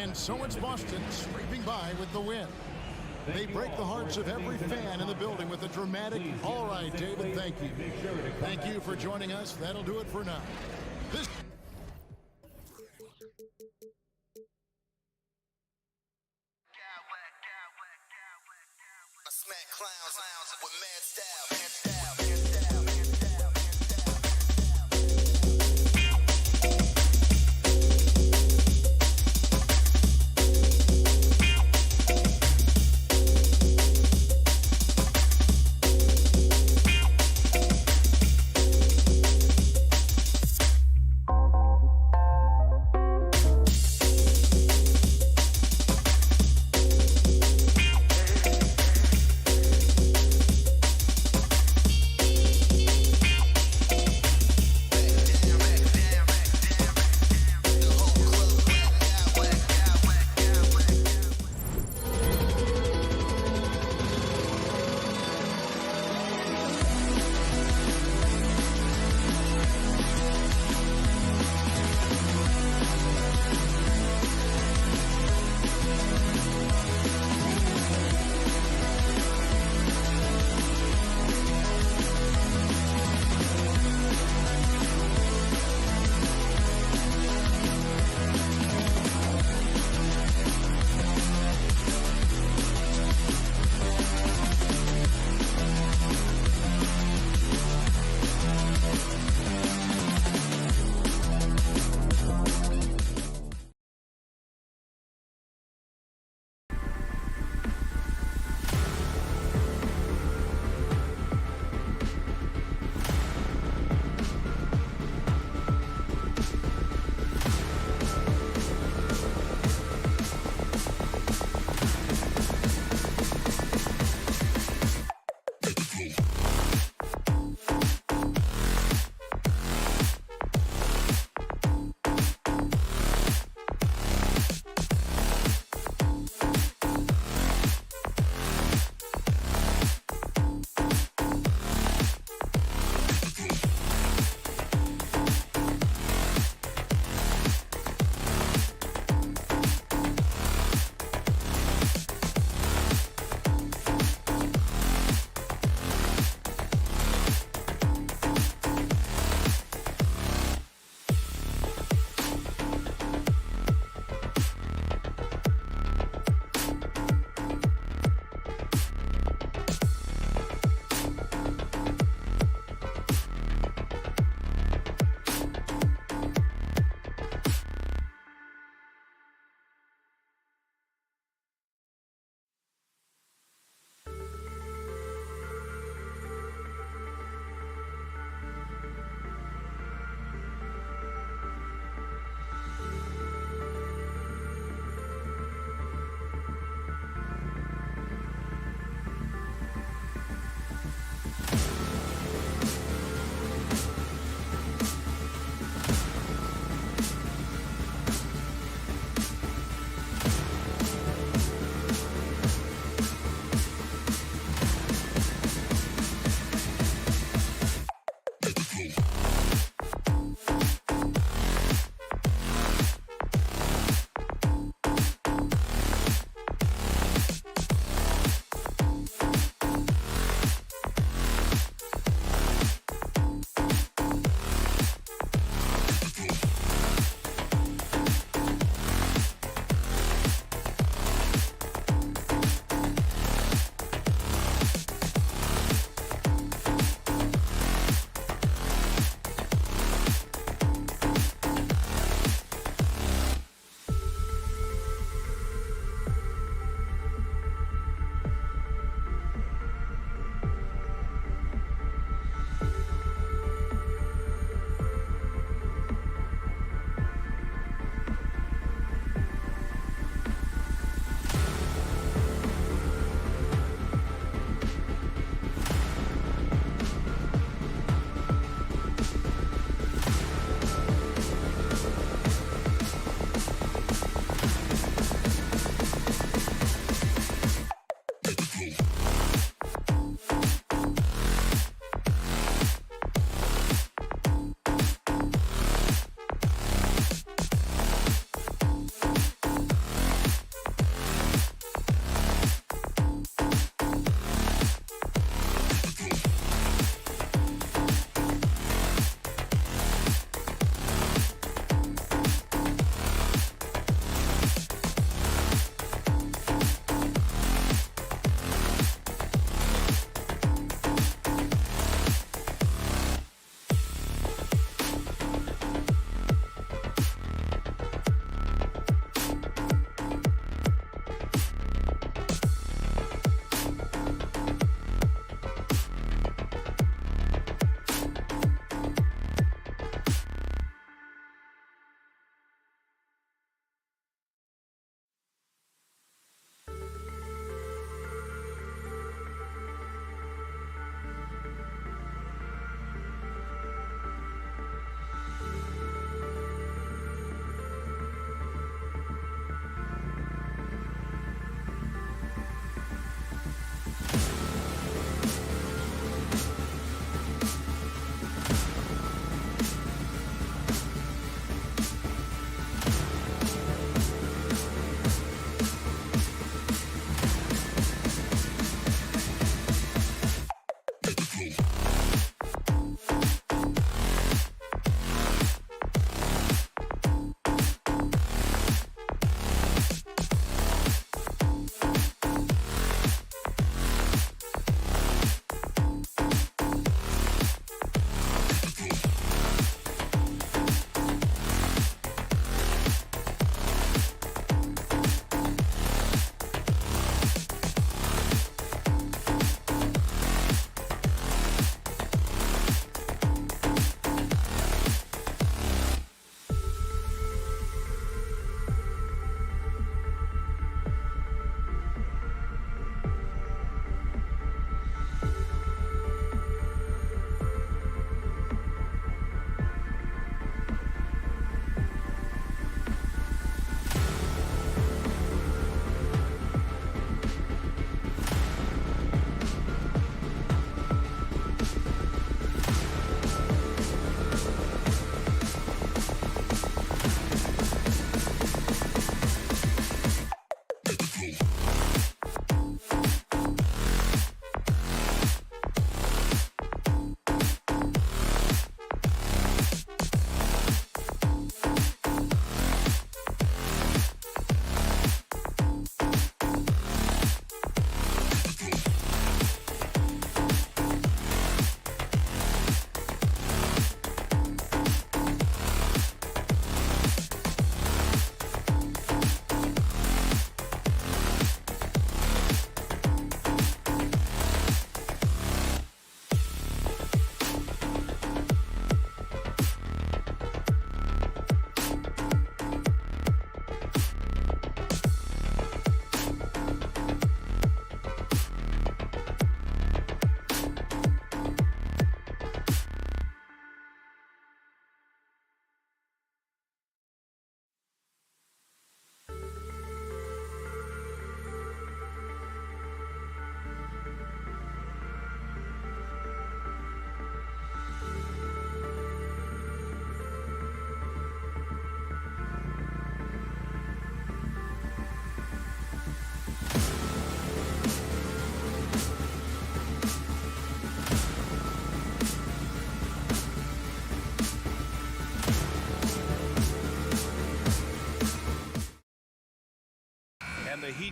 And so it's Boston scraping by with the win. They break the hearts of every fan in the building with a dramatic, all right, David, thank you. Thank you for joining us. That'll do it for now. This Smack clowns with mad style.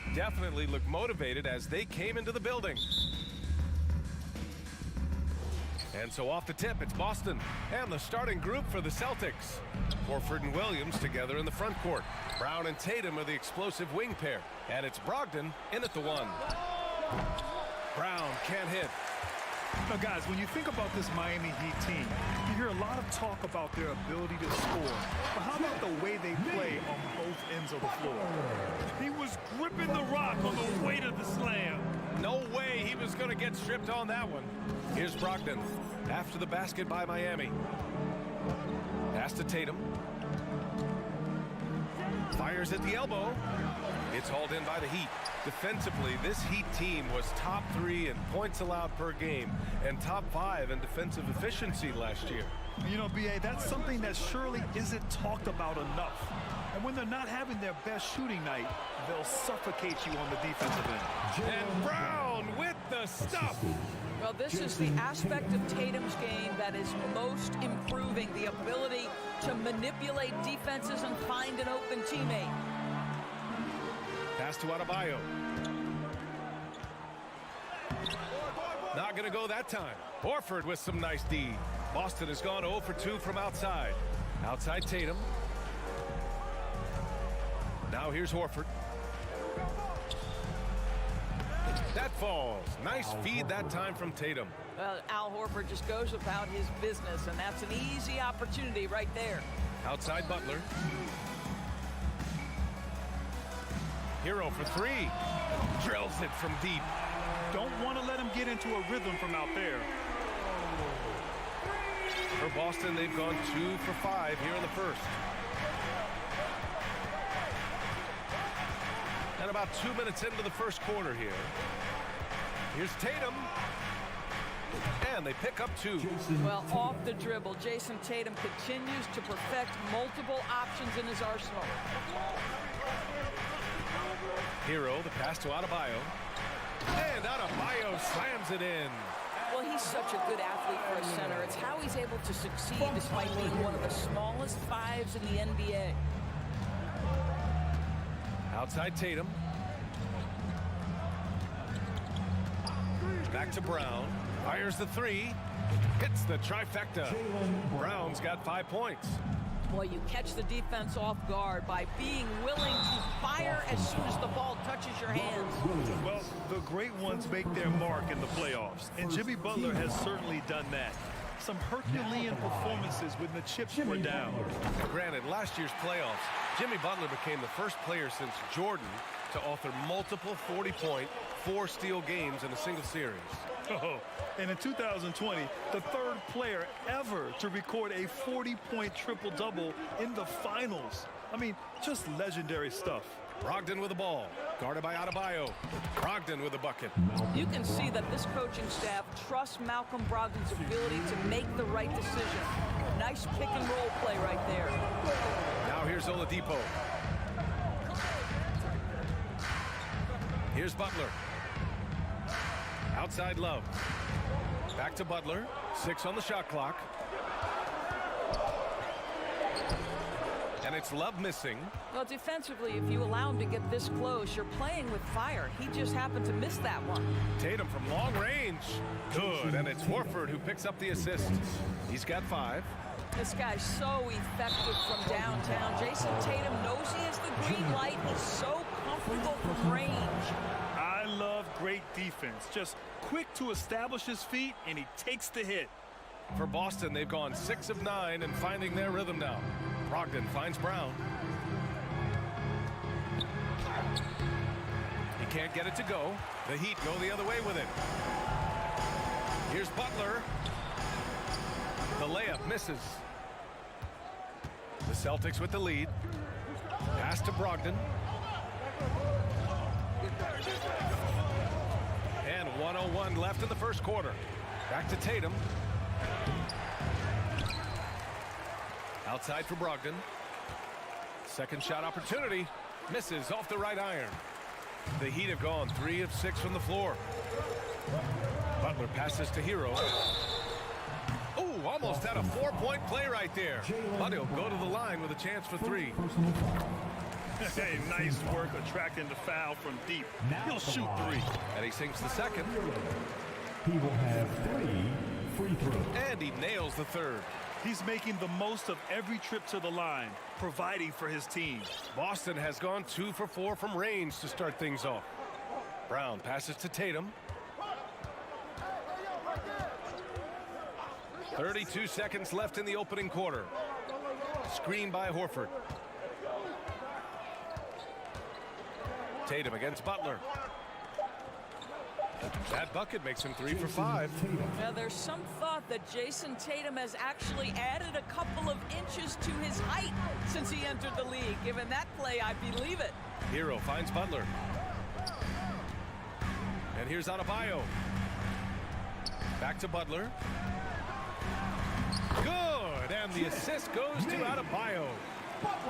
Heat definitely look motivated as they came into the building. And so off the tip, it's Boston and the starting group for the Celtics. Horford and Williams together in the front court. Brown and Tatum are the explosive wing pair. And it's Brogdon in at the one. Brown can't hit. Now, guys, when you think about this Miami Heat team, you hear a lot of talk about their ability to score. But how about the way they play on both ends of the floor? He was gripping the rock on the weight of the slam. No way he was going to get stripped on that one. Here's Brogdon after the basket by Miami. Pass to Tatum. Fires at the elbow. It's hauled in by the Heat. Defensively, this Heat team was top 3 in points allowed per game and top 5 in defensive efficiency last year. You know, B.A., that's something that surely isn't talked about enough. And when they're not having their best shooting night, they'll suffocate you on the defensive end. And Brown with the stuff. Well, this is the aspect of Tatum's game that is most improving, the ability to manipulate defenses and find an open teammate. Pass to Adebayo. Not going to go that time. Horford with some nice D. Boston has gone 0 for 2 from outside. Outside Tatum. Now here's Horford. That falls. Nice feed that time from Tatum. Well, Al Horford just goes about his business, and that's an easy opportunity right there. Outside Butler. Hero for 3. Drills it from deep. Don't want to let him get into a rhythm from out there. For Boston, they've gone 2 for 5 here in the first. And about 2 minutes into the first quarter here. Here's Tatum. And they pick up 2. Well, off the dribble, Jason Tatum continues to perfect multiple options in his arsenal. Hero, the pass to Adebayo. And Adebayo slams it in. Well, he's such a good athlete for a center. It's how he's able to succeed despite being one of the smallest 5s in the NBA. Outside Tatum. Back to Brown. Fires the 3. Hits the trifecta. Brown's got 5 points. Boy, you catch the defense off guard by being willing to fire as soon as the ball touches your hands. Well, the great ones make their mark in the playoffs, and Jimmy Butler has certainly done that. Some Herculean performances when the chips were down. Granted, last year's playoffs, Jimmy Butler became the first player since Jordan to author multiple 40-point, 4-steal games in a single series. Oh, and in 2020, the third player ever to record a 40-point triple-double in the finals. I mean, just legendary stuff. Brogdon with the ball, guarded by Adebayo. Brogdon with the bucket. You can see that this coaching staff trusts Malcolm Brogdon's ability to make the right decision. Nice pick-and-roll play right there. Now here's Oladipo. Here's Butler. Outside Love. Back to Butler. 6 on the shot clock. And it's Love missing. Well, defensively, if you allow him to get this close, you're playing with fire. He just happened to miss that one. Tatum from long range. Good. And it's Horford who picks up the assist. He's got 5. This guy's so effective from downtown. Jason Tatum knows he has the green light. He's so comfortable from range. I love great defense. Just quick to establish his feet, and he takes the hit. For Boston, they've gone 6 of 9 and finding their rhythm now. Brogdon finds Brown. He can't get it to go. The Heat go the other way with it. Here's Butler. The layup misses. The Celtics with the lead. Pass to Brogdon. And 1:01 left in the first quarter. Back to Tatum. Outside for Brogdon. Second shot opportunity. Misses off the right iron. The Heat have gone 3 of 6 from the floor. Butler passes to Hero. Oh, almost had a 4-point play right there. But he'll go to the line with a chance for 3. Hey, nice work attracting the foul from deep. He'll shoot three. And he sinks the second. He will have 3 free throws. And he nails the third. He's making the most of every trip to the line, providing for his team. Boston has gone 2 for 4 from range to start things off. Brown passes to Tatum. 32 seconds left in the opening quarter. Screen by Horford. Tatum against Butler. That bucket makes him 3 for 5. Now, there's some thought that Jason Tatum has actually added a couple of inches to his height since he entered the league. Given that play, I believe it. Hero finds Butler. And here's Adebayo. Back to Butler. Good, and the assist goes to Adebayo.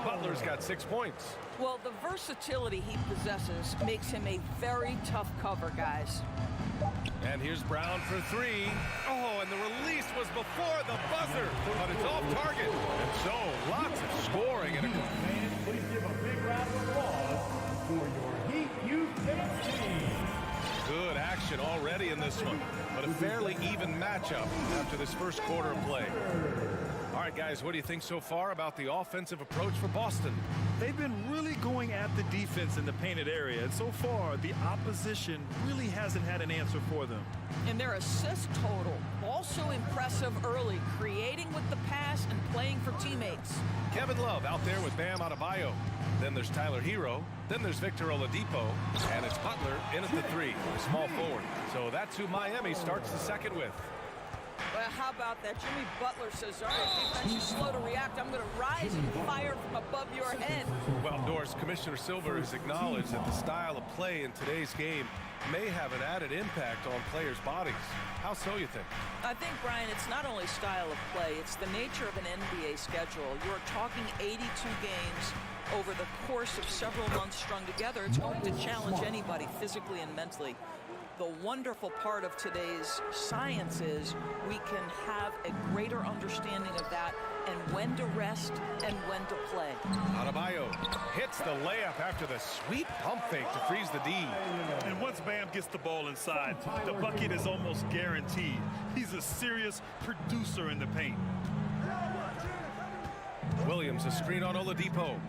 Butler's got 6 points. Well, the versatility he possesses makes him a very tough cover, guys. And here's Brown for 3. Oh, and the release was before the buzzer, but it's off target. And so, lots of scoring. And Fans, please give a big round of applause for your Heat Youth team. Good action already in this one, but a fairly even matchup after this first quarter of play. All right, guys, what do you think so far about the offensive approach for Boston? They've been really going at the defense in the painted area, and so far, the opposition really hasn't had an answer for them. And their assist total, also impressive early, creating with the pass and playing for teammates. Kevin Love out there with Bam Adebayo. Then there's Tyler Hero. Then there's Victor Oladipo. And it's Butler in at the 3, the small forward. So that's who Miami starts the second with. Well, how about that? Jimmy Butler says, all right, defense, you're slow to react. I'm going to rise and fire from above your head. Well, Norris, Commissioner Silver has acknowledged that the style of play in today's game may have an added impact on players' bodies. How so, you think? I think, Brian, it's not only style of play, it's the nature of an NBA schedule. You're talking 82 games over the course of several months strung together. It's going to challenge anybody physically and mentally. The wonderful part of today's science is we can have a greater understanding of that and when to rest and when to play. Adebayo hits the layup after the sweet pump fake to freeze the D. And once Bam gets the ball inside, the bucket is almost guaranteed. He's a serious producer in the paint. Williams, a screen on Oladipo.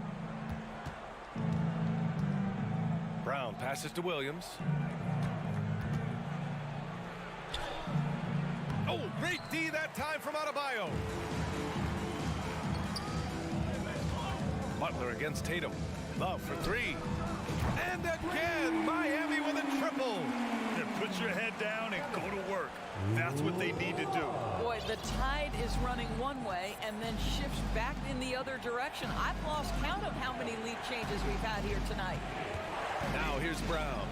Brown passes to Williams. Oh, great D that time from Adebayo. Butler against Tatum. Love for 3. And again, Miami with a triple. Yeah, put your head down and go to work. That's what they need to do. Boy, the tide is running one way and then shifts back in the other direction. I've lost count of how many lead changes we've had here tonight. Now here's Brown.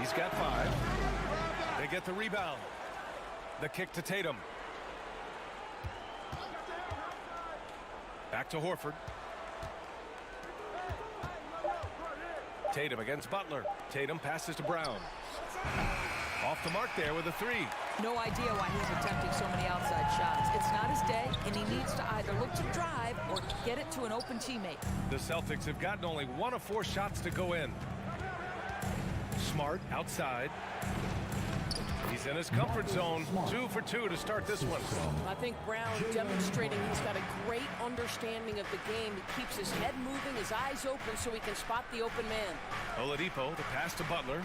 He's got 5. They get the rebound. The kick to Tatum. Back to Horford. Tatum against Butler. Tatum passes to Brown. Off the mark there with a 3. No idea why he's attempting so many outside shots. It's not his day, and he needs to either look to drive or get it to an open teammate. The Celtics have gotten only 1 of 4 shots to go in. Smart outside. He's in his comfort zone. 2 for 2 to start this one. I think Brown demonstrating he's got a great understanding of the game. He keeps his head moving, his eyes open so he can spot the open man. Oladipo, the pass to Butler.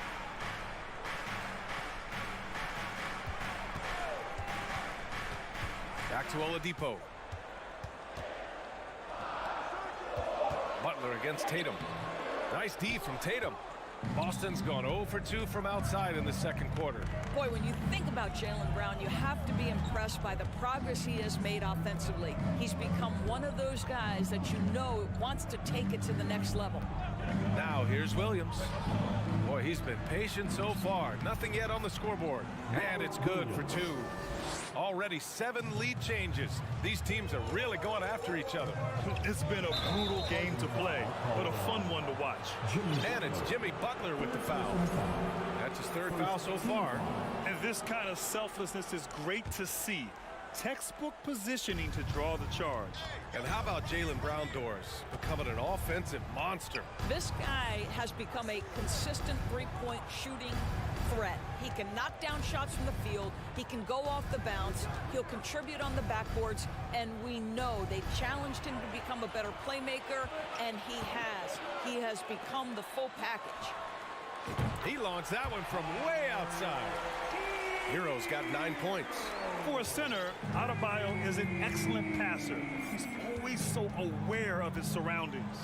Back to Oladipo. Butler against Tatum. Nice D from Tatum. Boston's gone 0 for 2 from outside in the second quarter. Boy, when you think about Jaylen Brown, you have to be impressed by the progress he has made offensively. He's become one of those guys that you know wants to take it to the next level. Now here's Williams. Boy, he's been patient so far. Nothing yet on the scoreboard. And it's good for 2. Already 7 lead changes. These teams are really going after each other. It's been a brutal game to play, but a fun one to watch. And it's Jimmy Butler with the foul. That's his 3rd foul so far. And this kind of selflessness is great to see. Textbook positioning to draw the charge. And how about Jaylen Brown Doors becoming an offensive monster? This guy has become a consistent three-point shooting threat. He can knock down shots from the field. He can go off the bounce. He'll contribute on the backboards. And we know they challenged him to become a better playmaker, and he has. He has become the full package. He launched that one from way outside. Hero's got 9 points. For a center, Adebayo is an excellent passer. He's always so aware of his surroundings.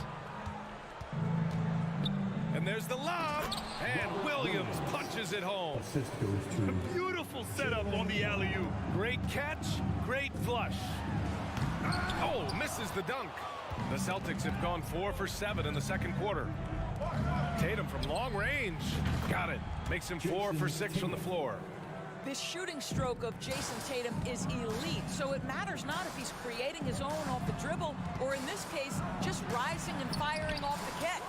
And there's the lob, and Williams punches it home. A beautiful setup on the alley-oop. Great catch, great flush. Oh, misses the dunk. The Celtics have gone 4 for 7 in the second quarter. Tatum from long range. Got it. Makes him 4 for 6 from the floor. This shooting stroke of Jason Tatum is elite, so it matters not if he's creating his own off the dribble, or in this case, just rising and firing off the catch.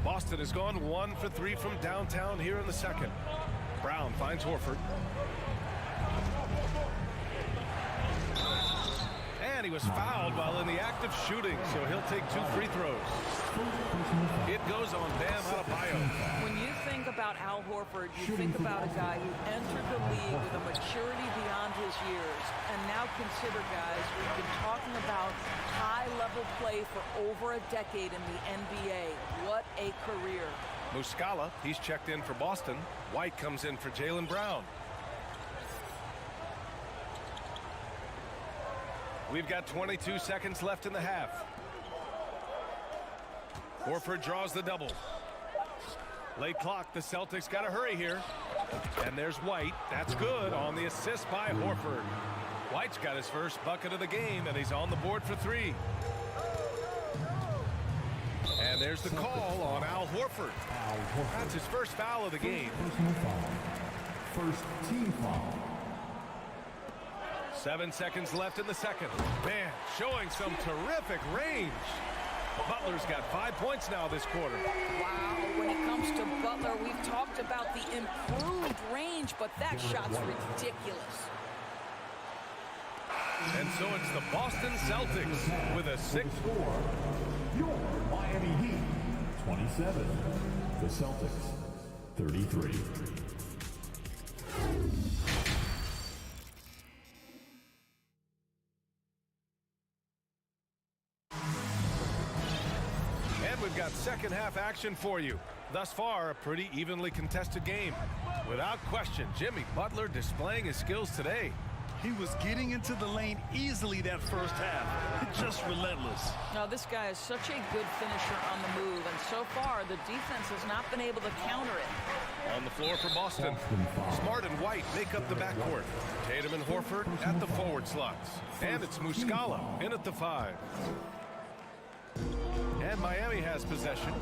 Boston has gone 1 for 3 from downtown here in the second. Brown finds Horford. And he was fouled while in the act of shooting, so he'll take 2 free throws. It goes on Bam Adebayo. When you think about Al Horford, you think about a guy who entered the league with a maturity beyond his years. And now consider, guys, we've been talking about high-level play for over a decade in the NBA. What a career. Muscala, he's checked in for Boston. White comes in for Jaylen Brown. We've got 22 seconds left in the half. Horford draws the double. Late clock, the Celtics got to hurry here. And there's White. That's good on the assist by Horford. White's got his first bucket of the game, and he's on the board for 3. And there's the call on Al Horford. That's his first foul of the game. First team foul. 7 seconds left in the second. Man, showing some terrific range. Butler's got 5 points now this quarter. Wow, when it comes to Butler, we've talked about the improved range, but that shot's ridiculous. And so it's the Boston Celtics with a 6. Your Miami Heat, 27. The Celtics, 33. We've got second half action for you. Thus far, a pretty evenly contested game. Without question, Jimmy Butler displaying his skills today. He was getting into the lane easily that first half. Just relentless. Now, this guy is such a good finisher on the move, and so far, the defense has not been able to counter it. On the floor for Boston, Smart and White make up the backcourt. Tatum and Horford at the forward slots. And it's Muscala in at the 5. And Miami has possession.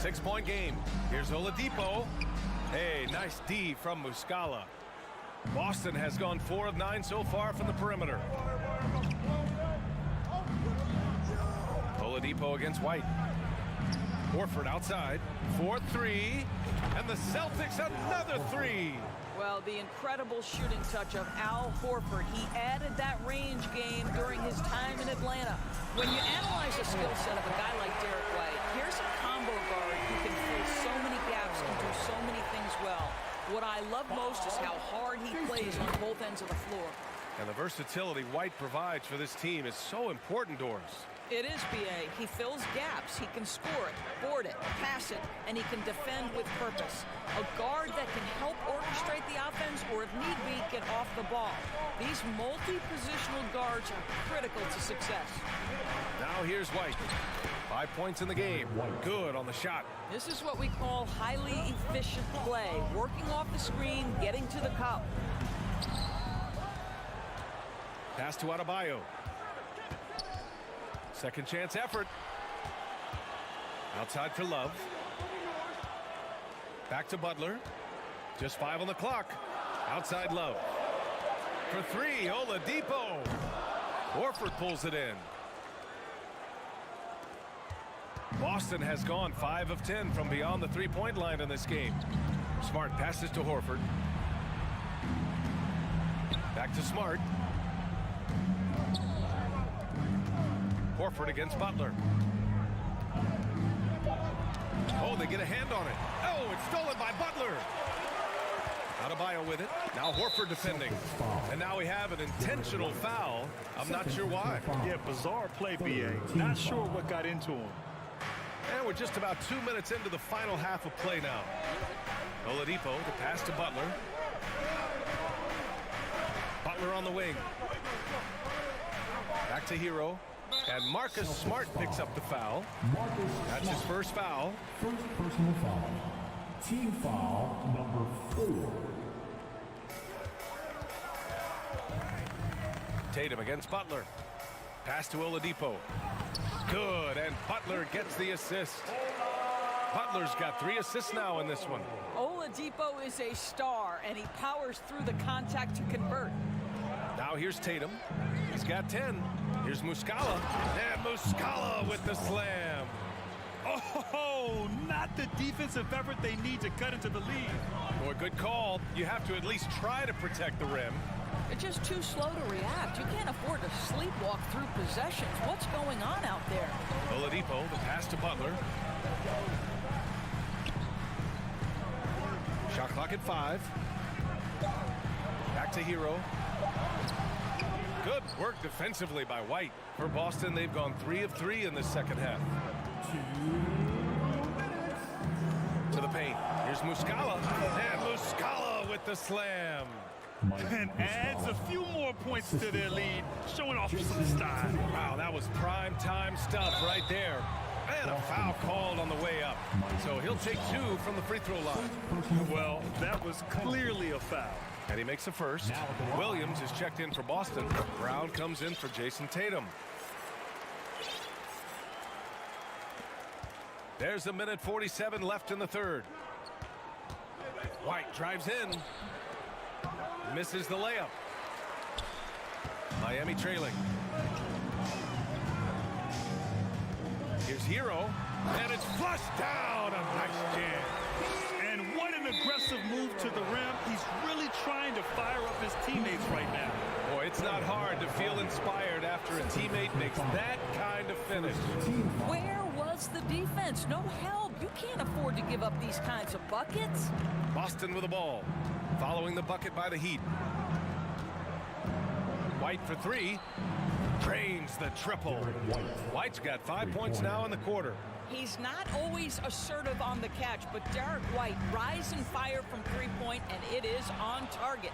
6-point game. Here's Oladipo. Hey, nice D from Muscala. Boston has gone 4 of 9 so far from the perimeter. Oladipo against White. Horford outside. 4-3. And the Celtics another 3. Well, the incredible shooting touch of Al Horford. He added that range game during his time in Atlanta. When you analyze the skill set of a guy like Derek White, here's a combo guard who can fill so many gaps and do so many things well. What I love most is how hard he plays on both ends of the floor. And the versatility White provides for this team is so important, Doris. It is, B.A. He fills gaps. He can score it, board it, pass it, and he can defend with purpose. A guard that can help orchestrate the offense or, if need be, get off the ball. These multi-positional guards are critical to success. Now here's White. 5 points in the game. Good on the shot. This is what we call highly efficient play. Working off the screen, getting to the cup. Pass to Adebayo. Second chance effort. Outside for Love. Back to Butler. Just 5 on the clock. Outside Love. For 3, Oladipo. Horford pulls it in. Boston has gone 5 of 10 from beyond the 3-point line in this game. Smart passes to Horford. Back to Smart. Horford against Butler. Oh, they get a hand on it. Oh, it's stolen by Butler. Adebayo with it. Now Horford defending. And now we have an intentional foul. I'm not sure why. Yeah, bizarre play, BA. Not sure what got into him. And we're just about 2 minutes into the final half of play now. Oladipo, the pass to Butler. Butler on the wing. Back to Hero. And Marcus Smart picks up the foul. That's his first foul. First personal foul. Team foul number 4. Tatum against Butler. Pass to Oladipo. Good, and Butler gets the assist. Butler's got 3 assists now in this one. Oladipo is a star, and he powers through the contact to convert. Now here's Tatum. He's got 10. Here's Muscala. And Muscala with the slam. Oh, not the defensive effort they need to cut into the lead. Boy, good call. You have to at least try to protect the rim. They're just too slow to react. You can't afford to sleepwalk through possessions. What's going on out there? Oladipo, the pass to Butler. Shot clock at 5. Back to Hero. Good work defensively by White. For Boston, they've gone 3 of 3 in the second half. To the paint. Here's Muscala. And Muscala with the slam. And adds a few more points to their lead, showing off some style. Wow, that was prime time stuff right there. And a foul called on the way up. So he'll take 2 from the free throw line. Well, that was clearly a foul. And he makes the first. Williams is checked in for Boston. Brown comes in for Jason Tatum. There's 1:47 left in the third. White drives in. Misses the layup. Miami trailing. Here's Hero. And it's flushed down. A nice jam. And what an aggressive move to the rim. He's really trying to fire up his teammates right now. Boy, it's not hard to feel inspired after a teammate makes that kind of finish. Where was the defense? No help. You can't afford to give up these kinds of buckets. Boston with the ball. Following the bucket by the Heat. White for 3. Drains the triple. White's got 5 points now in the quarter. He's not always assertive on the catch, but Derek White rise and fire from 3-point, and it is on target.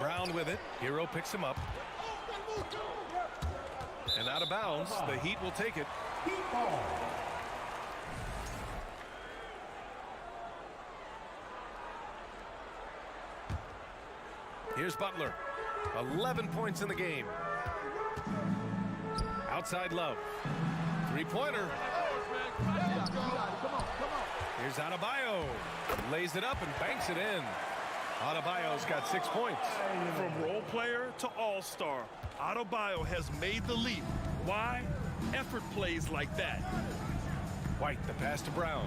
Brown with it. Hero picks him up. And out of bounds. The Heat will take it. Here's Butler. 11 points in the game. Outside Love. 3-pointer. Here's Adebayo. Lays it up and banks it in. Adebayo's got 6 points. From role player to all-star, Adebayo has made the leap. Why? Effort plays like that. White, the pass to Brown.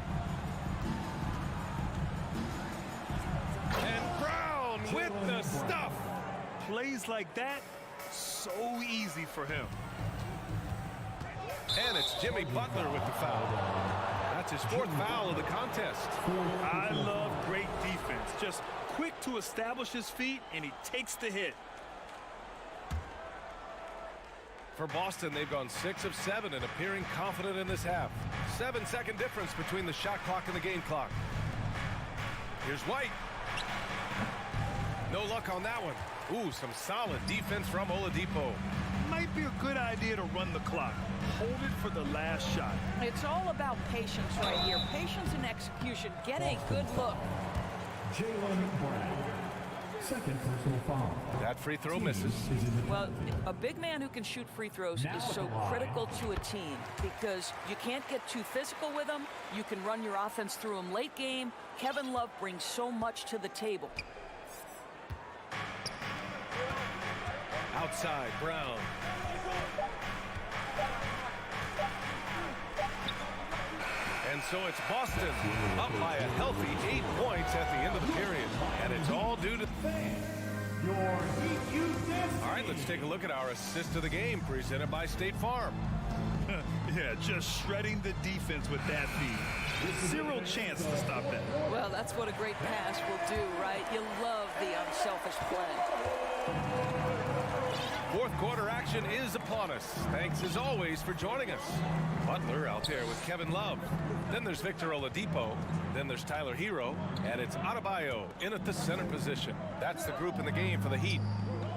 And Brown with the stuff. Plays like that, so easy for him. And it's Jimmy Butler with the foul. That's his 4th foul of the contest. I love great defense. Just quick to establish his feet, and he takes the hit. For Boston, they've gone 6 of 7 and appearing confident in this half. 7-second difference between the shot clock and the game clock. Here's White. No luck on that one. Ooh, some solid defense from Oladipo. Might be a good idea to run the clock. Hold it for the last shot. It's all about patience right here. Patience and execution. Get a good look. Jaylen Brown. Second personal foul. That free throw misses. Well, a big man who can shoot free throws is so critical to a team because you can't get too physical with them. You can run your offense through them late game. Kevin Love brings so much to the table. Outside, Brown. And so it's Boston up by a healthy 8 points at the end of the period. And it's all due to... your Heat U Destiny. All right, let's take a look at our assist of the game presented by State Farm. Yeah, just shredding the defense with that feed. Zero chance to stop that. Well, that's what a great pass will do, right? You love the unselfish play. Fourth quarter action is upon us. Thanks as always for joining us. Butler out there with Kevin Love. Then there's Victor Oladipo. Then there's Tyler Hero. And it's Adebayo in at the center position. That's the group in the game for the Heat.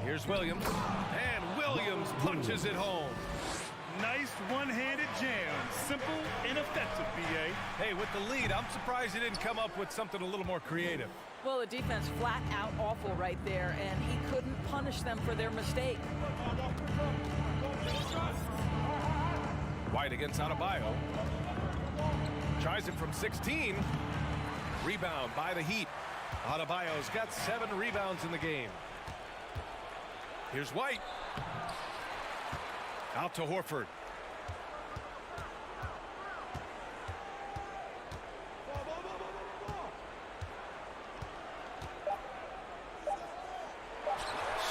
Here's Williams. And Williams punches it home. Nice one-handed jam. Simple and effective, B.A. Hey, with the lead, I'm surprised he didn't come up with something a little more creative. Well, the defense flat out awful right there, and he couldn't punish them for their mistake. White against Adebayo. Tries it from 16. Rebound by the Heat. Adebayo's got 7 rebounds in the game. Here's White. Out to Horford.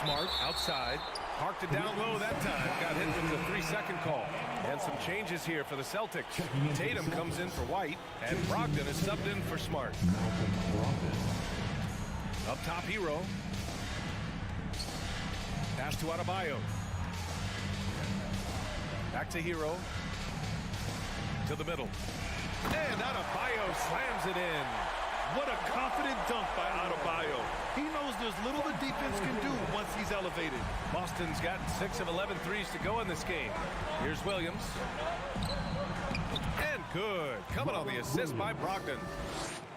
Smart outside. Parked it down low that time. Got hit with the 3-second call. And some changes here for the Celtics. Tatum comes in for White. And Brogdon is subbed in for Smart. Up top, Hero. Pass to Adebayo. Back to Hero. To the middle. And Adebayo slams it in. What a confident dunk by Adebayo. He knows there's little the defense can do once he's elevated. Boston's got 6 of 11 threes to go in this game. Here's Williams. And good. Coming on the assist by Brogdon.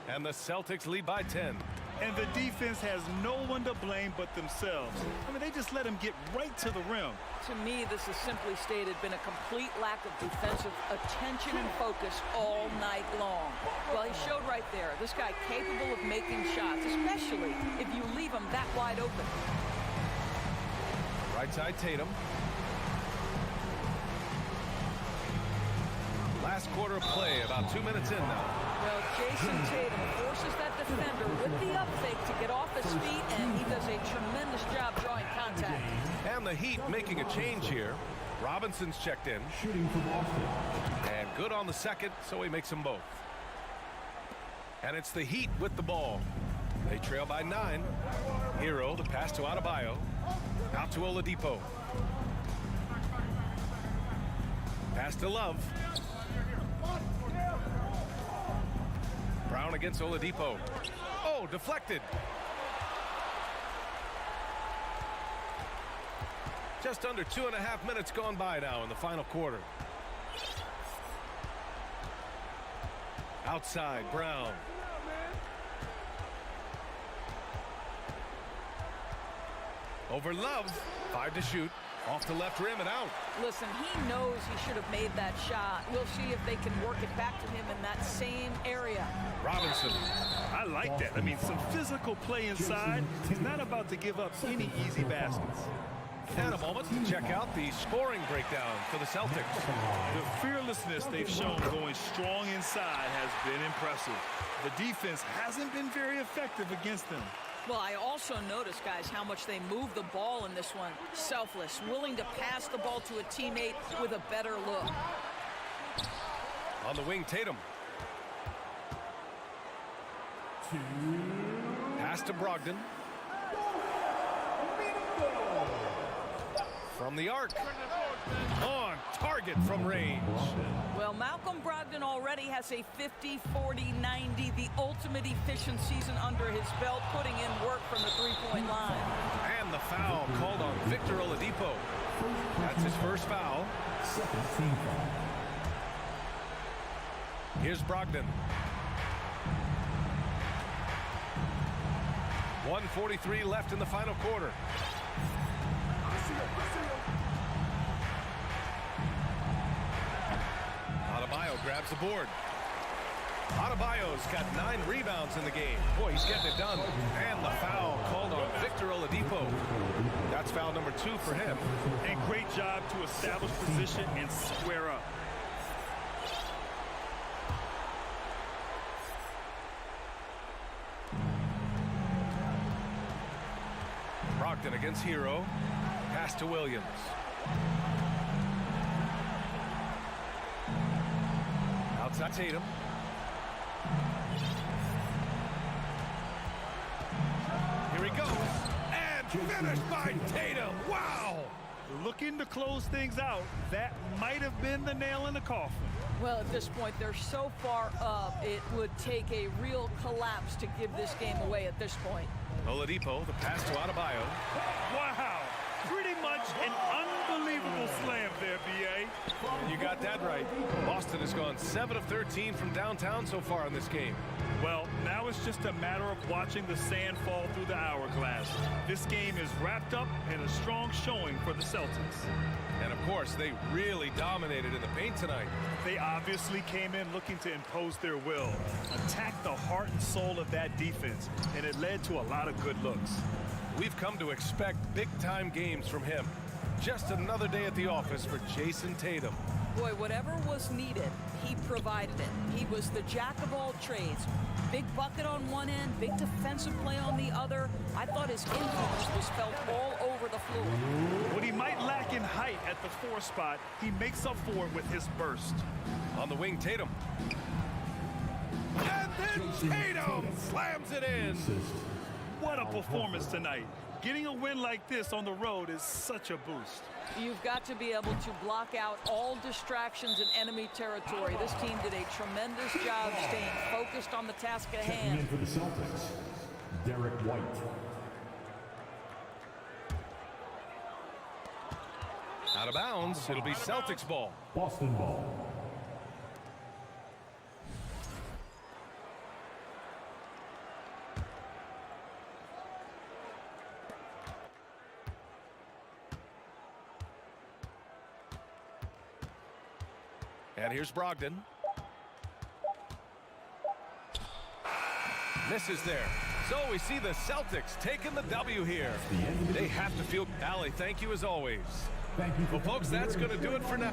And the Celtics lead by 10. And the defense has no one to blame but themselves. I mean, they just let him get right to the rim. To me, this has simply stated been a complete lack of defensive attention and focus all night long. Well, he showed right there, this guy capable of making shots, especially if you leave him that wide open. Right side, Tatum. Last quarter of play, about 2 minutes in now. Well, Jason Tatum forces that defender with the up fake to get off his feet, and he does a tremendous job drawing contact. And the Heat making a change here. Robinson's checked in. Shooting for Boston. And good on the second, so he makes them both. And it's the Heat with the ball. They trail by 9. Hero, the pass to Adebayo. Out to Oladipo. Pass to Love. Brown against Oladipo. Oh, deflected. Just under 2.5 minutes gone by now in the final quarter. Outside, Brown. Over Love. 5 to shoot. Off the left rim and out. Listen, he knows he should have made that shot. We'll see if they can work it back to him in that same area. Robinson. I like that. I mean, some physical play inside. He's not about to give up any easy baskets. And a moment to check out the scoring breakdown for the Celtics. The fearlessness they've shown going strong inside has been impressive. The defense hasn't been very effective against them. Well, I also noticed, guys, how much they move the ball in this one. Selfless, willing to pass the ball to a teammate with a better look. On the wing, Tatum. Pass to Brogdon. From the arc. On target from range. Well, Malcolm Brogdon already has a 50-40-90, the ultimate efficient season under his belt, putting in work from the three-point line. And the foul called on Victor Oladipo. That's his first foul. Second team foul. Here's Brogdon. 1:43 left in the final quarter. Adebayo grabs the board. Adebayo's got 9 rebounds in the game. Boy, he's getting it done. And the foul called on Victor Oladipo. That's foul number 2 for him. And great job to establish position and square up. Brogdon against Hero. Pass to Williams. Outside Tatum. Here he goes. And finished by Tatum. Wow. Looking to close things out. That might have been the nail in the coffin. Well, at this point, they're so far up, it would take a real collapse to give this game away at this point. Oladipo, the pass to Adebayo. Wow. Pretty much an unbelievable slam there, B.A. You got that right. Boston has gone 7 of 13 from downtown so far in this game. Well, now it's just a matter of watching the sand fall through the hourglass. This game is wrapped up in a strong showing for the Celtics. And, of course, they really dominated in the paint tonight. They obviously came in looking to impose their will, attack the heart and soul of that defense, and it led to a lot of good looks. We've come to expect big-time games from him. Just another day at the office for Jason Tatum. Boy, whatever was needed, he provided it. He was the jack of all trades. Big bucket on one end, big defensive play on the other. I thought his influence was felt all over the floor. What he might lack in height at the 4 spot, he makes up for it with his burst. On the wing, Tatum. And then Tatum slams it in. What a performance tonight. Getting a win like this on the road is such a boost. You've got to be able to block out all distractions in enemy territory. This team did a tremendous job staying focused on the task at hand. Checking in for the Celtics, Derek White. Out of bounds, it'll be Celtics ball. Boston ball. And here's Brogdon. Misses there. So we see the Celtics taking the W here. They have to feel... Allie, thank you as always. Thank you. Well, folks, that's going to do it for now.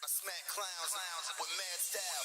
Smack clowns with mad style.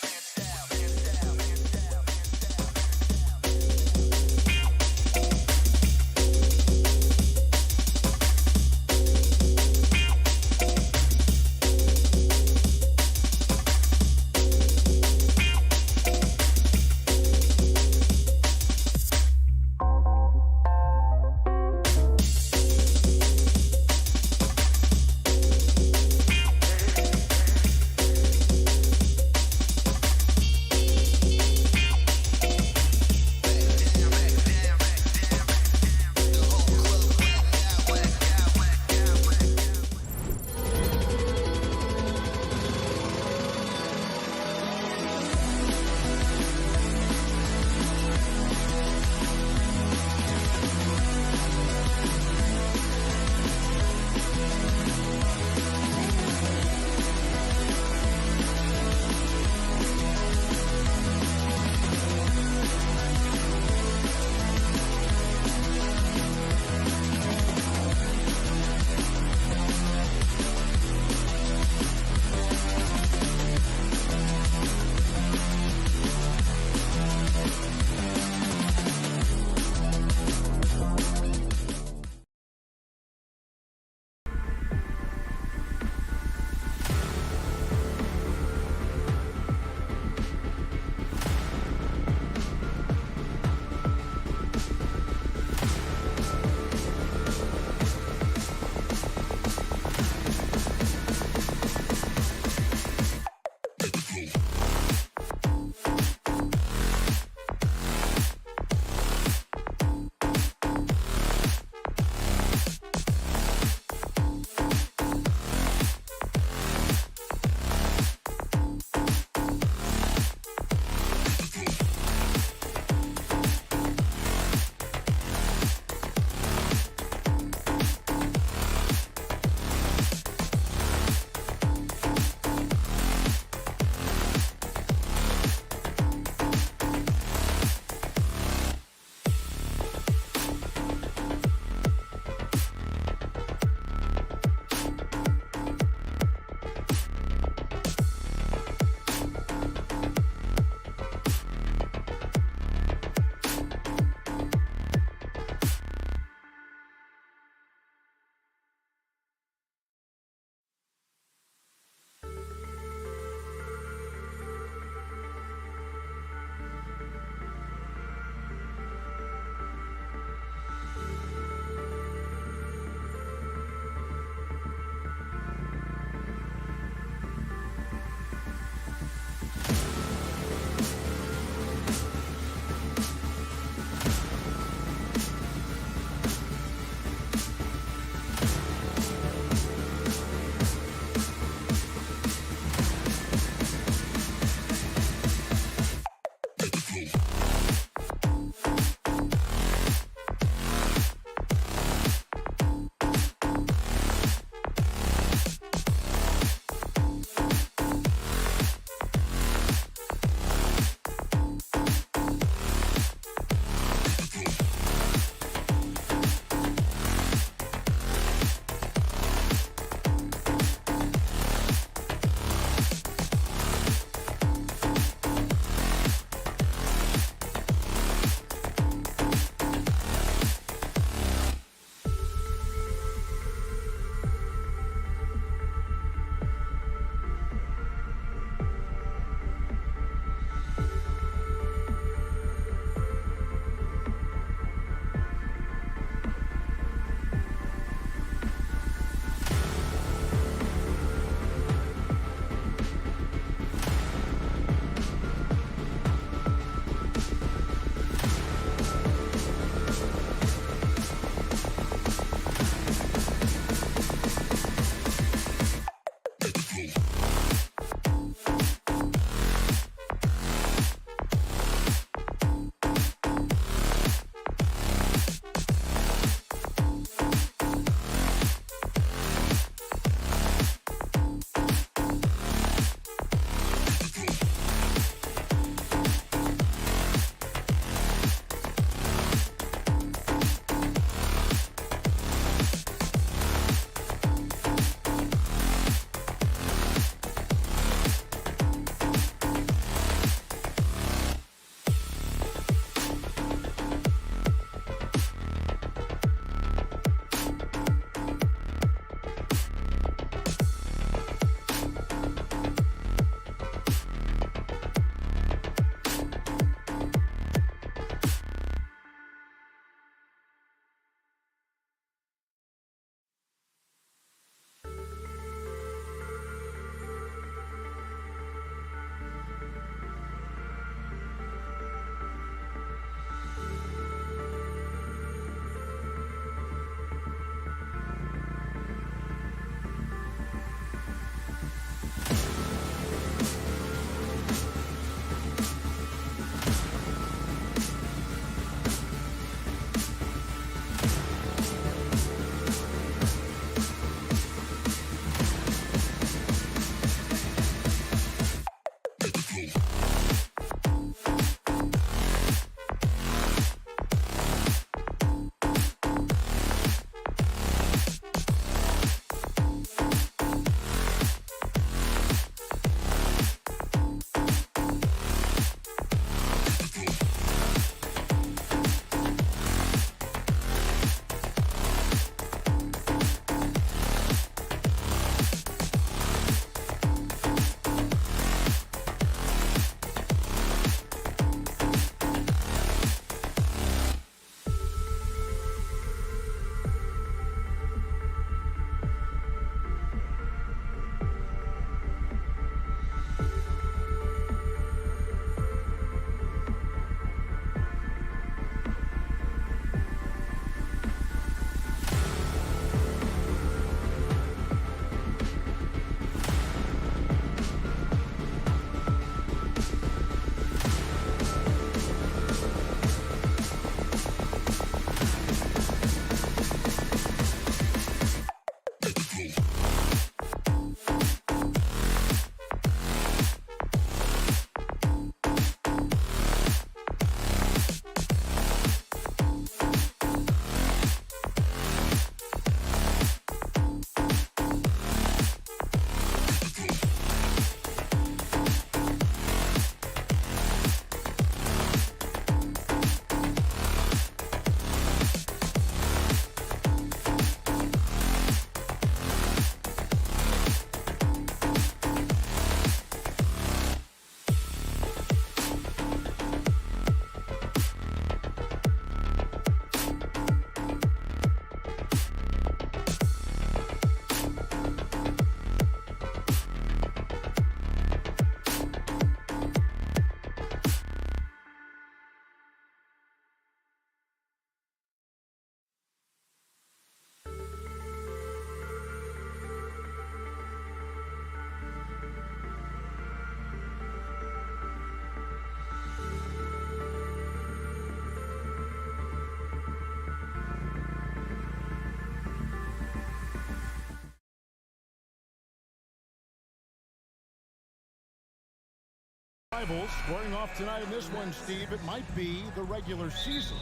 Rivals squaring off tonight in this one, Steve. It might be the regular season,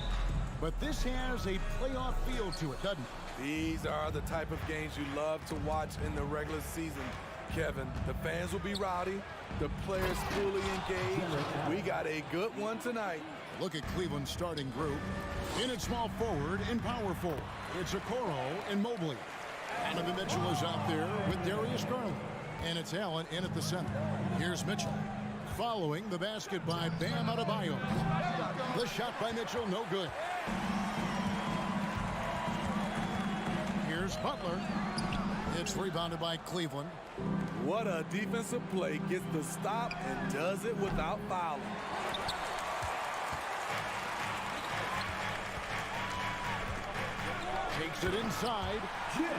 but this has a playoff feel to it, doesn't it? These are the type of games you love to watch in the regular season, Kevin. The fans will be rowdy, the players fully engaged. We got a good one tonight. Look at Cleveland's starting group. In at small forward and power forward, it's Okoro and Mobley. Donovan Mitchell is out there with Darius Garland. And it's Allen in at the center. Here's Mitchell. Following the basket by Bam Adebayo. The shot by Mitchell, no good. Here's Butler. It's rebounded by Cleveland. What a defensive play. Gets the stop and does it without fouling. Takes it inside.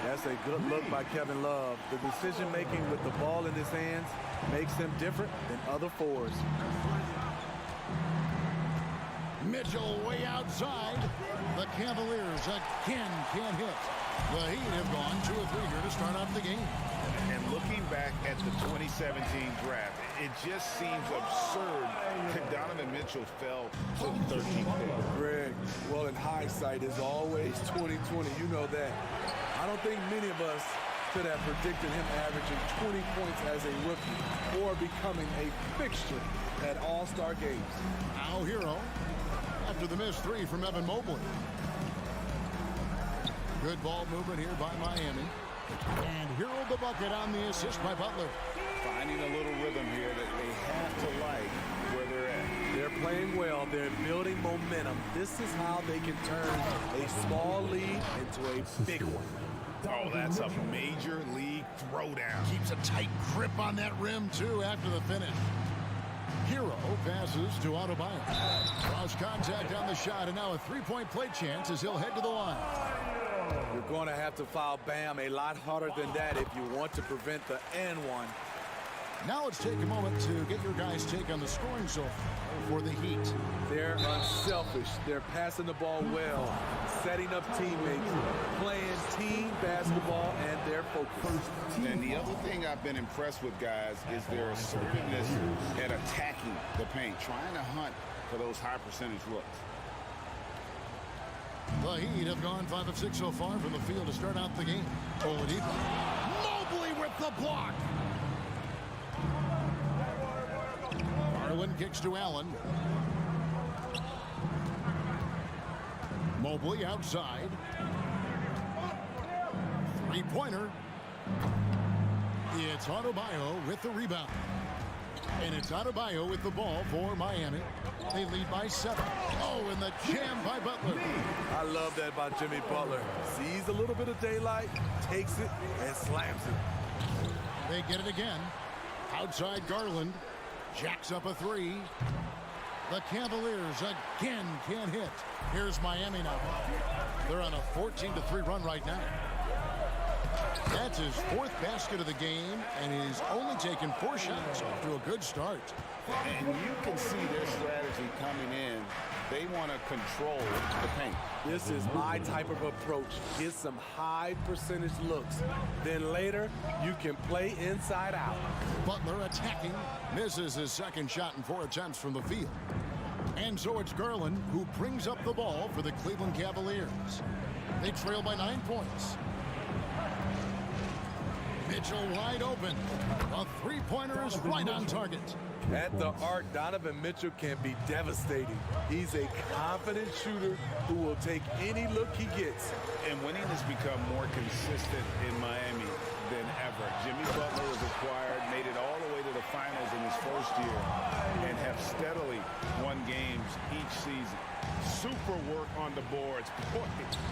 That's a good look by Kevin Love. The decision-making with the ball in his hands makes him different than other fours. Mitchell way outside. The Cavaliers again can't hit. The Heat have gone 2 of 3 here to start off the game. And looking back at the 2017 draft, it just seems absurd that Donovan Mitchell fell to the 13th pick. Greg, well, in hindsight is always 20/20. You know that. I don't think many of us could have predicted him averaging 20 points as a rookie or becoming a fixture at All-Star games. Now Hero after the missed 3 from Evan Mobley. Good ball movement here by Miami. And Hero the bucket on the assist by Butler. Finding a little rhythm here that they have to like where they're at. They're playing well. They're building momentum. This is how they can turn a small lead into a big one. Oh, that's a major league throwdown. Keeps a tight grip on that rim, too, after the finish. Hero passes to Adebayo. Draws contact on the shot, and now a three-point play chance as he'll head to the line. You're going to have to foul Bam a lot harder than that if you want to prevent the and one. Now let's take a moment to get your guys' take on the scoring so far for the Heat. They're unselfish. They're passing the ball well, setting up teammates, playing team basketball, and they're focused. And the other thing I've been impressed with, guys, is their assertiveness at attacking the paint, trying to hunt for those high percentage looks. The Heat have gone 5 of 6 so far from the field to start out the game. Oladipo. Mobley with the block. Garland kicks to Allen. Mobley outside. Three-pointer. It's Adebayo with the rebound. And it's Adebayo with the ball for Miami. They lead by 7. Oh, and the jam by Butler. I love that by Jimmy Butler. Sees a little bit of daylight, takes it, and slams it. They get it again. Outside Garland. Jacks up a 3. The Cavaliers again can't hit. Here's Miami now. They're on a 14-3 run right now. That's his 4th basket of the game, and he's only taken 4 shots off to a good start. And you can see their strategy coming in. They want to control the paint. This is my type of approach. Get some high percentage looks. Then later, you can play inside out. Butler attacking. Misses his 2nd shot in 4 attempts from the field. And so it's Garland who brings up the ball for the Cleveland Cavaliers. They trail by 9 points. Mitchell wide open. A three-pointer is right on target. At the arc, Donovan Mitchell can be devastating. He's a confident shooter who will take any look he gets. And winning has become more consistent in Miami than ever. Jimmy Butler was acquired, made it all the way to the finals in his first year, and have steadily won games each season. Super work on the boards. Boy,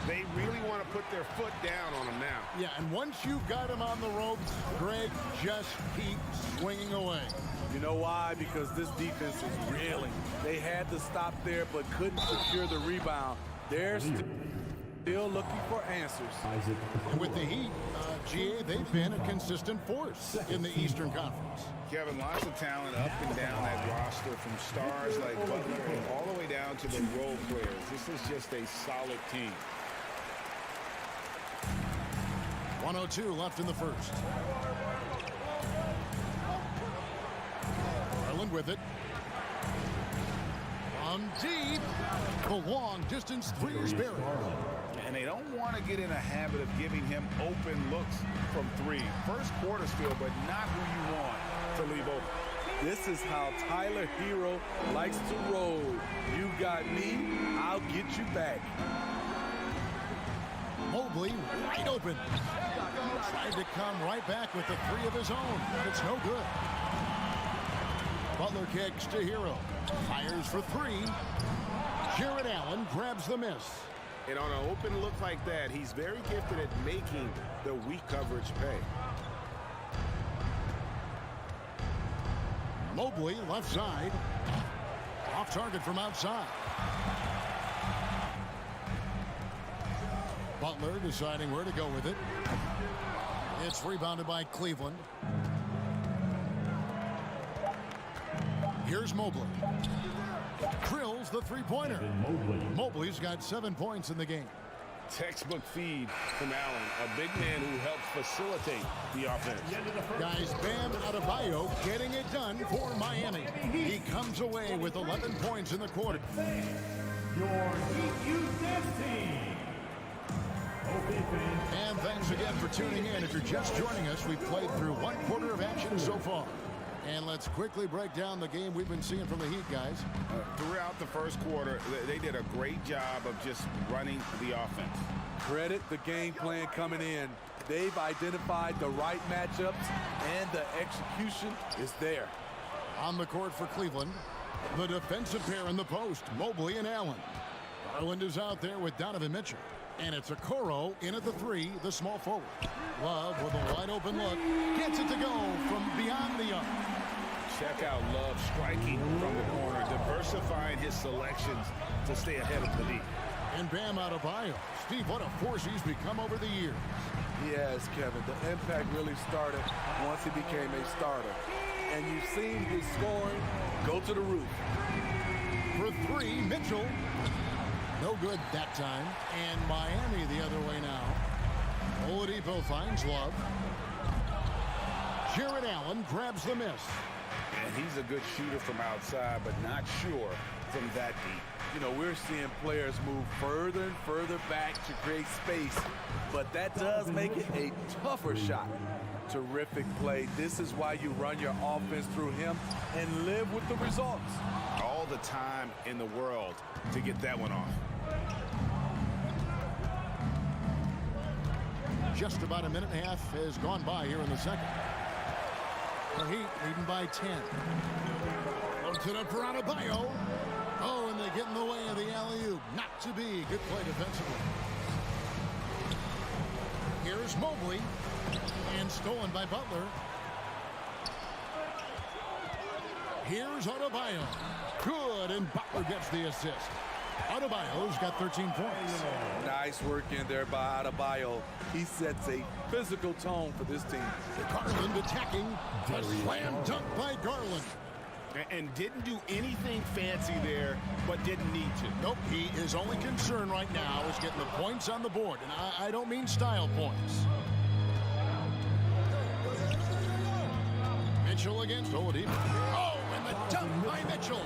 they really want to put their foot down on him now. Yeah, and once you've got him on the ropes, Greg, just keep swinging away. You know why? Because this defense is reeling. They had to stop there, but couldn't secure the rebound. They're still looking for answers. And with the Heat, GA, they've been a consistent force in the Eastern Conference. Kevin, lots of talent up and down that roster, from stars like Butler all the way down to the role players. This is just a solid team. 1:02 left in the first. Garland with it. From deep, the long-distance three is buried. And they don't want to get in a habit of giving him open looks from three. First quarter still, but not who you want to leave open. This is how Tyler Hero likes to roll. You got me, I'll get you back. Mobley wide open. Tried to come right back with the three of his own, but it's no good. Butler kicks to Hero. Fires for three. Jared Allen grabs the miss. And on an open look like that, he's very gifted at making the weak coverage pay. Mobley left side. Off target from outside. Butler deciding where to go with it. It's rebounded by Cleveland. Here's Mobley. Drills the three-pointer. Mobley's got 7 points in the game. Textbook feed from Allen, a big man who helps facilitate the offense. Guys, Bam Adebayo getting it done for Miami. He comes away with 11 points in the quarter. Your Heat Youth Dance Team. And thanks again for tuning in. If you're just joining us, we've played through one quarter of action so far. And let's quickly break down the game we've been seeing from the Heat, guys. Throughout the first quarter, they did a great job of just running the offense. Credit the game plan coming in. They've identified the right matchups, and the execution is there. On the court for Cleveland, the defensive pair in the post, Mobley and Allen. Garland is out there with Donovan Mitchell. And it's Okoro in at the three, the small forward. Love with a wide open look. Gets it to go from beyond the arc. Check out Love striking from the corner, diversifying his selections to stay ahead of the league. And Bam Adebayo. Steve, what a force he's become over the years. Yes, Kevin. The impact really started once he became a starter. And you've seen his scoring go to the roof. For three, Mitchell. No good that time. And Miami the other way now. Oladipo finds Love. Jared Allen grabs the miss. And he's a good shooter from outside, but not sure from that deep. You know, we're seeing players move further and further back to create space, but that does make it a tougher shot. Terrific play. This is why you run your offense through him and live with the results. All the time in the world to get that one off. Just about a minute and a half has gone by here in the second. The Heat leading by 10. Loads it up for Adebayo. Oh, and they get in the way of the alley-oop. Not to be. Good play defensively. Here's Mobley. And stolen by Butler. Here's Adebayo. Good, and Butler gets the assist. Adebayo's got 13 points. Nice work in there by Adebayo. He sets a physical tone for this team. Garland attacking. A slam dunk by Garland. And didn't do anything fancy there, but didn't need to. Nope, his only concern right now is getting the points on the board. And I don't mean style points. Mitchell against Oladipo. Oh, and the dunk by Mitchell.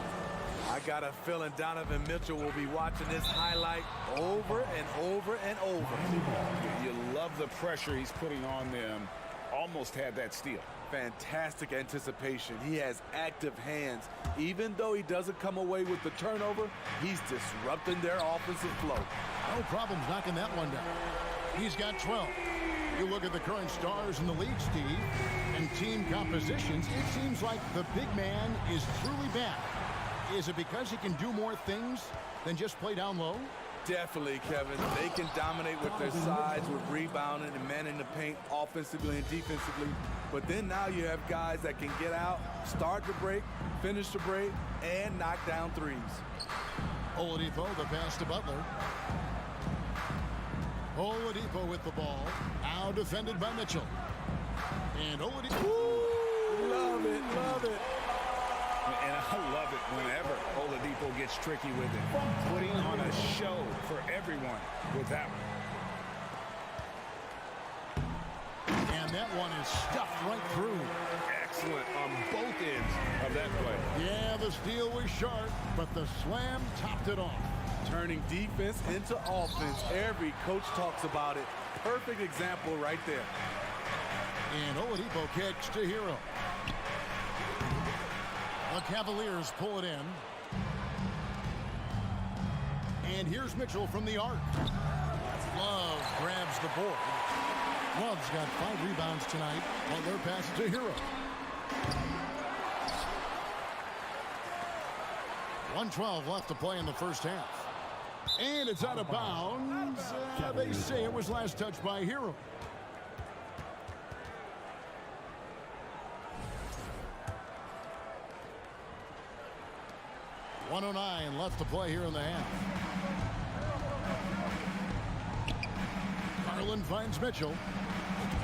I got a feeling Donovan Mitchell will be watching this highlight over and over and over. You love the pressure he's putting on them. Almost had that steal. Fantastic anticipation. He has active hands. Even though he doesn't come away with the turnover, he's disrupting their offensive flow. No problems knocking that one down. He's got 12. You look at the current stars in the league, Steve, and team compositions, it seems like the big man is truly back. Is it because he can do more things than just play down low? Definitely, Kevin. They can dominate with their size, with rebounding and manning the paint offensively and defensively. But then now you have guys that can get out, start the break, finish the break, and knock down threes. Oladipo, the pass to Butler. Oladipo with the ball. Now defended by Mitchell. And Oladipo. Ooh, love it, love it. And I love it whenever Oladipo gets tricky with it. Putting on a show for everyone with that one. And that one is stuffed right through. Excellent on both ends of that play. Yeah, the steal was sharp, but the slam topped it off. Turning defense into offense. Every coach talks about it. Perfect example right there. And Oladipo kicks to Hero. The Cavaliers pull it in. And here's Mitchell from the arc. Love grabs the board. Love's got 5 rebounds tonight. Butler passes to Hero. 1:12 left to play in the first half. And it's out of bounds. They say it was last touched by Hero. .109 left to play here in the half. Garland finds Mitchell.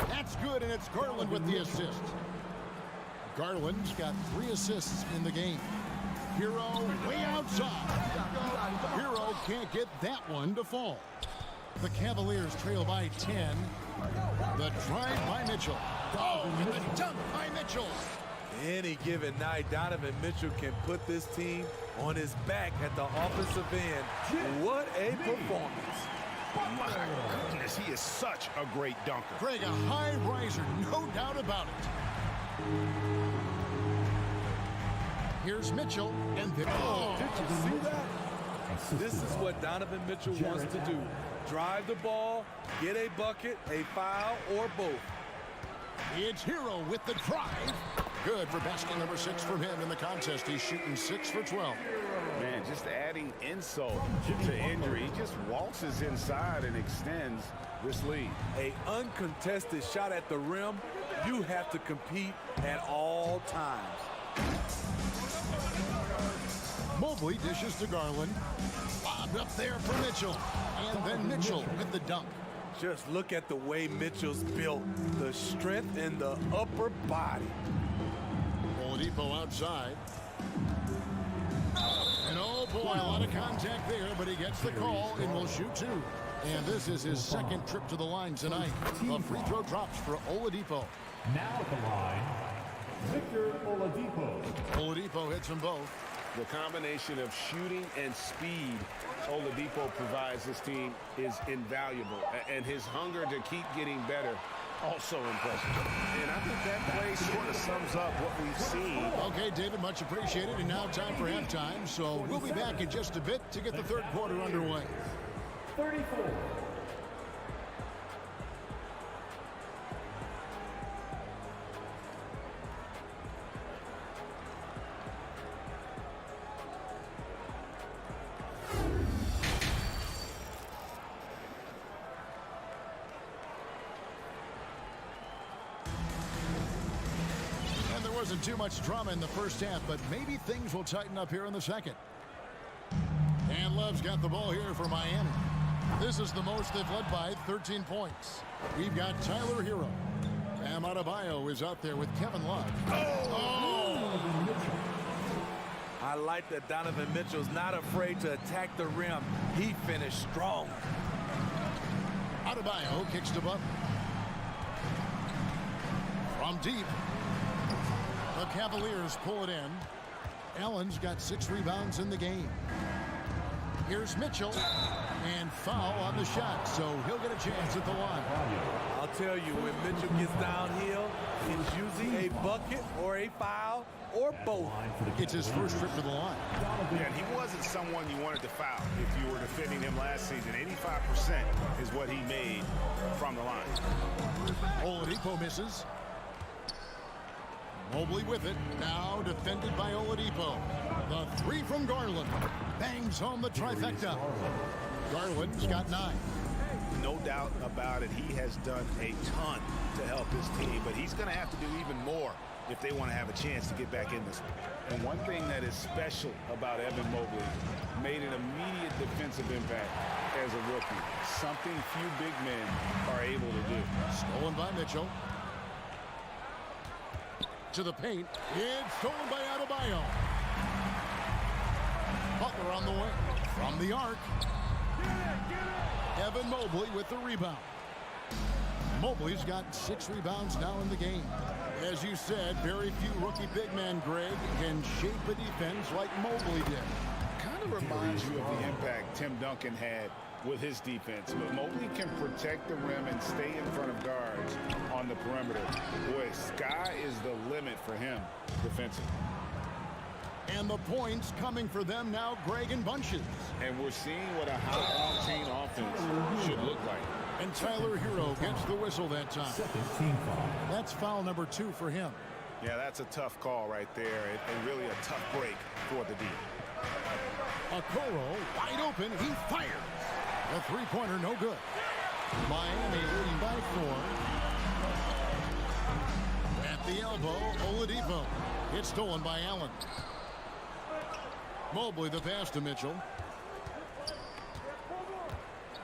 That's good, and it's Garland with the assist. Garland's got 3 assists in the game. Hero way outside. Hero can't get that one to fall. The Cavaliers trail by 10. The drive by Mitchell. Oh, and the dunk by Mitchell. Any given night, Donovan Mitchell can put this team on his back at the offensive end. What a performance. My goodness, he is such a great dunker. Greg, a high riser, no doubt about it. Here's Mitchell, and then did you see that? This is what Donovan Mitchell wants to do. Drive the ball, get a bucket, a foul, or both. It's Hero with the drive. Good for basket number 6 from him in the contest. He's shooting 6 for 12. Man, just adding insult to injury. He just waltzes inside and extends this lead. A uncontested shot at the rim. You have to compete at all times. Mobley dishes to Garland. Lobbed up there for Mitchell. And then Mitchell with the dunk. Just look at the way Mitchell's built. The strength in the upper body. Oladipo outside. And oh boy, a lot of contact there, but he gets the call and will shoot 2. And this is his second trip to the line tonight. A free throw drops for Oladipo. Now at the line, Victor Oladipo. Oladipo hits them both. The combination of shooting and speed Oladipo provides this team is invaluable. And his hunger to keep getting better, also impressive. And I think that play sort of sums up what we've seen. Okay, David, much appreciated. And now time for halftime. So we'll be back in just a bit to get the third quarter underway. 34. Wasn't too much drama in the first half, but maybe things will tighten up here in the second. And Love's got the ball here for Miami. This is the most they've led by, 13 points. We've got Tyler Hero. Bam Adebayo is out there with Kevin Love. Oh! I like that Donovan Mitchell's not afraid to attack the rim. He finished strong. Adebayo kicks to Butler. From deep. The Cavaliers pull it in. Allen's got 6 rebounds in the game. Here's Mitchell. And foul on the shot, so he'll get a chance at the line. I'll tell you, when Mitchell gets downhill, it's usually a bucket or a foul or both. It's his first trip to the line. Yeah, and he wasn't someone you wanted to foul if you were defending him last season. 85% is what he made from the line. Oladipo misses. Mobley with it, now defended by Oladipo. The 3 from Garland. Bangs home the trifecta. Garland's got 9. No doubt about it, he has done a ton to help his team, but he's going to have to do even more if they want to have a chance to get back in this one. And one thing that is special about Evan Mobley, made an immediate defensive impact as a rookie. Something few big men are able to do. Stolen by Mitchell. To the paint. It's stolen by Adebayo. Butler on the wing. From the arc. Evan Mobley with the rebound. Mobley's got 6 rebounds now in the game. As you said, very few rookie big men, Greg, can shape a defense like Mobley did. Kind of reminds you of the impact Tim Duncan had with his defense. But Mobley can protect the rim and stay in front of guards on the perimeter. Boy, sky is the limit for him defensively. And the points coming for them now, Greg, in bunches. And we're seeing what a high-octane offense should look like. And Tyler Hero gets the whistle that time. That's foul number 2 for him. Yeah, that's a tough call right there, and really a tough break for the D. Okoro wide open. He fires. The three-pointer no good. Miami leading by 4. At the elbow, Oladipo. It's stolen by Allen. Mobley the pass to Mitchell.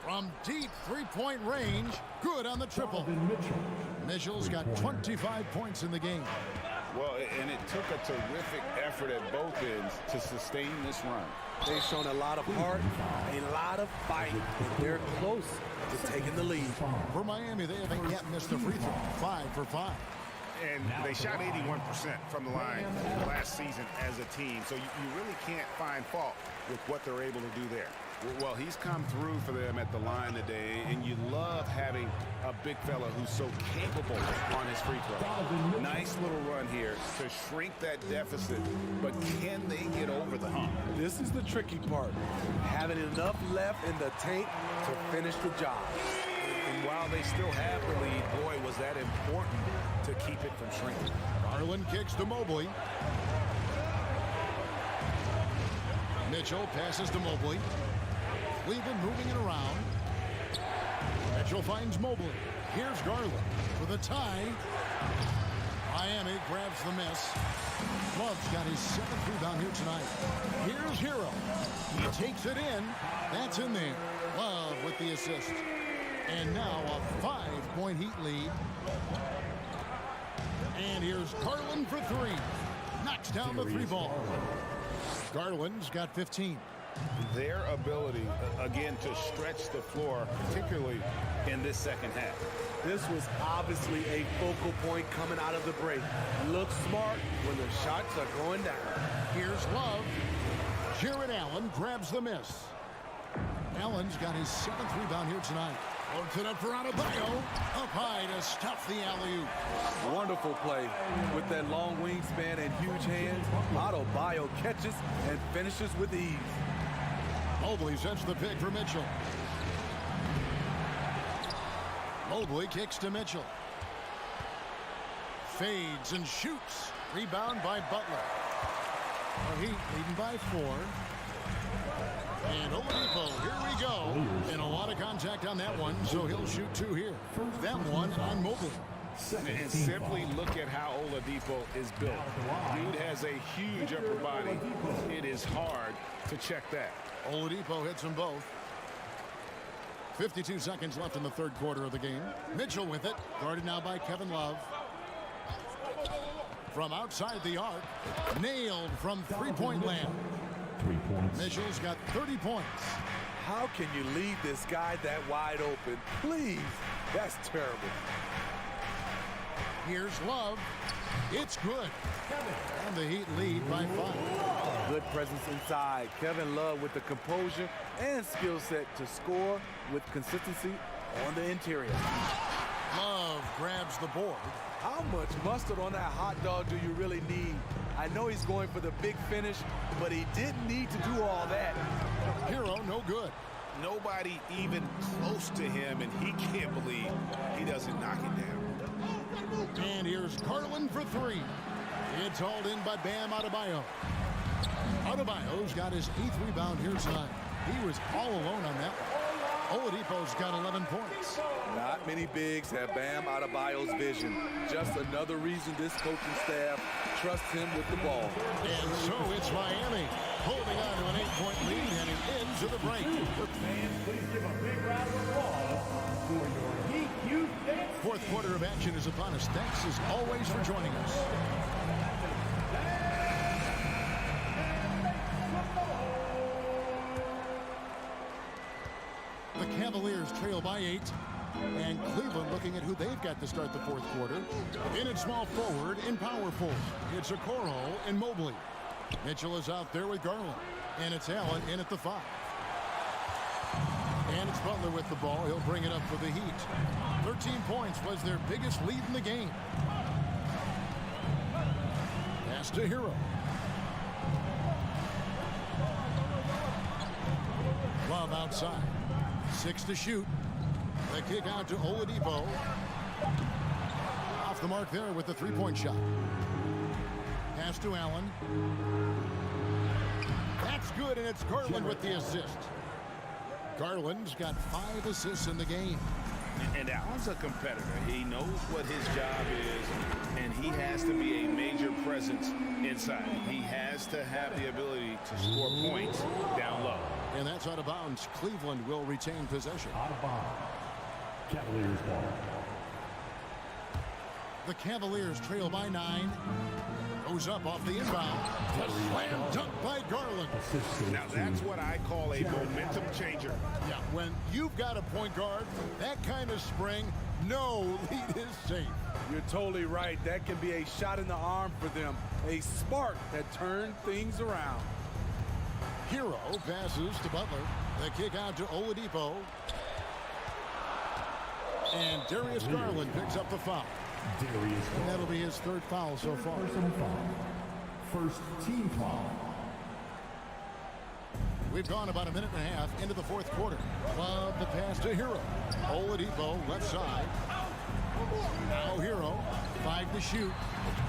From deep three-point range, good on the triple. Mitchell's got 25 points in the game. Well, and it took a terrific effort at both ends to sustain this run. They've shown a lot of heart, a lot of fight, and they're close to taking the lead. For Miami, they haven't yet missed a free throw. 5 for 5. And they shot 81% from the line last season as a team. So you really can't find fault with what they're able to do there. Well, he's come through for them at the line today, and you love having a big fella who's so capable on his free throw. Nice little run here to shrink that deficit, but can they get over the hump? This is the tricky part, having enough left in the tank to finish the job. And while they still have the lead, boy, was that important to keep it from shrinking. Garland kicks to Mobley. Mitchell passes to Mobley. Cleveland moving it around. Mitchell finds Mobley. Here's Garland for the tie. Miami grabs the miss. Love's got his 7th rebound here tonight. Here's Hero. He takes it in. That's in there. Love with the assist. And now a 5-point Heat lead. And here's Garland for 3. Knocks down the 3-ball. Garland's got 15. Their ability, again, to stretch the floor, particularly in this second half. This was obviously a focal point coming out of the break. Look smart when the shots are going down. Here's Love. Jared Allen grabs the miss. Allen's got his 7th rebound here tonight. Loads it up for Adebayo. Up high to stuff the alley-oop. Wonderful play. With that long wingspan and huge hands, Adebayo catches and finishes with ease. Mobley sets the pick for Mitchell. Mobley kicks to Mitchell. Fades and shoots. Rebound by Butler. The Heat leading by 4. And Oladipo, here we go. And a lot of contact on that one, so he'll shoot 2 here. That one on Mobley. And simply look at how Oladipo is built. Dude has a huge upper body. It is hard to check that. Oladipo hits them both. 52 seconds left in the 3rd quarter of the game. Mitchell with it, guarded now by Kevin Love. From outside the arc, nailed from 3-point land. 3 points. Mitchell's got 30 points. How can you leave this guy that wide open? Please, that's terrible. Here's Love. It's good. And the Heat lead by 5. Good presence inside. Kevin Love with the composure and skill set to score with consistency on the interior. Love grabs the board. How much mustard on that hot dog do you really need? I know he's going for the big finish, but he didn't need to do all that. Hero, no good. Nobody even close to him, and he can't believe he doesn't knock it down. And here's Garland for 3. It's hauled in by Bam Adebayo. Adebayo's got his 8th rebound here tonight. He was all alone on that one. Oladipo's got 11 points. Not many bigs have Bam Adebayo's vision. Just another reason this coaching staff trusts him with the ball. And so it's Miami holding on to an 8-point lead heading into the break. Fans, please give a big round of applause for your Heat Youth Dance. 4th quarter of action is upon us. Thanks as always for joining us. The Cavaliers trail by 8. And Cleveland looking at who they've got to start the fourth quarter. In at small forward in power forward. It's Okoro and Mobley. Mitchell is out there with Garland. And it's Allen in at the 5. And it's Butler with the ball. He'll bring it up for the Heat. 13 points was their biggest lead in the game. Pass to Hero. Love outside. 6 to shoot. The kick out to Oladipo. Off the mark there with the three-point shot. Pass to Allen. That's good, and it's Garland with the assist. Garland's got 5 assists in the game. And Allen's a competitor. He knows what his job is, and he has to be a major presence inside. He has to have the ability to score points down low. And that's out of bounds. Cleveland will retain possession. Out of bounds. Cavaliers ball. The Cavaliers trail by 9. Goes up off the inbound. Slam dunk by Garland. Now that's what I call a momentum changer. Yeah, when you've got a point guard, that kind of spring, no lead is safe. You're totally right. That can be a shot in the arm for them. A spark that turned things around. Hero passes to Butler. The kick out to Oladipo. And Darius Garland picks up the foul. And that'll be his 3rd foul so far. First team foul. We've gone about a minute and a half into the fourth quarter. Love the pass to Hero. Oladipo left side. Now Hero. 5 to shoot.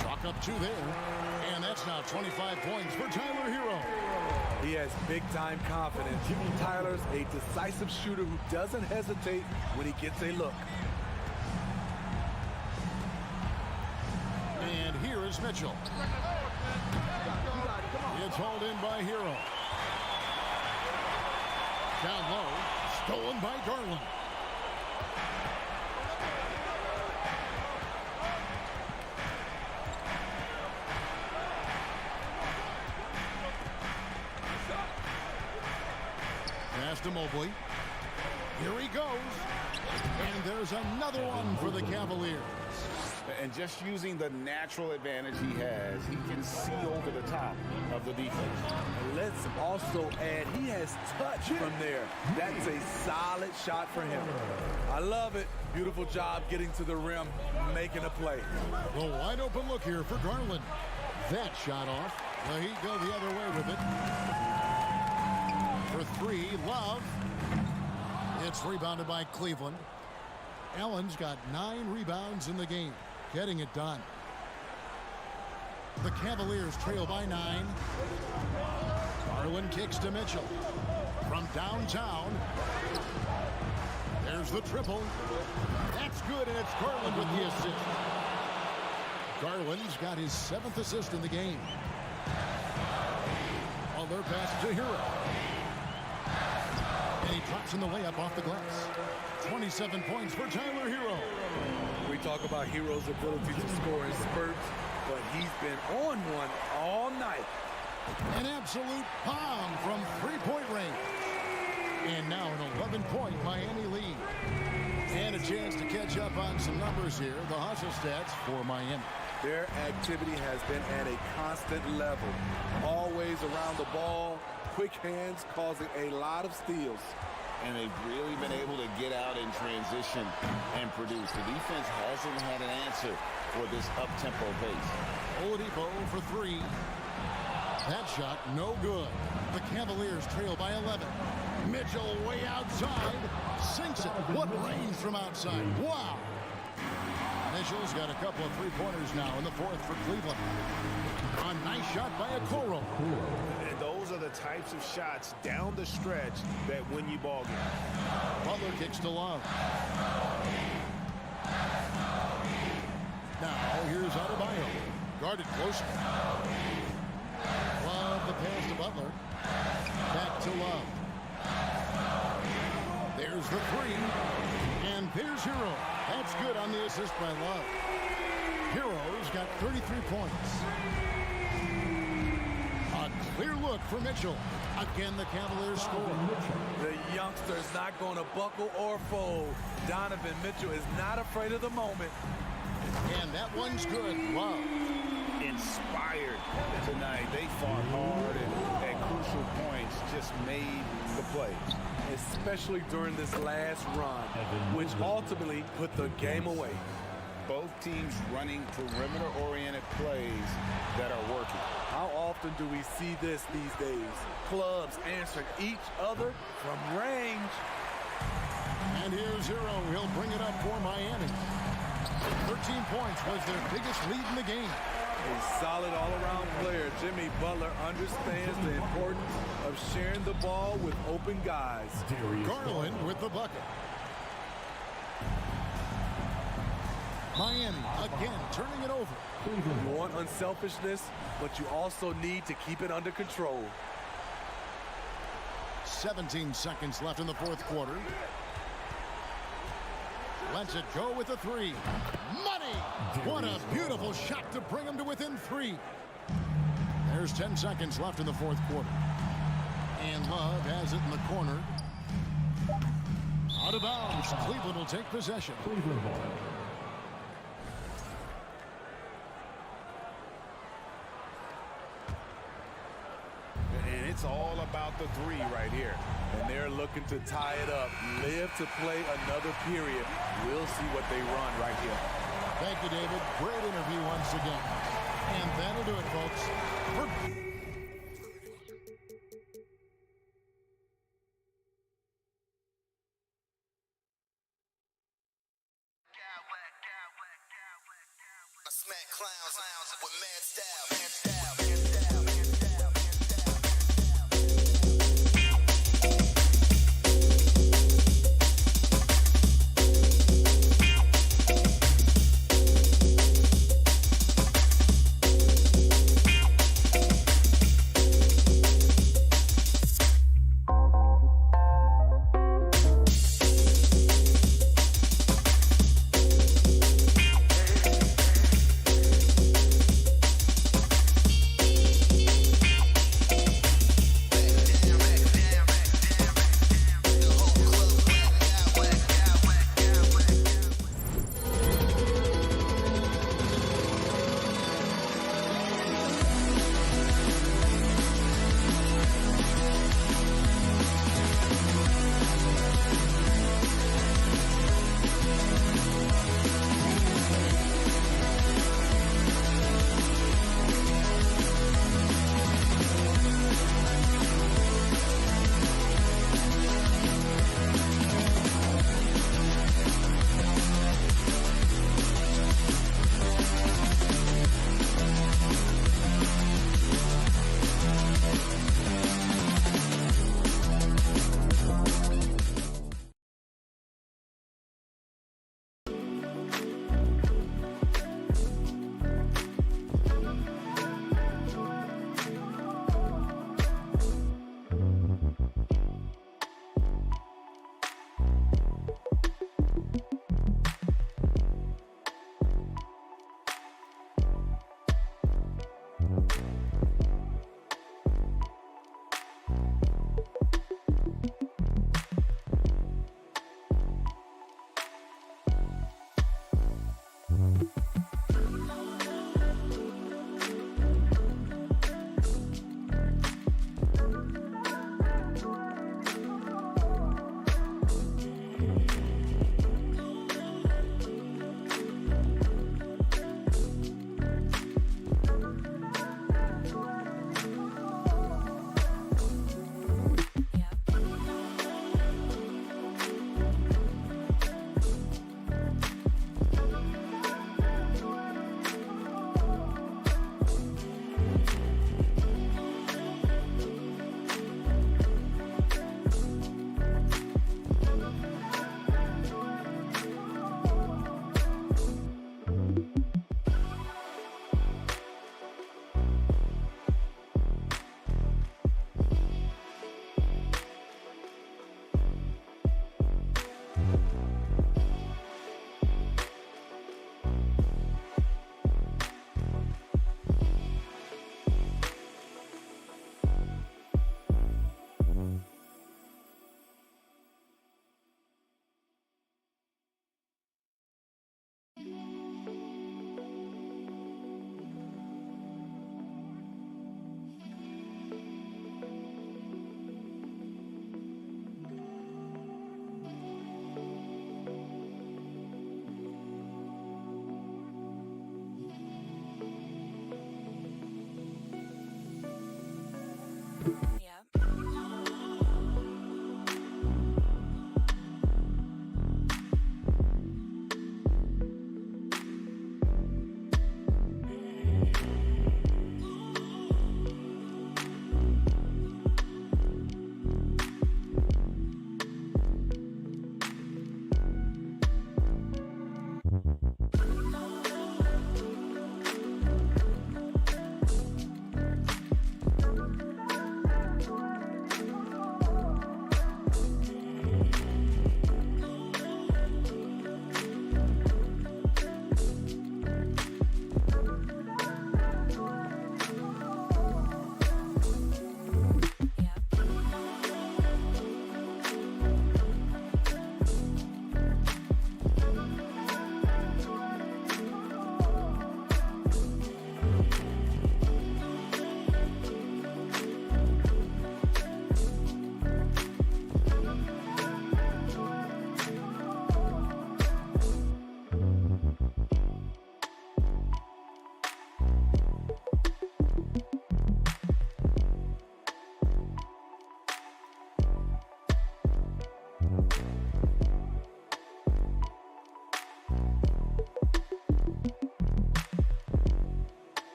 Chalk up 2 there. And that's now 25 points for Tyler Hero. He has big-time confidence. Tyler's a decisive shooter who doesn't hesitate when he gets a look. And here is Mitchell. It's hauled in by Hero. Down low. Stolen by Garland. Pass to Mobley. Here he goes. And there's another one for the Cavaliers. And just using the natural advantage he has, he can see over the top of the defense. And let's also add, he has touch from there. That's a solid shot for him. I love it. Beautiful job getting to the rim, making a play. A wide open look here for Garland. That shot off. The Heat go the other way with it. For 3, Love. It's rebounded by Cleveland. Allen's got 9 rebounds in the game. Getting it done. The Cavaliers trail by 9. Garland kicks to Mitchell. From downtown. There's the triple. That's good, and it's Garland with the assist. Garland's got his 7th assist in the game. Butler passes to Hero. And he drops in the layup off the glass. 27 points for Tyler Hero. We talk about Hero's ability to score in spurts, but he's been on one all night. An absolute bomb from 3-point range. And now an 11-point Miami lead. And a chance to catch up on some numbers here. The hustle stats for Miami. Their activity has been at a constant level. Always around the ball. Quick hands causing a lot of steals. And they've really been able to get out in transition and produce. The defense hasn't had an answer for this up-tempo pace. Oladipo for 3. That shot, no good. The Cavaliers trail by 11. Mitchell way outside. Sinks it. What range from outside. Wow. Mitchell's got a couple of 3-pointers now in the 4th for Cleveland. A nice shot by Okoro. And those are the types of shots down the stretch that win you ball games. Butler kicks to Love. Now here's Adebayo. Guarded closely. Love the pass to Butler. Back to Love. There's the 3. And there's Hero. That's good on the assist by Love. Hero's got 33 points. A clear look look for Mitchell. Again, the Cavaliers score. The youngster is not going to buckle or fold. Donovan Mitchell is not afraid of the moment. And that one's good. Love. Inspired tonight. They fought hard and at crucial points just made the play. Especially during this last run, which ultimately put the game away. Both teams running perimeter-oriented plays that are working. How often do we see this these days? Clubs answering each other from range. And here's Zero. He'll bring it up for Miami. 13 points was their biggest lead in the game. A solid all-around player. Jimmy Butler understands the importance of sharing the ball with open guys. Garland with the bucket. Miami again turning it over. You want unselfishness, but you also need to keep it under control. 17 seconds left in the fourth quarter. Lets it go with the three. Money! What a beautiful shot to bring them to within 3. There's 10 seconds left in the fourth quarter. And Love has it in the corner. Out of bounds. Cleveland will take possession. Cleveland ball. And it's all about the three right here. And they're looking to tie it up. Live to play another period. We'll see what they run right here. Thank you, David. Great interview once again. And that'll do it, folks. Smack clowns with mad style.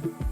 foul.